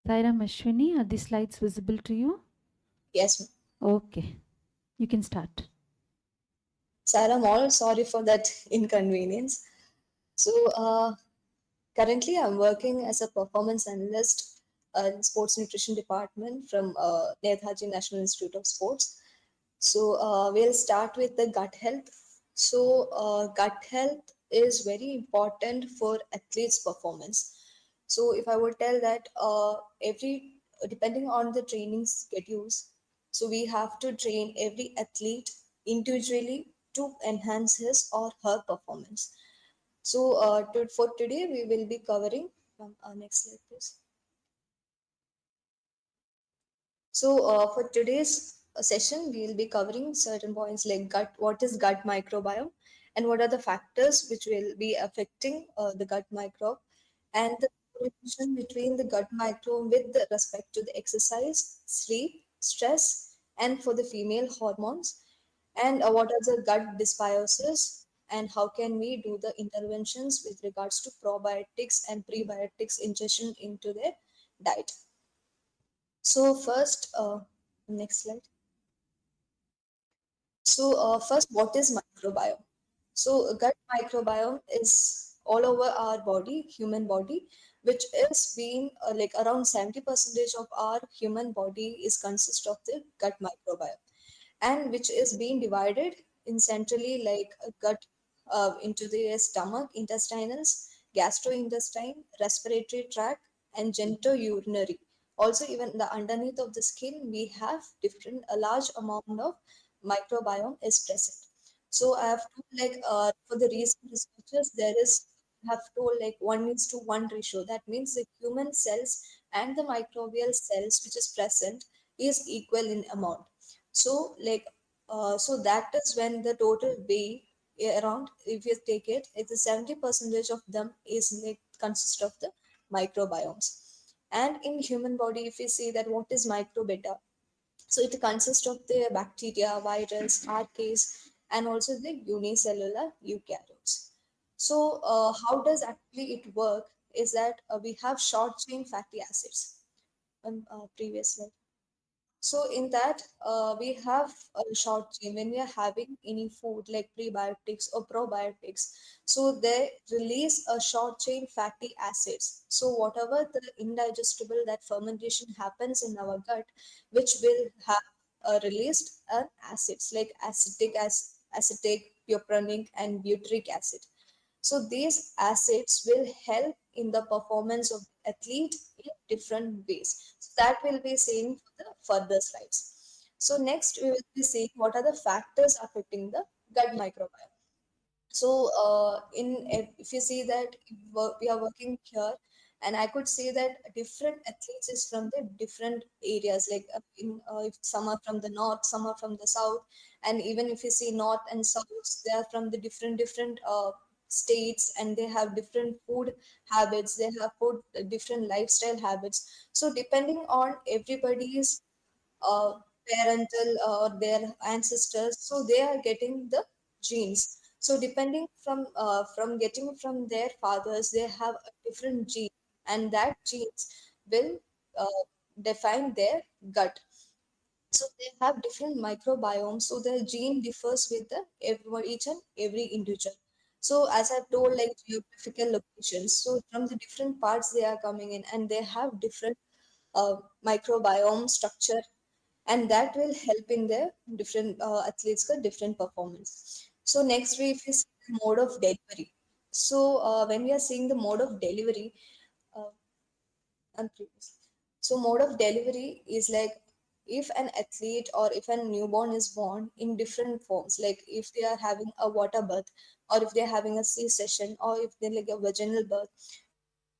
Sairam Ashwini, are the slides visible to you? Yes, ma'am. Okay, you can start. Sarah Mall, sorry for that inconvenience. So, currently I'm working as a performance analyst in sports nutrition department from Netaji National Institute of Sports. So, we'll start with the gut health. So, gut health is very important for athletes' performance. So, if I would tell that depending on the training schedules, so we have to train every athlete individually to enhance his or her performance. So, for today, we will be covering. Next slide, please. So, for today's session, we will be covering certain points like gut, what is gut microbiome, and what are the factors which will be affecting the gut microbe, and the relation between the gut microbe with respect to the exercise, sleep, stress, and for the female hormones, and what are the gut dysbiosis, and how can we do the interventions with regards to probiotics and prebiotics ingestion into their diet. So first, next slide. So first, what is microbiome? So gut microbiome is all over our body, human body, which is being like around 70% of our human body is consist of the gut microbiome, and which is being divided in centrally like a gut into the stomach, intestinals, gastrointestine, respiratory tract, and genitourinary. Also, even the underneath of the skin, we have different a large amount of microbiome is present. So I have to like for the recent researchers, there is have to like 1:1 ratio. That means the human cells and the microbial cells which is present is equal in amount. So like so that is when the total weight around, if you take it, it's a 70% of them is like consist of the microbiomes. And in human body, if you see that what is microbiota, so it consists of the bacteria, virus, archaeas, and also the unicellular eukaryotes. So how does actually it work is that we have short chain fatty acids. Previous slide. So in that, we have a short chain when we are having any food like prebiotics or probiotics. So they release a short chain fatty acids. So whatever the indigestible that fermentation happens in our gut, which will have released acids like acetic, piperonic, and butyric acid. So these acids will help in the performance of the athlete in different ways. So that will be seen for the further slides. So next we will be seeing what are the factors affecting the gut microbiome. So if you see that we are working here, and I could say that different athletes is from the different areas, like if some are from the north, some are from the south, and even if you see north and south, they are from the different states, and they have different food habits, they have food different lifestyle habits. So depending on everybody's uh, parental or their ancestors, so they are getting the genes. So depending from getting from their fathers, they have a different gene, and that genes will define their gut. So they have different microbiomes, so the gene differs with each and every individual. So as I've told, like geographical locations, so from the different parts they are coming in, and they have different uh, microbiome structure, and that will help in their different athletes get different performance. So next we, if we see the mode of delivery, so when we are seeing the mode of delivery, uh, and previous. So mode of delivery is like if an athlete or if a newborn is born in different forms, like if they are having a water birth, or if they're having a C-section, or if they're like a vaginal birth.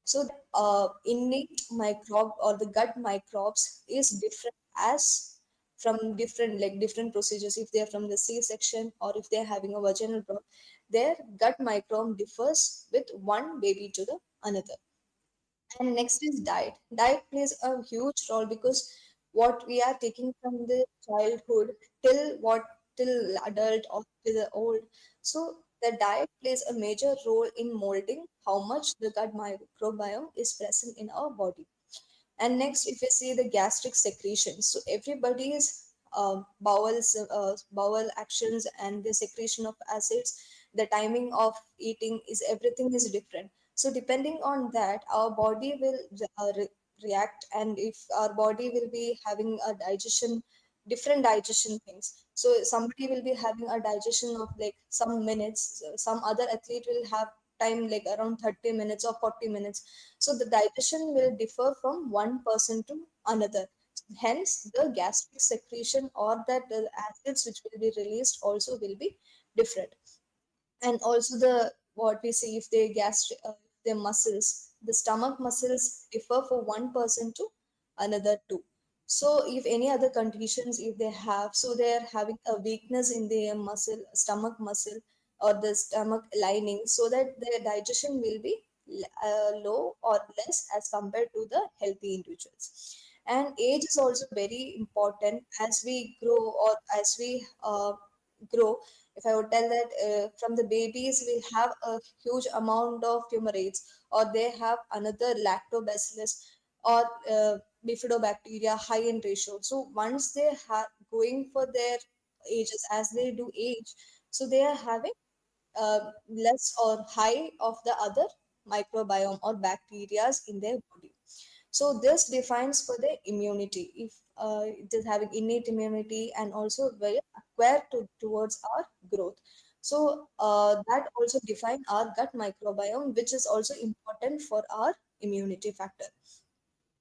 So that innate microbe or the gut microbes is different as from different procedures. If they are from the C-section or if they are having a vaginal birth, their gut microbe differs with one baby to the another. And next is diet. Diet plays a huge role because what we are taking from the childhood till adult or till the old. So the diet plays a major role in molding how much the gut microbiome is present in our body. And next, if you see the gastric secretions, so everybody's bowel actions and the secretion of acids, the timing of eating is everything is different. So depending on that, our body will react, and if our body will be having a digestion, different digestion things. So somebody will be having a digestion of like some minutes, some other athlete will have time like around 30 minutes or 40 minutes. So the digestion will differ from one person to another. Hence, the gastric secretion or that acids which will be released also will be different. And also the what we see if they gastric their muscles, the stomach muscles differ for one person to another too. So if any other conditions if they have, so they are having a weakness in their muscle, stomach muscle, or the stomach lining, so that their digestion will be low or less as compared to the healthy individuals. And age is also very important as we grow, or as we grow. If I would tell that from the babies we have a huge amount of fumarates, or they have another lactobacillus or bifidobacteria high in ratio. So once they are going for their ages, as they do age, so they are having less or high of the other microbiome or bacterias in their body. So this defines for the immunity. If it is having innate immunity and also very acquired towards our growth. So that also define our gut microbiome, which is also important for our immunity factor.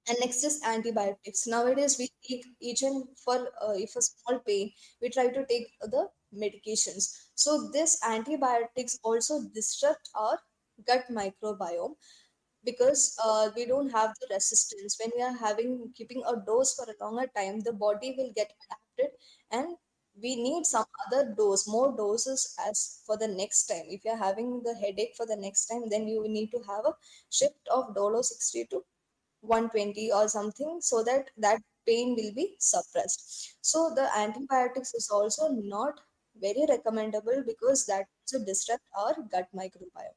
And next is antibiotics. Nowadays, we take each and for if a small pain, we try to take the medications. So this antibiotics also disrupt our gut microbiome because we don't have the resistance. When we are having keeping a dose for a longer time, the body will get adapted, and we need some other dose, more doses as for the next time. If you're having the headache for the next time, then you need to have a shift of dolo 60 to 120 or something, so that that pain will be suppressed. So the antibiotics is also not very recommendable because that also disrupt our gut microbiome.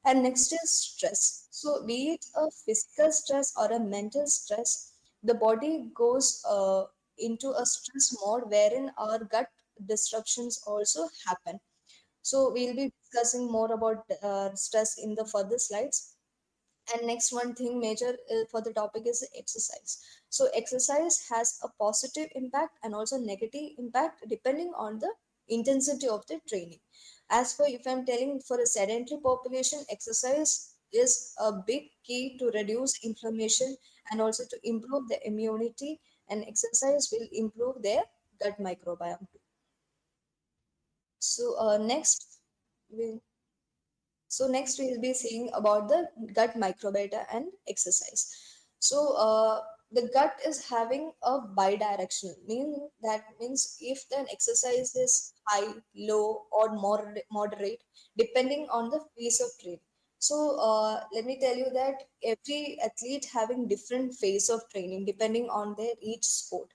And next is stress. So be it a physical stress or a mental stress, the body goes into a stress mode wherein our gut disruptions also happen. So we'll be discussing more about stress in the further slides. And next one thing major for the topic is exercise. So exercise has a positive impact and also negative impact depending on the intensity of the training. As for if I'm telling for a sedentary population, exercise is a big key to reduce inflammation and also to improve the immunity, and exercise will improve their gut microbiome too. So next we next we'll be seeing about the gut microbiota and exercise. So the gut is having a bidirectional, meaning that means if the exercise is high, low, or moderate, depending on the phase of training. So let me tell you that every athlete having different phase of training depending on their each sport.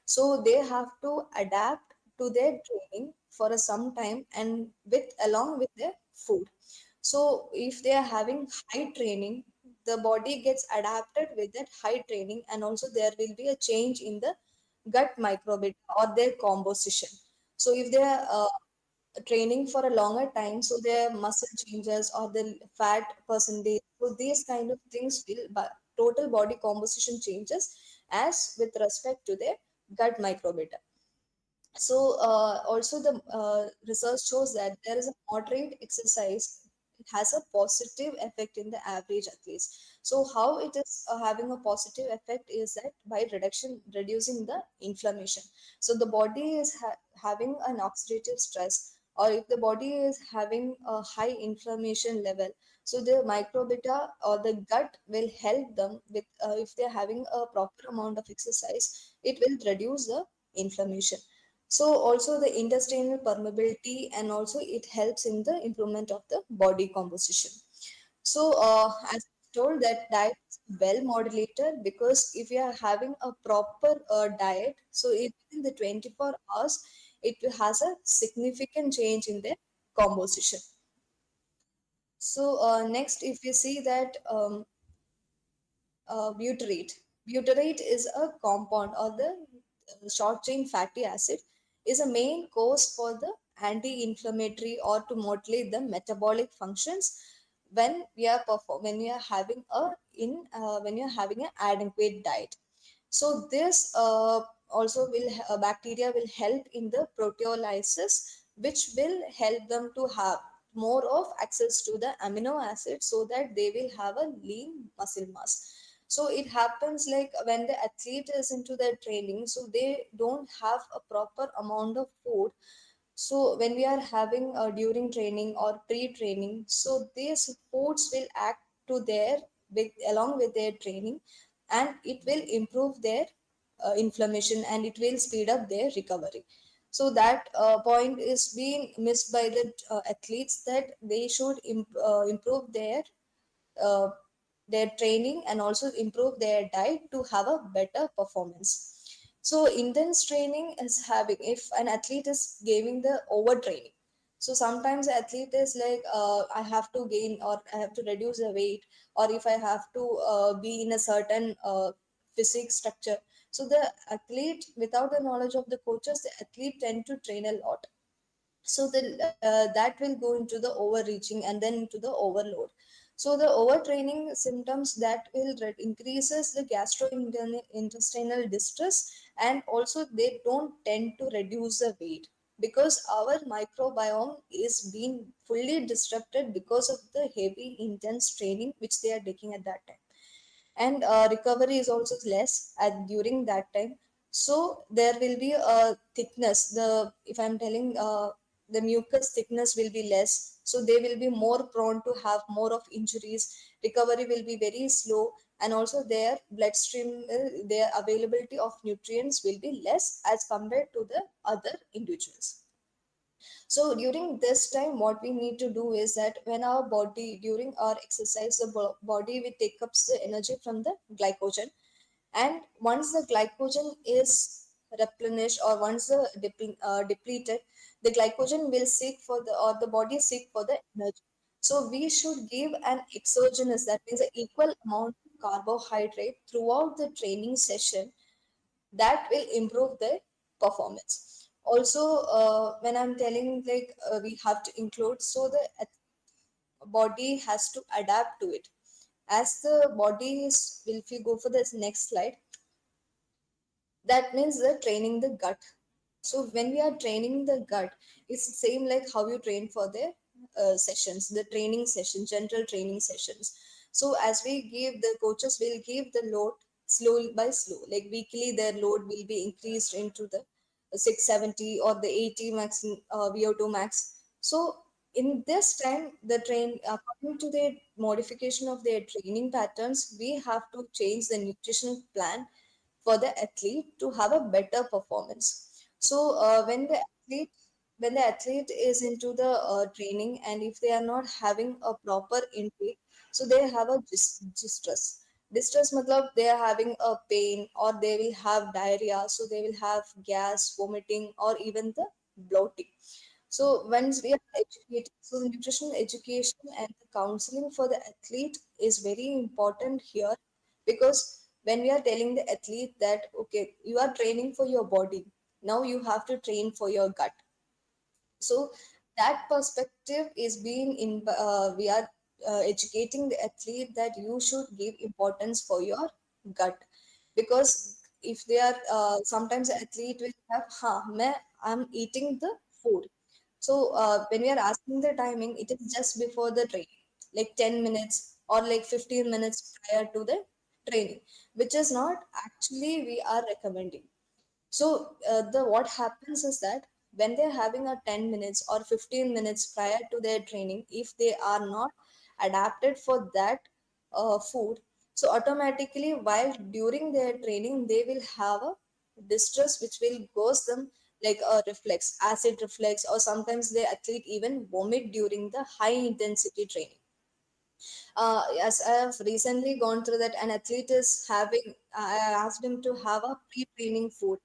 So they have to adapt to their training for a some time and with along with their food. So if they are having high training, the body gets adapted with that high training, and also there will be a change in the gut microbiota or their composition. So if they are training for a longer time, so their muscle changes or the fat percentage, so these kind of things will total body composition changes as with respect to their gut microbiota. So also the research shows that there is a moderate exercise has a positive effect in the average athletes. So how it is having a positive effect is that by reducing the inflammation. So the body is having an oxidative stress, or if the body is having a high inflammation level, so the microbiota or the gut will help them with if they're having a proper amount of exercise, it will reduce the inflammation. So also the intestinal permeability, and also it helps in the improvement of the body composition. So as I told that diet is well modulated, because if you are having a proper diet, so within the 24 hours, it has a significant change in the composition. So next, if you see that butyrate. Butyrate is a compound, or the short chain fatty acid is a main cause for the anti-inflammatory or to modulate the metabolic functions when when we are having a when you are having an adequate diet. So this also will bacteria will help in the proteolysis, which will help them to have more of access to the amino acids, so that they will have a lean muscle mass. So it happens like when the athlete is into their training, so they don't have a proper amount of food. So when we are having during training or pre-training, so these foods will act to their with along with their training, and it will improve their inflammation, and it will speed up their recovery. So that point is being missed by the athletes, that they should improve uh, their training and also improve their diet to have a better performance. So intense training is having, if an athlete is giving the overtraining, so sometimes the athlete is like I have to gain or I have to reduce the weight, or if I have to be in a certain physique structure. So the athlete, without the knowledge of the coaches, the athlete tend to train a lot. So that will go into the overreaching and then into the overload. So the overtraining symptoms that will increases the gastrointestinal distress, and also they don't tend to reduce the weight, because our microbiome is being fully disrupted because of the heavy intense training which they are taking at that time. And recovery is also less during that time. So there will be a thickness, the if I'm telling the mucus thickness will be less, so they will be more prone to have more of injuries. Recovery will be very slow, and also their bloodstream their availability of nutrients will be less as compared to the other individuals. So during this time, what we need to do is that when our body, during our exercise, the body will take up the energy from the glycogen. And once the glycogen is replenished, or once the depleted, the glycogen will seek for the, or the body seek for the energy. So we should give an exogenous, that means an equal amount of carbohydrate throughout the training session. That will improve their performance. Also, when I'm telling like we have to include, so the body has to adapt to it. As the body is, if you go for this next slide, that means the training the gut. So when we are training the gut, it's the same like how you train for the sessions, the training session, general training sessions. So as we give, the coaches will give the load slow by slow, like weekly their load will be increased into the 670 or the 80 max, VO2 max. So in this time, the train, according to the modification of their training patterns, we have to change the nutrition plan for the athlete to have a better performance. So when the athlete is into the training, and if they are not having a proper intake, so they have a distress. Distress matlab they are having a pain, or they will have diarrhea, so they will have gas, vomiting, or even the bloating. So once we are educated, so the nutrition education and the counseling for the athlete is very important here, because when we are telling the athlete that okay, you are training for your body, now you have to train for your gut. So that perspective is being in, we are educating the athlete that you should give importance for your gut, because if they are sometimes the athlete will have I'm eating the food. So when we are asking the timing, it is just before the training, like 10 minutes or like 15 minutes prior to the training, which is not actually we are recommending. So the what happens is that when they're having a 10 minutes or 15 minutes prior to their training, if they are not adapted for that food, so automatically while during their training they will have a distress which will cause them like a reflex, acid reflex, or sometimes the athlete even vomit during the high intensity training. As I have recently gone through that, an athlete is having, I asked him to have a pre-training food.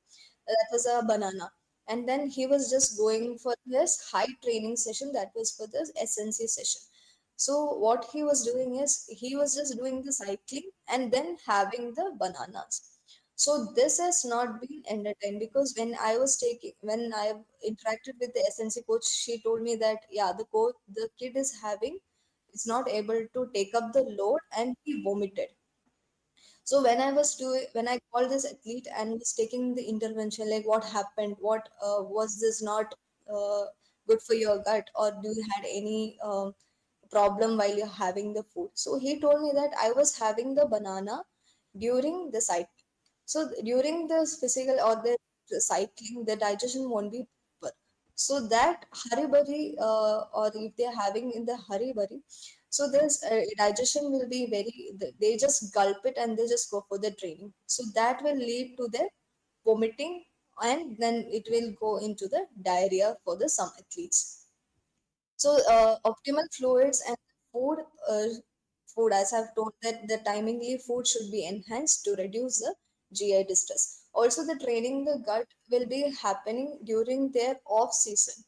That was a banana. And then he was just going for this high training session, that was for this SNC session. So what he was doing is he was just doing the cycling and then having the bananas. So this has not been entertained, because when I interacted with the SNC coach, she told me that yeah, the kid is having, is not able to take up the load, and he vomited. So when I called this athlete and was taking the intervention, like what happened, what was this not uh, good for your gut, or do you had any problem while you're having the food? So he told me that I was having the banana during the cycling. So during the physical or the cycling, the digestion won't be proper. So that hurry or if they're having in the hurry, so this digestion will be they just gulp it and they just go for the training. So that will lead to the vomiting, and then it will go into the diarrhea for the some athletes. So optimal fluids and food, uh, food, as I've told, that the timingly food should be enhanced to reduce the GI distress. Also, the training the gut will be happening during their off season.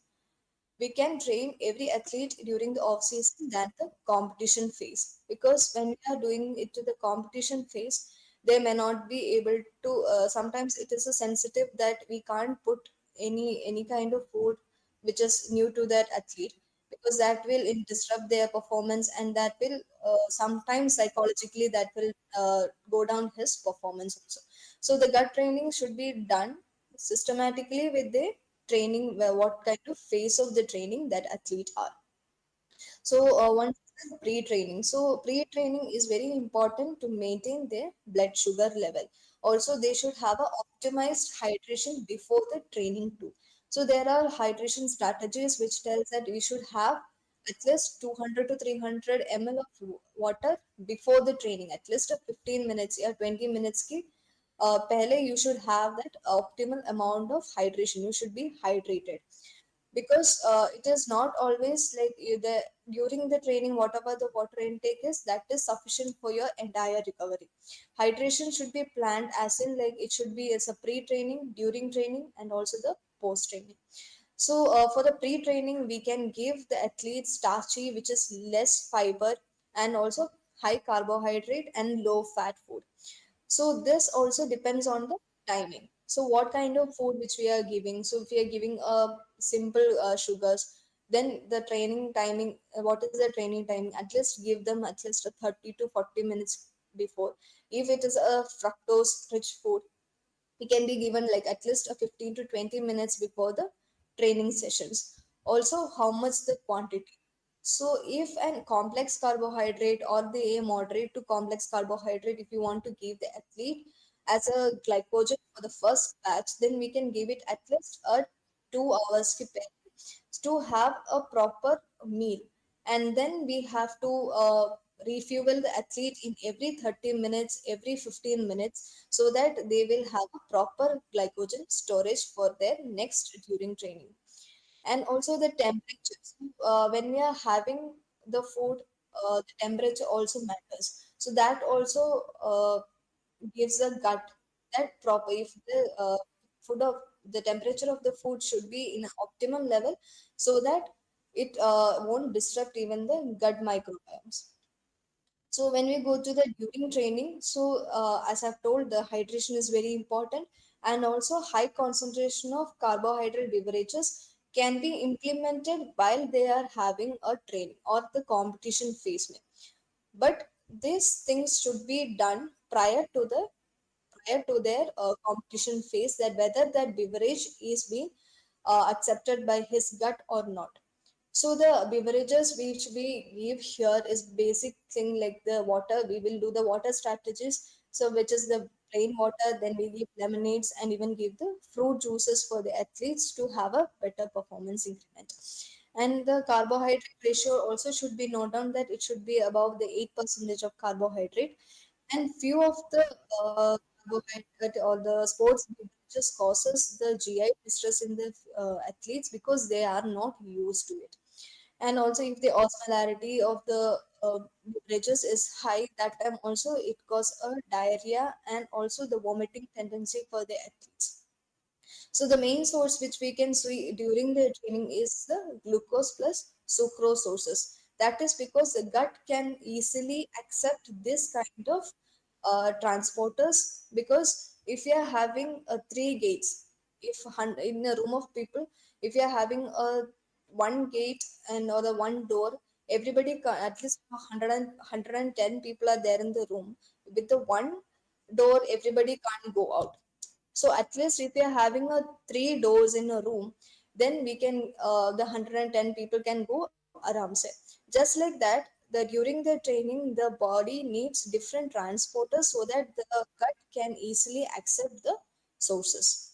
We can train every athlete during the off season than the competition phase, because when we are doing it to the competition phase, they may not be able to, sometimes it is a sensitive that we can't put any kind of food which is new to that athlete, because that will disrupt their performance, and that will sometimes psychologically that will go down his performance also. So the gut training should be done systematically with the training, where what kind of phase of the training that athlete are. So one is pre-training. So pre-training is very important to maintain their blood sugar level. Also, they should have a optimized hydration before the training too. So there are hydration strategies which tells that we should have at least 200 to 300 ml of water before the training, at least a 15 minutes or 20 minutes ki pehle you should have that optimal amount of hydration. You should be hydrated, because it is not always like during the training whatever the water intake is, that is sufficient for your entire recovery. Hydration should be planned, as in like it should be as a pre-training, during training, and also the post training. So for the pre-training, we can give the athletes starchy, which is less fiber and also high carbohydrate and low fat food. So this also depends on the timing. So what kind of food which we are giving? So if we are giving simple sugars, then the training timing, what is the training timing? At least give them at least a 30 to 40 minutes before. If it is a fructose rich food, we can be given like at least a 15 to 20 minutes before the training sessions. Also, how much the quantity? So if an complex carbohydrate or the a moderate to complex carbohydrate, if you want to give the athlete as a glycogen for the first batch, then we can give it at least a 2 hours to have a proper meal. And then we have to refuel the athlete in every 30 minutes, every 15 minutes, so that they will have a proper glycogen storage for their next during training. And also the temperature. So, when we are having the food, the temperature also matters. So that also gives a gut that proper, if the food of the temperature of the food should be in an optimum level, so that it won't disrupt even the gut microbiomes. So when we go to the during training, so as I've told, the hydration is very important, and also high concentration of carbohydrate beverages can be implemented while they are having a training or the competition phase. But these things should be done prior to their competition phase, that whether that beverage is being accepted by his gut or not. So the beverages which we give here is basic thing like the water. We will do the water strategies. So which is the plain water, then we give lemonades and even give the fruit juices for the athletes to have a better performance increment. And the carbohydrate ratio also should be noted down, that it should be above the 8% of carbohydrate. And few of the carbohydrate or the sports beverages causes the GI distress in the athletes because they are not used to it. And also if the osmolarity of the beverages is high, that time also it causes a diarrhea and also the vomiting tendency for the athletes. So the main source which we can see during the training is the glucose plus sucrose sources. That is because the gut can easily accept this kind of transporters, because if you are having three gates, if in a room of people, if you are having a one gate and or the one door, everybody at least 110 people are there in the room. With the one door, everybody can't go out. So at least if we are having a three doors in a room, then we can the 110 people can go around say. Just like that, the during the training, the body needs different transporters so that the gut can easily accept the sources.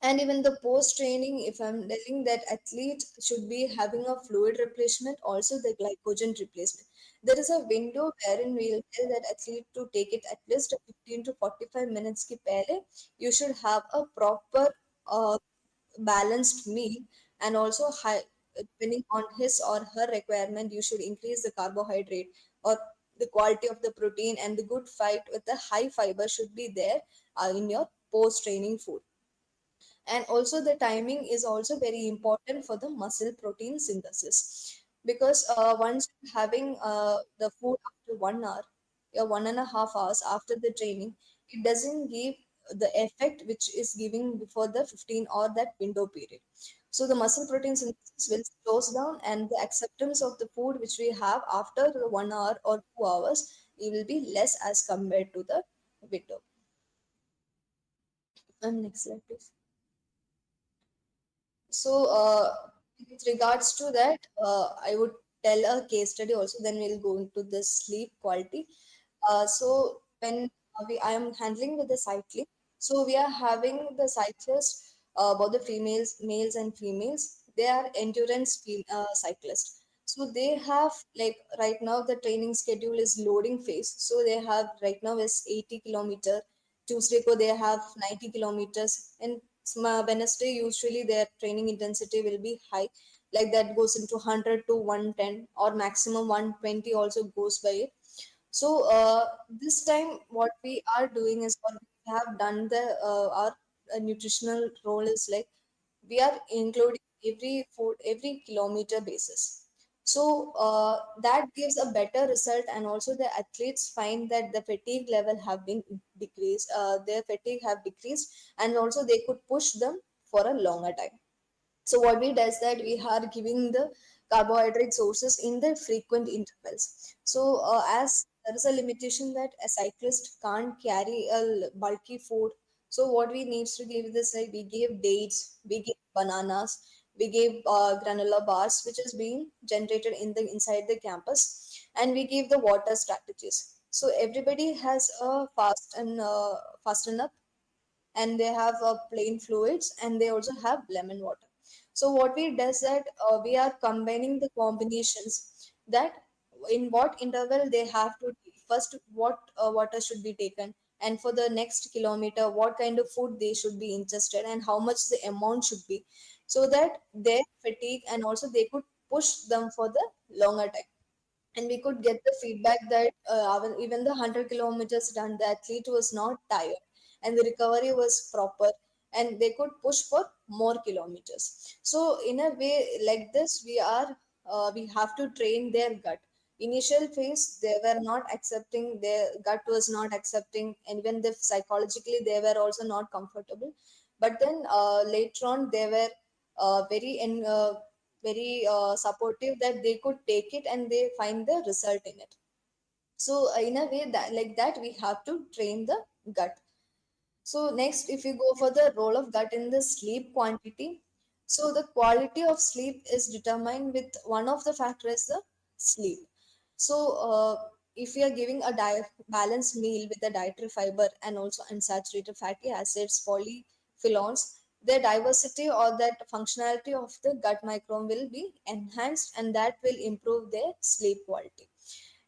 And even the post training, if I'm telling that athlete should be having a fluid replacement, also the glycogen replacement, there is a window wherein we'll tell that athlete to take it at least 15 to 45 minutes ki pehle. You should have a proper uh, balanced meal, and also high, depending on his or her requirement, you should increase the carbohydrate or the quality of the protein, and the good fight with the high fiber should be there in your post training food. And also the timing is also very important for the muscle protein synthesis, because once you're having the food after 1 hour, 1.5 hours after the training, it doesn't give the effect which is giving before the 15 or that window period. So the muscle protein synthesis will slows down, and the acceptance of the food which we have after the 1 hour or 2 hours, it will be less as compared to the window. And next slide please. So, with regards to that, I would tell a case study also, then we'll go into the sleep quality. So, when I am handling with the cycling, so we are having the cyclists, both the females, males and females, they are endurance cyclists. So they have like right now the training schedule is loading phase. So they have right now is 80 kilometer. Tuesday ko they have 90 kilometers, and Wednesday usually their training intensity will be high, like that goes into 100 to 110 or maximum 120 also goes by it. So this time what we are doing is, what we have done the our nutritional role is like we are including every kilometer basis. So that gives a better result, and also the athletes find that the fatigue level have been decreased, their fatigue have decreased, and also they could push them for a longer time. So what we does that we are giving the carbohydrate sources in the frequent intervals. So as there is a limitation that a cyclist can't carry a bulky food, so what we needs to give this, like we give dates, we give bananas, we give granola bars, which is being generated in the inside the campus, and we give the water strategies. So everybody has a fast enough, and they have plain fluids, and they also have lemon water. So what we does that we are combining the combinations, that in what interval they have to take. First, what water should be taken, and for the next kilometer what kind of food they should be ingested, and how much the amount should be, so that their fatigue and also they could push them for the longer time. And we could get the feedback that even the 100 kilometers done, the athlete was not tired, and the recovery was proper, and they could push for more kilometers. So in a way like this, we have to train their gut. Initial phase they were not accepting, their gut was not accepting, and even if psychologically they were also not comfortable. But then later on they were very supportive, that they could take it and they find the result in it. So in a way that like that we have to train the gut. So next, if you go for the role of gut in the sleep quantity, so the quality of sleep is determined with one of the factors, the sleep. So if we are giving a balanced meal with the dietary fiber and also unsaturated fatty acids, polyphenols, the diversity or that functionality of the gut microbiome will be enhanced, and that will improve their sleep quality.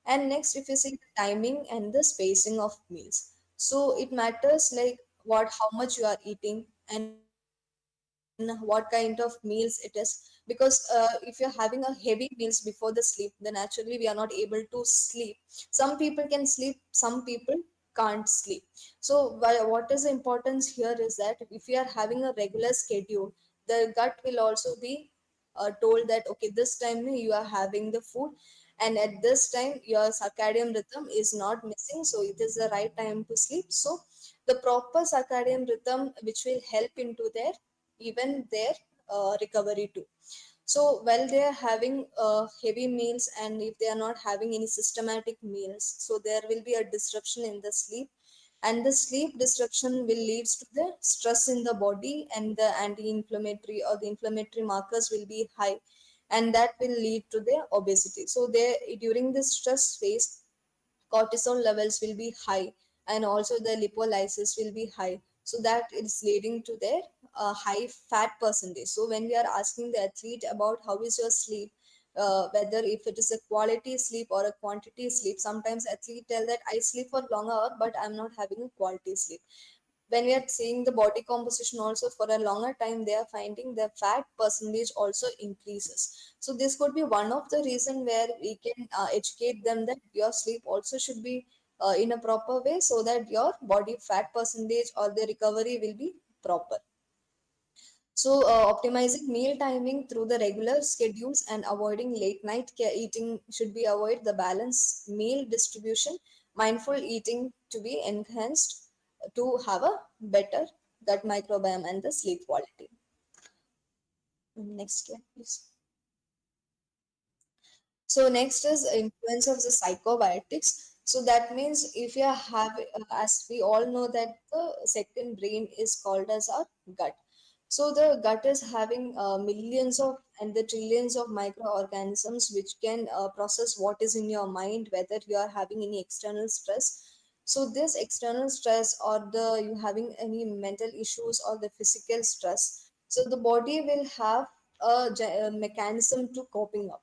And next, if you see the timing and the spacing of meals, so it matters like what how much you are eating and what kind of meals it is. Because if you're having a heavy meals before the sleep, then naturally we are not able to sleep. Some people can sleep, some people can't sleep. So what is the importance here is that if you are having a regular schedule, the gut will also be told that okay, this time you are having the food, and at this time your circadian rhythm is not missing, so it is the right time to sleep. So the proper circadian rhythm which will help into their even their recovery too. So while they are having heavy meals, and if they are not having any systematic meals, so there will be a disruption in the sleep, and the sleep disruption will leads to the stress in the body, and the anti-inflammatory or the inflammatory markers will be high, and that will lead to their obesity. So they during this stress phase, cortisol levels will be high, and also the lipolysis will be high, so that is leading to their high fat percentage. So when we are asking the athlete about how is your sleep, whether if it is a quality sleep or a quantity sleep, sometimes athlete tell that I sleep for long hour but I'm not having a quality sleep. When we are seeing the body composition also for a longer time, they are finding the fat percentage also increases. So this could be one of the reason where we can educate them that your sleep also should be in a proper way, so that your body fat percentage or the recovery will be proper. So, optimizing meal timing through the regular schedules and avoiding late night eating should be avoid the balance meal distribution, mindful eating to be enhanced to have a better gut microbiome and the sleep quality. Next slide, please. So next is influence of the psychobiotics. So that means if you have, as we all know that the second brain is called as our gut. So the gut is having millions of and the trillions of microorganisms which can process what is in your mind, whether you are having any external stress. So this external stress or the you having any mental issues or the physical stress. So the body will have a mechanism to coping up.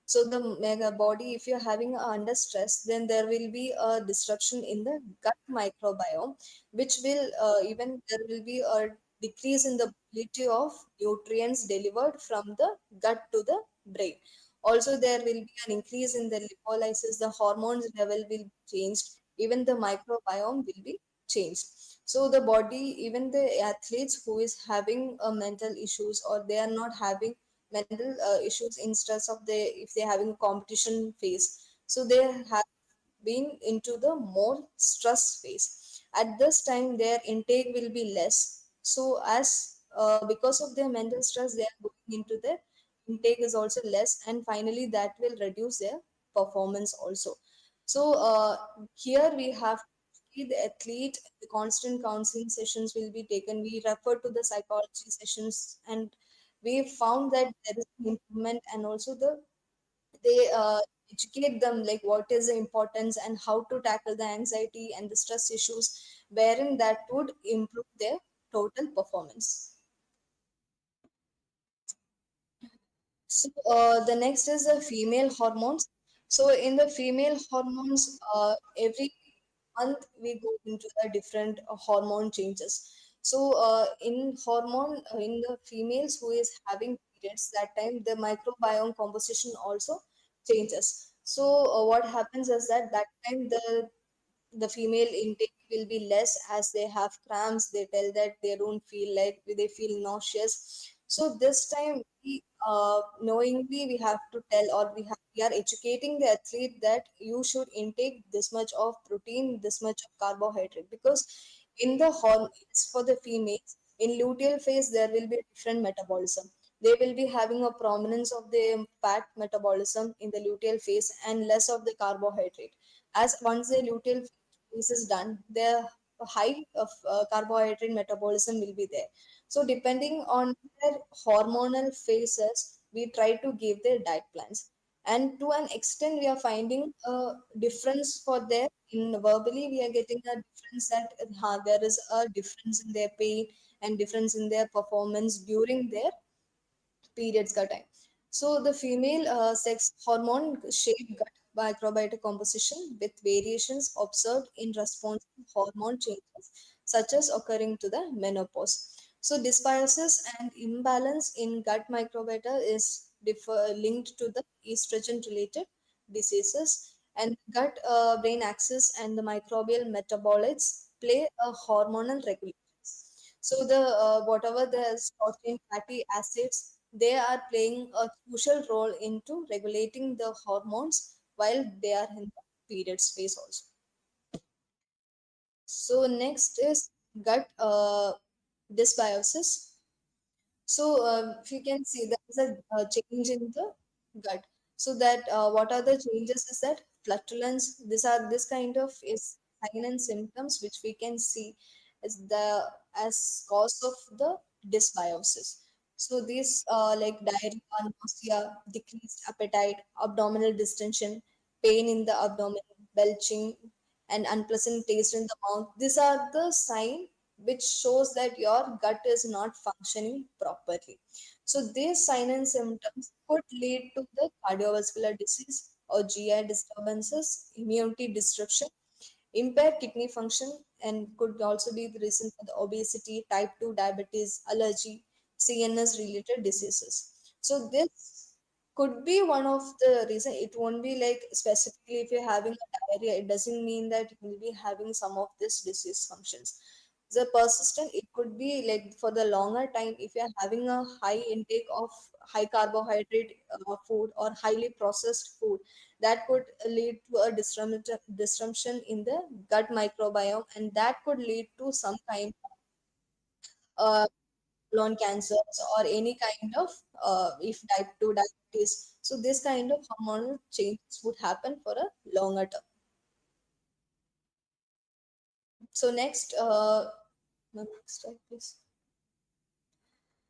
So the mega body, if you're having under stress, then there will be a disruption in the gut microbiome, which will even there will be a decrease in the ability of nutrients delivered from the gut to the brain. Also, there will be an increase in the lipolysis, the hormones level will be changed, even the microbiome will be changed. So the body, even the athletes who is having mental issues, or they are not having mental issues in stress of the, if they're having competition phase, so they have been into the more stress phase. At this time their intake will be less. So as because of their mental stress, they are going into their intake is also less, and finally that will reduce their performance also. So here we have to see the athlete, the constant counseling sessions will be taken. We refer to the psychology sessions, and we found that there is an improvement, and also they educate them like what is the importance and how to tackle the anxiety and the stress issues, wherein that would improve their total performance. So the next is the female hormones. So in the female hormones, every month we go into the different hormone changes. So in hormone, in the females who is having periods, that time the microbiome composition also changes. So what happens is that that time the female intake will be less, as they have cramps, they tell that they don't feel like, they feel nauseous. So this time we knowingly we have to tell, or we are educating the athlete that you should intake this much of protein, this much of carbohydrate, because in the hormones for the females, in luteal phase there will be different metabolism. They will be having a prominence of the fat metabolism in the luteal phase and less of the carbohydrate. As once the luteal phase is done, the high of carbohydrate metabolism will be there. So depending on their hormonal phases, we try to give their diet plans. And to an extent, we are finding a difference for their, in verbally, we are getting a difference that there is a difference in their pain and difference in their performance during their periods ka time. So the female sex hormone shape gut microbiota composition with variations observed in response to hormone changes, such as occurring to the menopause. So dysbiosis and imbalance in gut microbiota is linked to the estrogen related diseases, and gut brain axis and the microbial metabolites play a hormonal regulation. So the whatever the short chain fatty acids, they are playing a crucial role into regulating the hormones while they are in the periods phase also. So next is gut dysbiosis. So if you can see, there is a change in the gut. So that what are the changes is that flatulence. These are this kind of is sign and symptoms which we can see as the as cause of the dysbiosis. So these like diarrhea, nausea, decreased appetite, abdominal distension, pain in the abdomen, belching, and unpleasant taste in the mouth. These are the sign which shows that your gut is not functioning properly. So these signs and symptoms could lead to the cardiovascular disease or GI disturbances, immunity disruption, impaired kidney function, and could also be the reason for the obesity, type 2 diabetes, allergy, CNS related diseases. So this could be one of the reason. It won't be like specifically if you're having a diarrhea, it doesn't mean that you will be having some of this disease functions. The persistent, it could be like for the longer time, if you're having a high intake of high carbohydrate food or highly processed food, that could lead to a disruption in the gut microbiome, and that could lead to some kind of colon cancers or any kind of if type 2 diabetes. So this kind of hormonal changes would happen for a longer term. So next next slide please.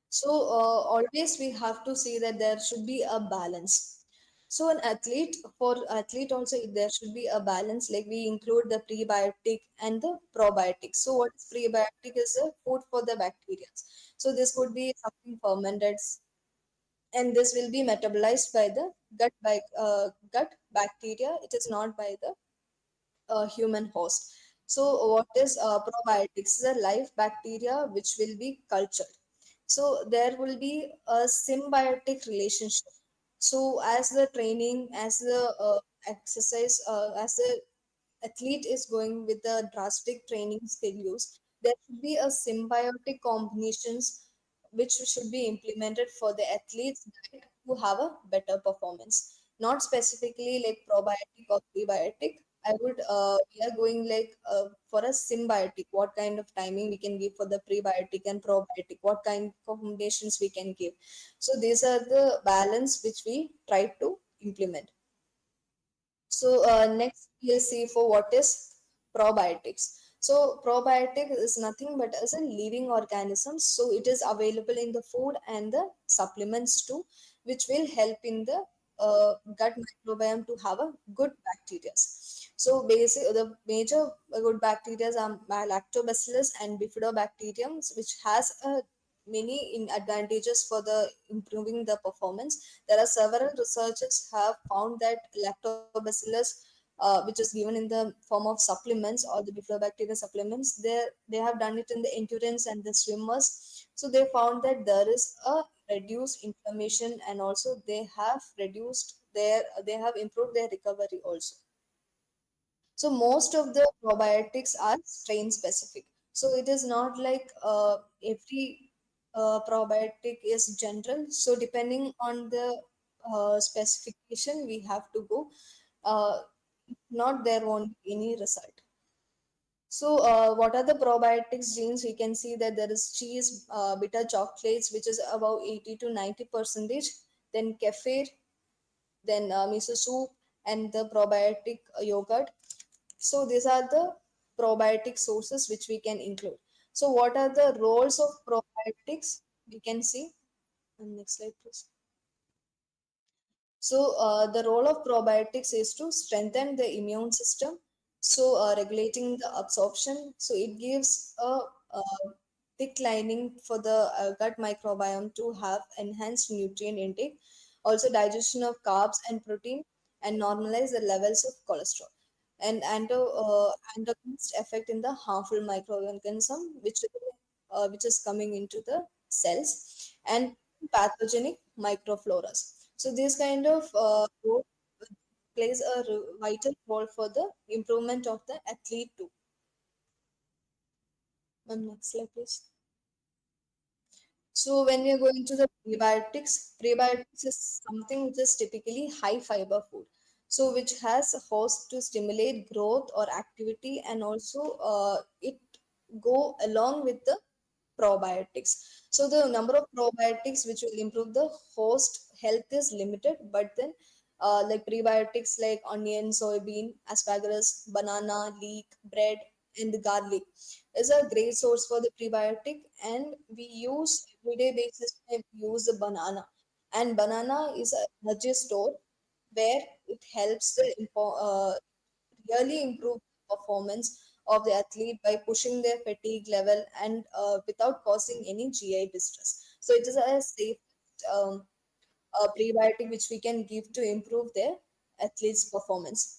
So always we have to see that there should be a balance. So an athlete, for athlete also there should be a balance. Like we include the prebiotic and the probiotic. So what is prebiotic is the food for the bacteria. So this could be something fermented, and this will be metabolized by the gut bacteria. It is not by the human host. So what is probiotics? The live bacteria which will be cultured. So there will be a symbiotic relationship. So as the training, as the exercise, as the athlete is going with the drastic training schedules, there should be a symbiotic combinations which should be implemented for the athletes diet to have a better performance. Not specifically like probiotic or prebiotic. I would we are going like for a symbiotic. What kind of timing we can give for the prebiotic and probiotic? What kind of combinations we can give? So these are the balance which we try to implement. So next we'll see for what is probiotics. So probiotic is nothing but as a living organism. So it is available in the food and the supplements too, which will help in the gut microbiome to have a good bacteria. So basic the major good bacteria are lactobacillus and bifidobacterium, which has a many in advantages for the improving the performance. There are several researchers have found that lactobacillus, which is given in the form of supplements or the bifidobacteria supplements, they have done it in the endurance and the swimmers. So they found that there is a reduced inflammation, and also they have improved their recovery also. So most of the probiotics are strain specific. So it is not like every probiotic is general. So depending on the specification, we have to go. If not, there won't be any result. So what are the probiotics genes? We can see that there is cheese, bitter chocolates, which is about 80 to 90 percentage. Then kefir, then miso soup, and the probiotic yogurt. So these are the probiotic sources which we can include. So what are the roles of probiotics? We can see. Next slide, please. So the role of probiotics is to strengthen the immune system. So regulating the absorption. So it gives a thick lining for the gut microbiome to have enhanced nutrient intake. Also digestion of carbs and protein, and normalize the levels of cholesterol. And antagonist effect in the harmful microorganism which is coming into the cells, and pathogenic microfloras. So this kind of role plays a vital role for the improvement of the athlete too. Next slide, please. So when we are going to the prebiotics is something which is typically high fiber food. So which has a host to stimulate growth or activity, and also it go along with the probiotics. So the number of probiotics which will improve the host health is limited, but then like prebiotics like onion, soybean, asparagus, banana, leek, bread, and the garlic is a great source for the prebiotic, and we use everyday basis. We use the banana, and banana is a energy store where it helps the really improve the performance of the athlete by pushing their fatigue level, and without causing any GI distress. So it is a safe prebiotic which we can give to improve their athlete's performance.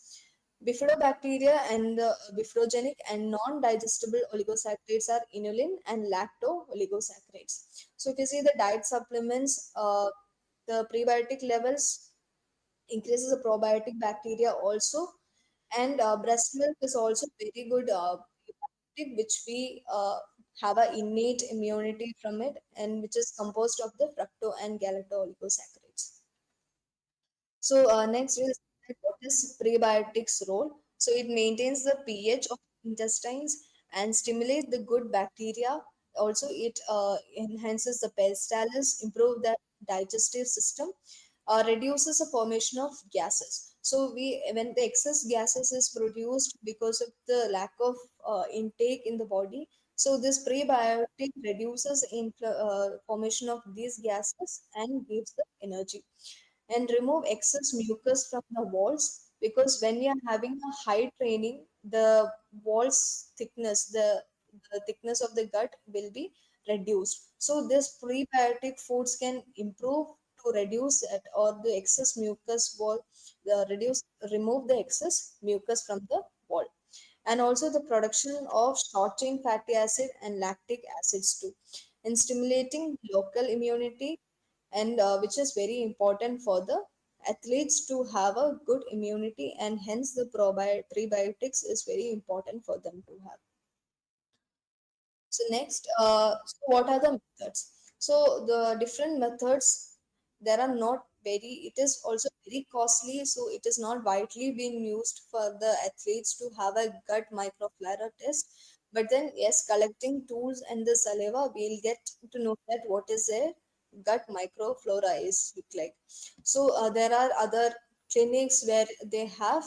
Bifidobacteria and the bifidogenic and non-digestible oligosaccharides are inulin and lacto-oligosaccharides. So if you see the diet supplements, the prebiotic levels increases the probiotic bacteria also, and breast milk is also very good prebiotic, which we have an innate immunity from it, and which is composed of the fructo and galacto-oligosaccharides. So next we'll see what is prebiotics role. So it maintains the pH of intestines and stimulates the good bacteria. Also, it enhances the peristalsis, improve the digestive system, reduces the formation of gases. So we when the excess gases is produced because of the lack of intake in the body. So this prebiotic reduces formation of these gases and gives the energy, and remove excess mucus from the walls, because when we are having a high training, the walls thickness, the thickness of the gut will be reduced. So this prebiotic foods can improve to reduce it, or the excess mucus wall, remove the excess mucus from the wall, and also the production of short chain fatty acid and lactic acids too, and stimulating local immunity, and which is very important for the athletes to have a good immunity, and hence the prebiotics is very important for them to have. So next, so what are the methods? So the different methods, there are not very, it is also very costly. So it is not widely being used for the athletes to have a gut microflora test. But then, yes, collecting tools and the saliva, we'll get to know that what is their gut microflora is look like. So there are other clinics where they have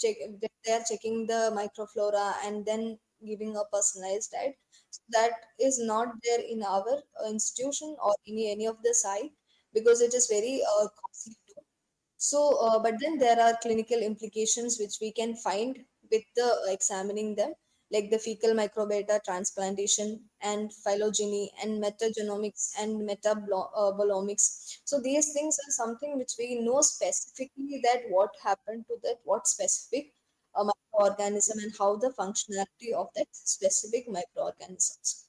check they are checking the microflora and then giving a personalized diet. So that is not there in our institution or any of the site because it is very costly too. So, but then there are clinical implications which we can find with the examining them, like the fecal microbiota transplantation and phylogeny and metagenomics and metabolomics. So these things are something which we know specifically that what happened to that, what specific microorganism and how the functionality of that specific microorganisms.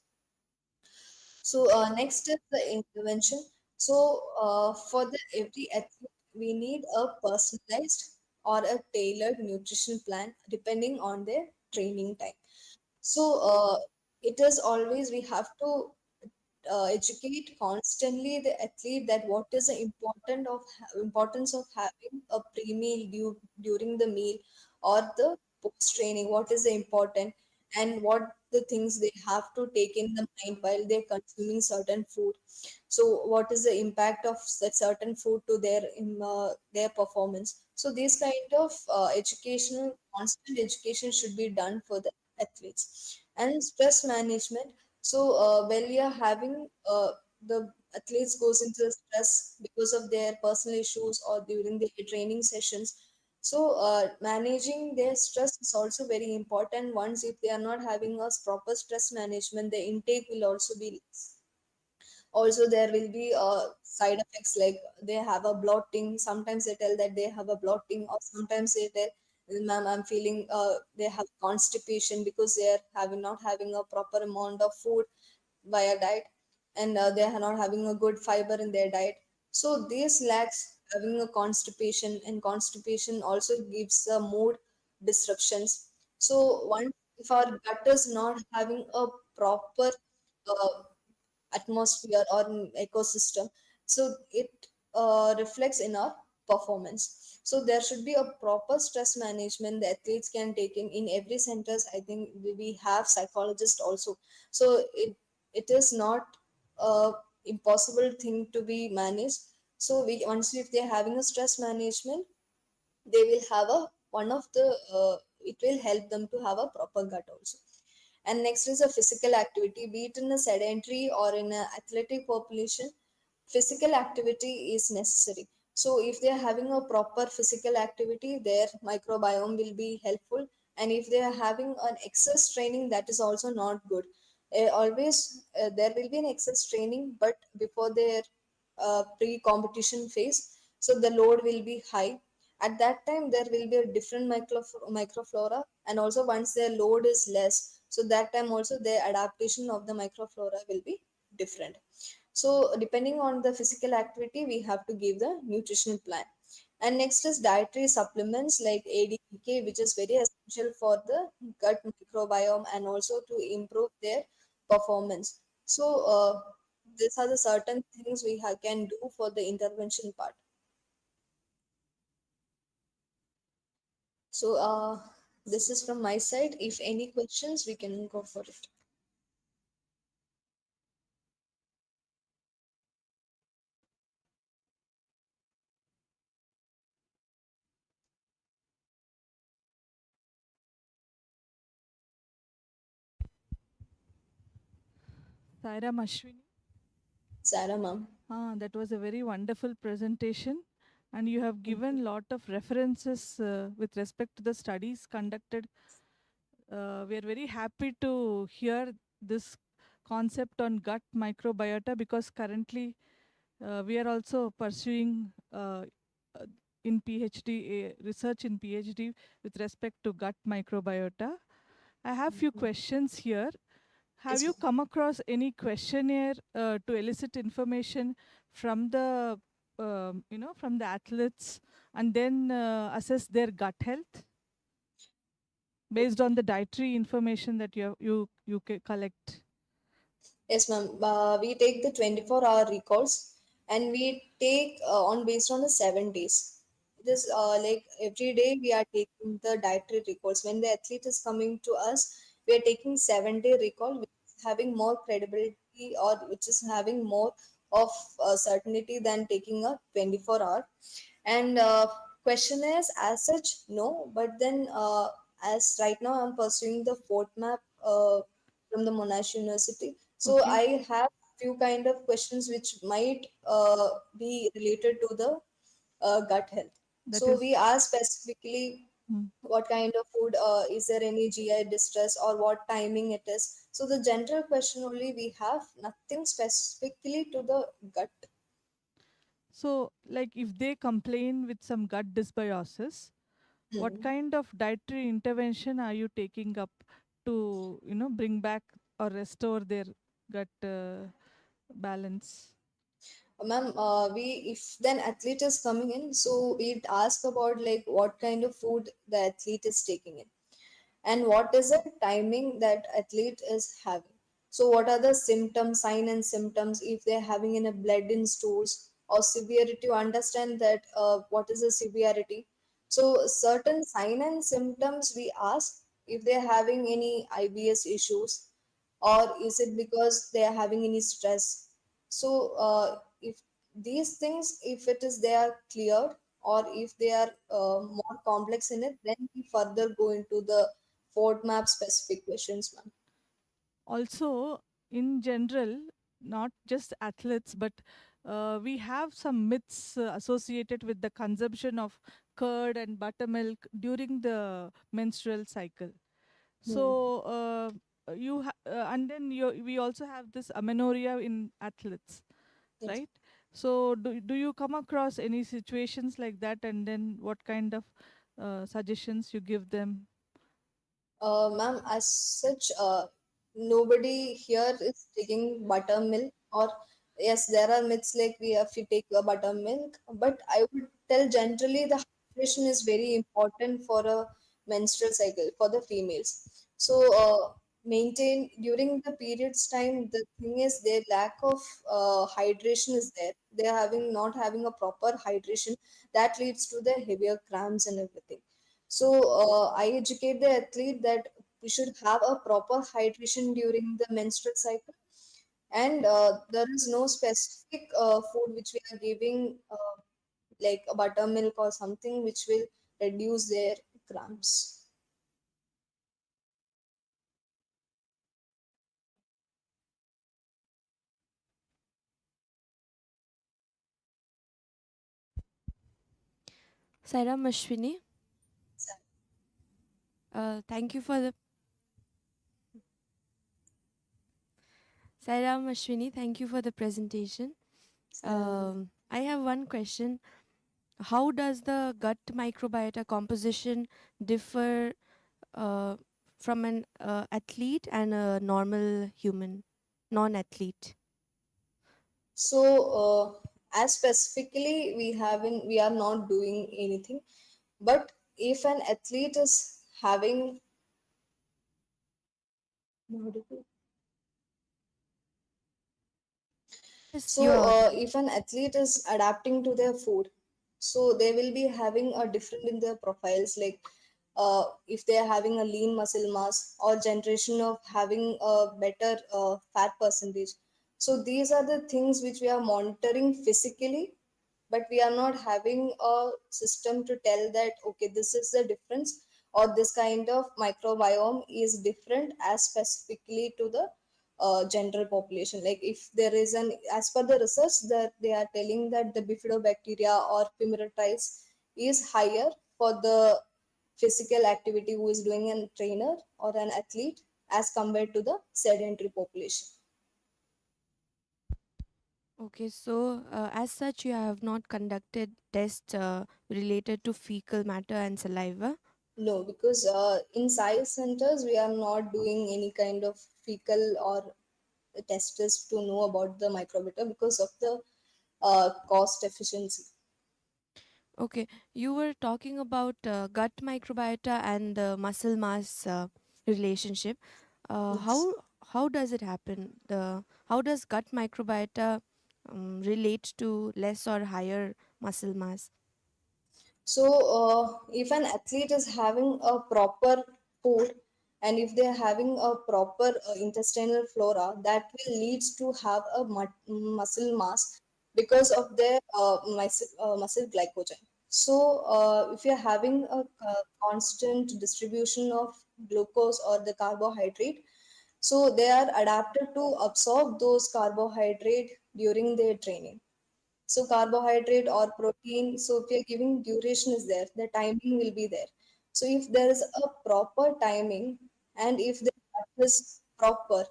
So next is the intervention. So for the every athlete, we need a personalized or a tailored nutrition plan depending on their training time. So it is always we have to educate constantly the athlete that what is the importance of having a pre-meal during the meal or the post training, what is the important and what the things they have to take in the mind while they're consuming certain food. So what is the impact of that certain food to their performance. So these kind of educational constant education should be done for the athletes. And stress management, so when we are having the athletes goes into stress because of their personal issues or during the training sessions. So managing their stress is also very important. Once if they are not having a proper stress management, the intake will also be less. Also there will be side effects like they have a bloating. Sometimes they tell that they have a bloating, or sometimes they tell, ma'am, I'm feeling they have constipation because they are having not having a proper amount of food via diet, and they are not having a good fiber in their diet. So this lacks having a constipation, and constipation also gives mood disruptions. So once if our gut is not having a proper uh, atmosphere or an ecosystem, so it reflects in our performance. So there should be a proper stress management the athletes can take in every centers. I think we have psychologists also. So it is not a impossible thing to be managed. So we once if they're having a stress management, they will have a one of the it will help them to have a proper gut also. And next is a physical activity, be it in a sedentary or in an athletic population. Physical activity is necessary. So if they are having a proper physical activity, their microbiome will be helpful. And if they are having an excess training, that is also not good. Always there will be an excess training, but before their pre-competition phase, so the load will be high. At that time there will be a different microflora, and also once their load is less, so that time also the adaptation of the microflora will be different. So depending on the physical activity, we have to give the nutritional plan. And next is dietary supplements like ADK, which is very essential for the gut microbiome and also to improve their performance. So these are the certain things we can do for the intervention part. So this is from my side. If any questions, we can go for it. Saira Ashwini. Sarah, ma'am. That was a very wonderful presentation, and you have given lot of references with respect to the studies conducted. We are very happy to hear this concept on gut microbiota, because currently we are also pursuing uh, in PhD research in PhD with respect to gut microbiota. I have few questions here. Have Yes, you ma'am. come across any questionnaire to elicit information from the from the athletes and then assess their gut health? based on the dietary information that you collect? Yes, ma'am. We take the 24-hour recalls, and we take on based on the 7 days. It is like every day we are taking the dietary recalls. When the athlete is coming to us, we are taking 7-day recall, which is having more credibility or which is having more of certainty than taking a 24-hour. And question is as such, no. But then, as right now I'm pursuing the fourth map from the Monash University, so Okay. I have few kind of questions which might be related to the gut health. That So is. we ask specifically Hmm. what kind of food, is there any GI distress or what timing it is. So the general question only we have, nothing specifically to the gut. So, like, if they complain with some gut dysbiosis, what Hmm. kind of dietary intervention are you taking up to, bring back or restore their gut balance? Ma'am, we if then athlete is coming in, so we'd ask about like what kind of food the athlete is taking in, and what is the timing that athlete is having. So what are the symptoms, sign and symptoms, if they're having in a blood in stools or severity, to understand that what is the severity. So certain sign and symptoms we ask if they're having any IBS issues, or is it because they are having any stress. So if these things, if it is they are cleared, or if they are more complex in it, then we further go into the Ford map specific questions, ma'am. Also, in general, not just athletes, but we have some myths associated with the consumption of curd and buttermilk during the menstrual cycle. Hmm. So, and then we also have this amenorrhea in athletes, Yes. right? So, do you come across any situations like that, and then what kind of suggestions you give them? Ma'am, as such, nobody here is taking buttermilk. Or yes, there are myths like we if you take a buttermilk, but I would tell generally the hydration is very important for a menstrual cycle for the females. So maintain during the periods time. The thing is, their lack of hydration is there. They are having not having a proper hydration that leads to the heavier cramps and everything. So I educate the athlete that we should have a proper hydration during the menstrual cycle, and there is no specific food which we are giving, like a buttermilk or something, which will reduce their cramps. Sairam Ashwini, thank you for the Sairam Ashwini, thank you for the presentation. I have one question. How does the gut microbiota composition differ uh, from an athlete and a normal human, non-athlete? So as specifically we are not doing anything, but if an athlete is having, Yes, you so, are audible. if an athlete is adapting to their food, so they will be having a different in their profiles. Like, if they are having a lean muscle mass or generation of having a better fat percentage. So these are the things which we are monitoring physically, but we are not having a system to tell that okay, this is the difference, or this kind of microbiome is different as specifically to the general population. Like if there is an, as per the research, that they are telling that the bifidobacteria or pimeratides is higher for the physical activity who is doing a trainer or an athlete as compared to the sedentary population. Okay, so as such, you have not conducted tests related to fecal matter and saliva. No, because in science centers we are not doing any kind of fecal or testers to know about the microbiota because of the cost efficiency. Okay, you were talking about gut microbiota and the muscle mass relationship. Uh, Yes. how how does it happen? How does gut microbiota relate to less or higher muscle mass? So, if an athlete is having a proper food and if they are having a proper intestinal flora, that will leads to have a muscle mass because of their muscle glycogen. So, if you're having a constant distribution of glucose or the carbohydrate, so they are adapted to absorb those carbohydrate during their training. So carbohydrate or protein, so if you're giving duration is there, the timing will be there. So if there is a proper timing and if the diet is proper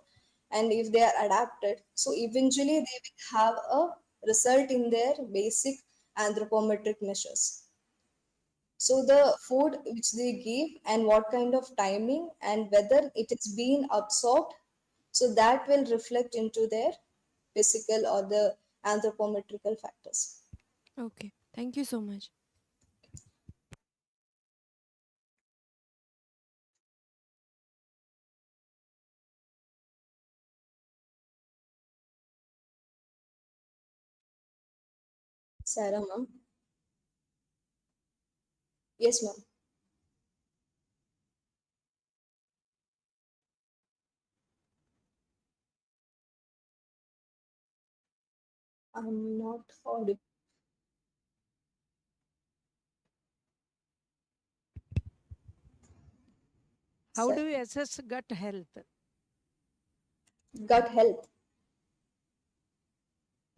and if they are adapted, so eventually they will have a result in their basic anthropometric measures. So the food which they give and what kind of timing and whether it is being absorbed, so that will reflect into their physical or the anthropometrical factors. Okay, thank you so much. Sarah, ma'am. Yes, ma'am. I'm not audible. How Sir. do you assess gut health? Gut health.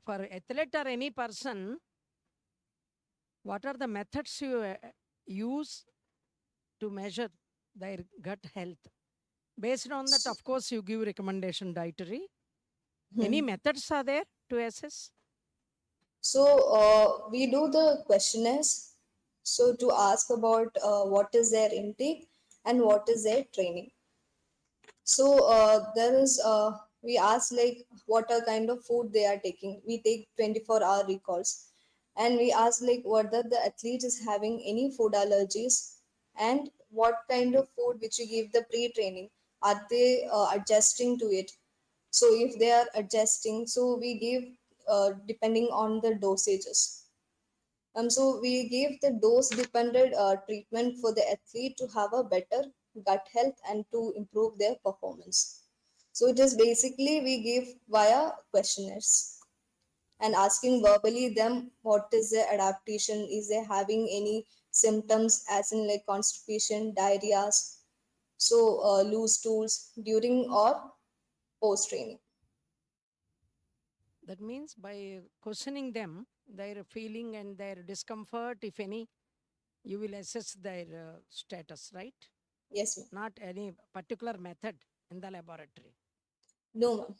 For athlete or any person, what are the methods you use to measure their gut health? Based on that, of course, you give recommendation dietary. Any Hmm. methods are there to assess? So we do the questionnaires. So to ask about what is their intake and what is their training. So there is we ask like what are kind of food they are taking. We take 24-hour recalls, and we ask like whether the athlete is having any food allergies and what kind of food which you give the pre-training. Are they adjusting to it? So if they are adjusting, so we give depending on the dosages. So we give the dose dependent treatment for the athlete to have a better gut health and to improve their performance. So it is basically we give via questionnaires and asking verbally them what is their adaptation, is they having any symptoms as in like constipation, diarrheas, so loose stools during or post training. That means by questioning them, their feeling and their discomfort, if any, you will assess their status, right? Yes, ma'am. Not any particular method in the laboratory. No, ma'am.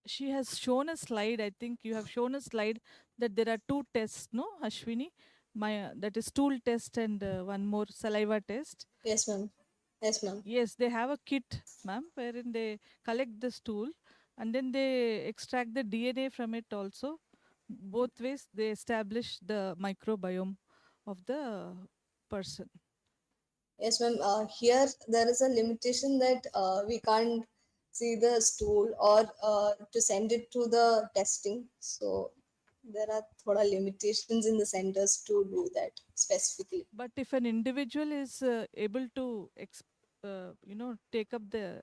She has shown a slide. I think you have shown a slide that there are two tests, no, Ashwini? That is stool test and one more saliva test. Yes, ma'am. Yes, ma'am. Yes, they have a kit, ma'am, wherein they collect the stool and then they extract the DNA from it also. Both ways, they establish the microbiome of the person. Yes, ma'am. Here there is a limitation that we can't see the stool or to send it to the testing. So there are thoda limitations in the centers to do that specifically. But if an individual is able to, take up the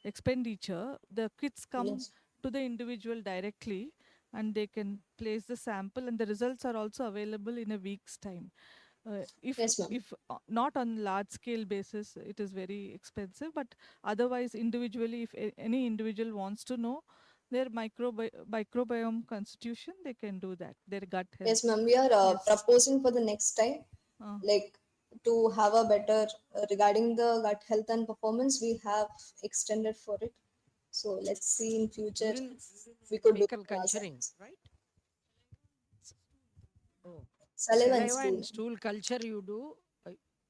expenditure, the kits come Yes. to the individual directly and they can place the sample and the results are also available in a week's time. If Yes, ma'am. if not on large scale basis, it is very expensive, but otherwise individually, if any individual wants to know their microbiome constitution, they can do that, their gut Yes, health. ma'am. We are Yes. proposing for the next time, Uh, like to have a better regarding the gut health and performance. We have extended for it. So let's see in future Urine we could do fecal it culturing, ourselves. right? Oh, Saliva and saliva stool. and stool culture you do,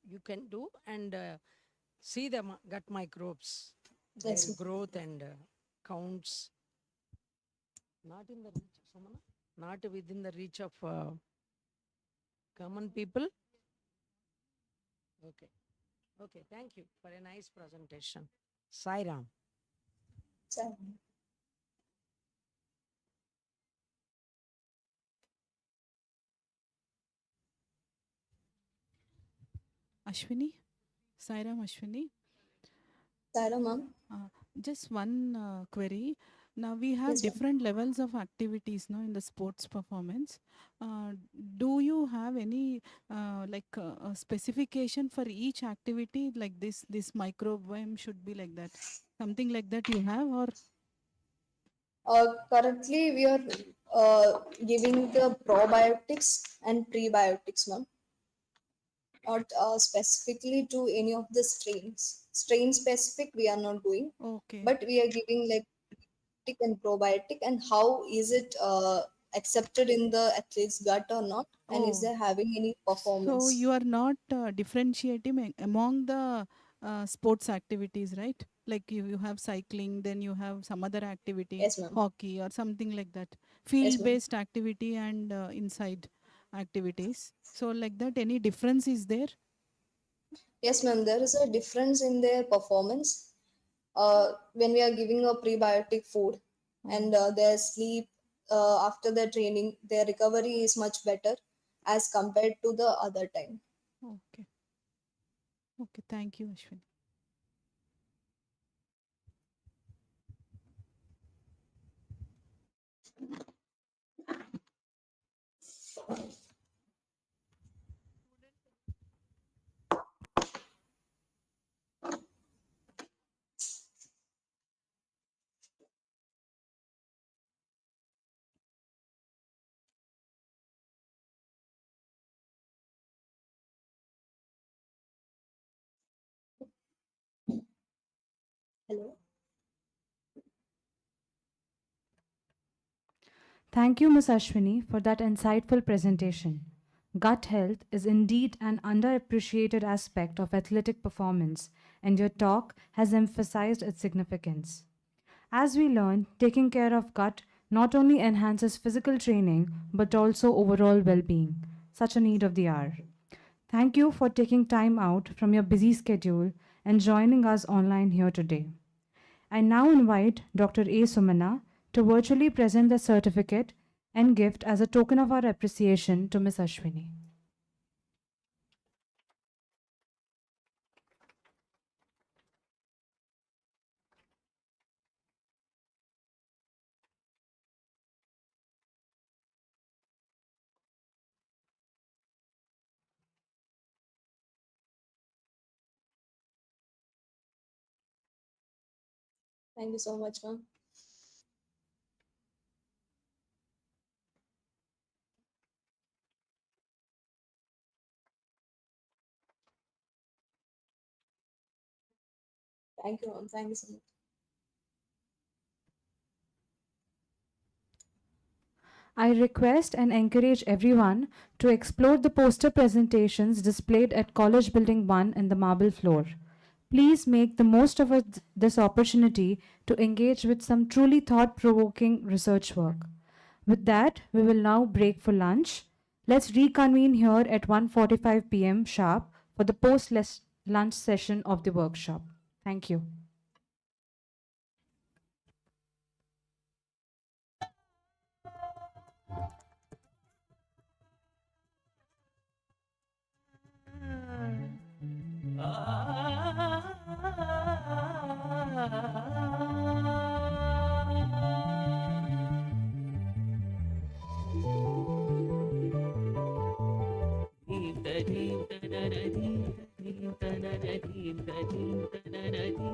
you can do, and see the gut microbes, their Yes, ma'am. growth and counts. Not in the reach. Not within the reach of common people. Okay. Okay. Thank you for a nice presentation. Sai Ram. Ashwini, Sairam Ashwini. Sairam, ma'am. Just one query. Now we have Yes, ma'am. different levels of activities now in the sports performance. Do you have any specification for each activity, like this microbiome should be like that? Something like that you have, or? Currently, we are giving the probiotics and prebiotics, ma'am. Not specifically to any of the strains. Strain specific, we are not doing. Okay. But we are giving like prebiotic and probiotic, and how is it accepted in the athlete's gut or not, and is there having any performance? So you are not differentiating among the sports activities, right? Like you have cycling, then you have some other activity, Yes, ma'am. hockey or something like that. Yes, ma'am. Field-based activity and inside activities. So like that, any difference is there? Yes, ma'am. There is a difference in their performance when we are giving a prebiotic food, and their sleep after their training, their recovery is much better as compared to the other time. Okay. Okay. Thank you, Ashwini. Hello. Thank you, Ms. Ashwini, for that insightful presentation. Gut health is indeed an underappreciated aspect of athletic performance, and your talk has emphasized its significance. As we learn, taking care of gut not only enhances physical training but also overall well being, such a need of the hour. Thank you for taking time out from your busy schedule and joining us online here today. I now invite Dr. A. Sumana to virtually present the certificate and gift as a token of our appreciation to Ms. Ashwini. Thank you so much, ma'am. Thank you, ma'am. Thank you so much. I request and encourage everyone to explore the poster presentations displayed at College Building 1 in the marble floor. Please make the most of this opportunity to engage with some truly thought-provoking research work. With that, we will now break for lunch. Let's reconvene here at 1:45 p.m. sharp for the post-lunch session of the workshop. Thank you.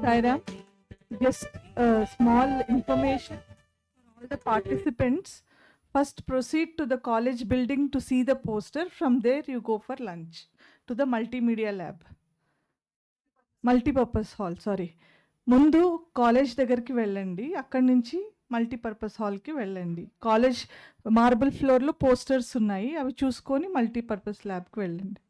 Saira, just small information for all the participants. First, proceed to the college building to see the poster. From there, you go for lunch to the multimedia lab. Multipurpose hall sorry ముందు college దగ్గరికి వెళ్ళండి, అక్కడి నుంచి multipurpose హాల్కి వెళ్ళండి. College marble ఫ్లోర్లో posters ఉన్నాయి, అవి చూసుకొని మల్టీపర్పస్ ల్యాబ్కి వెళ్ళండి.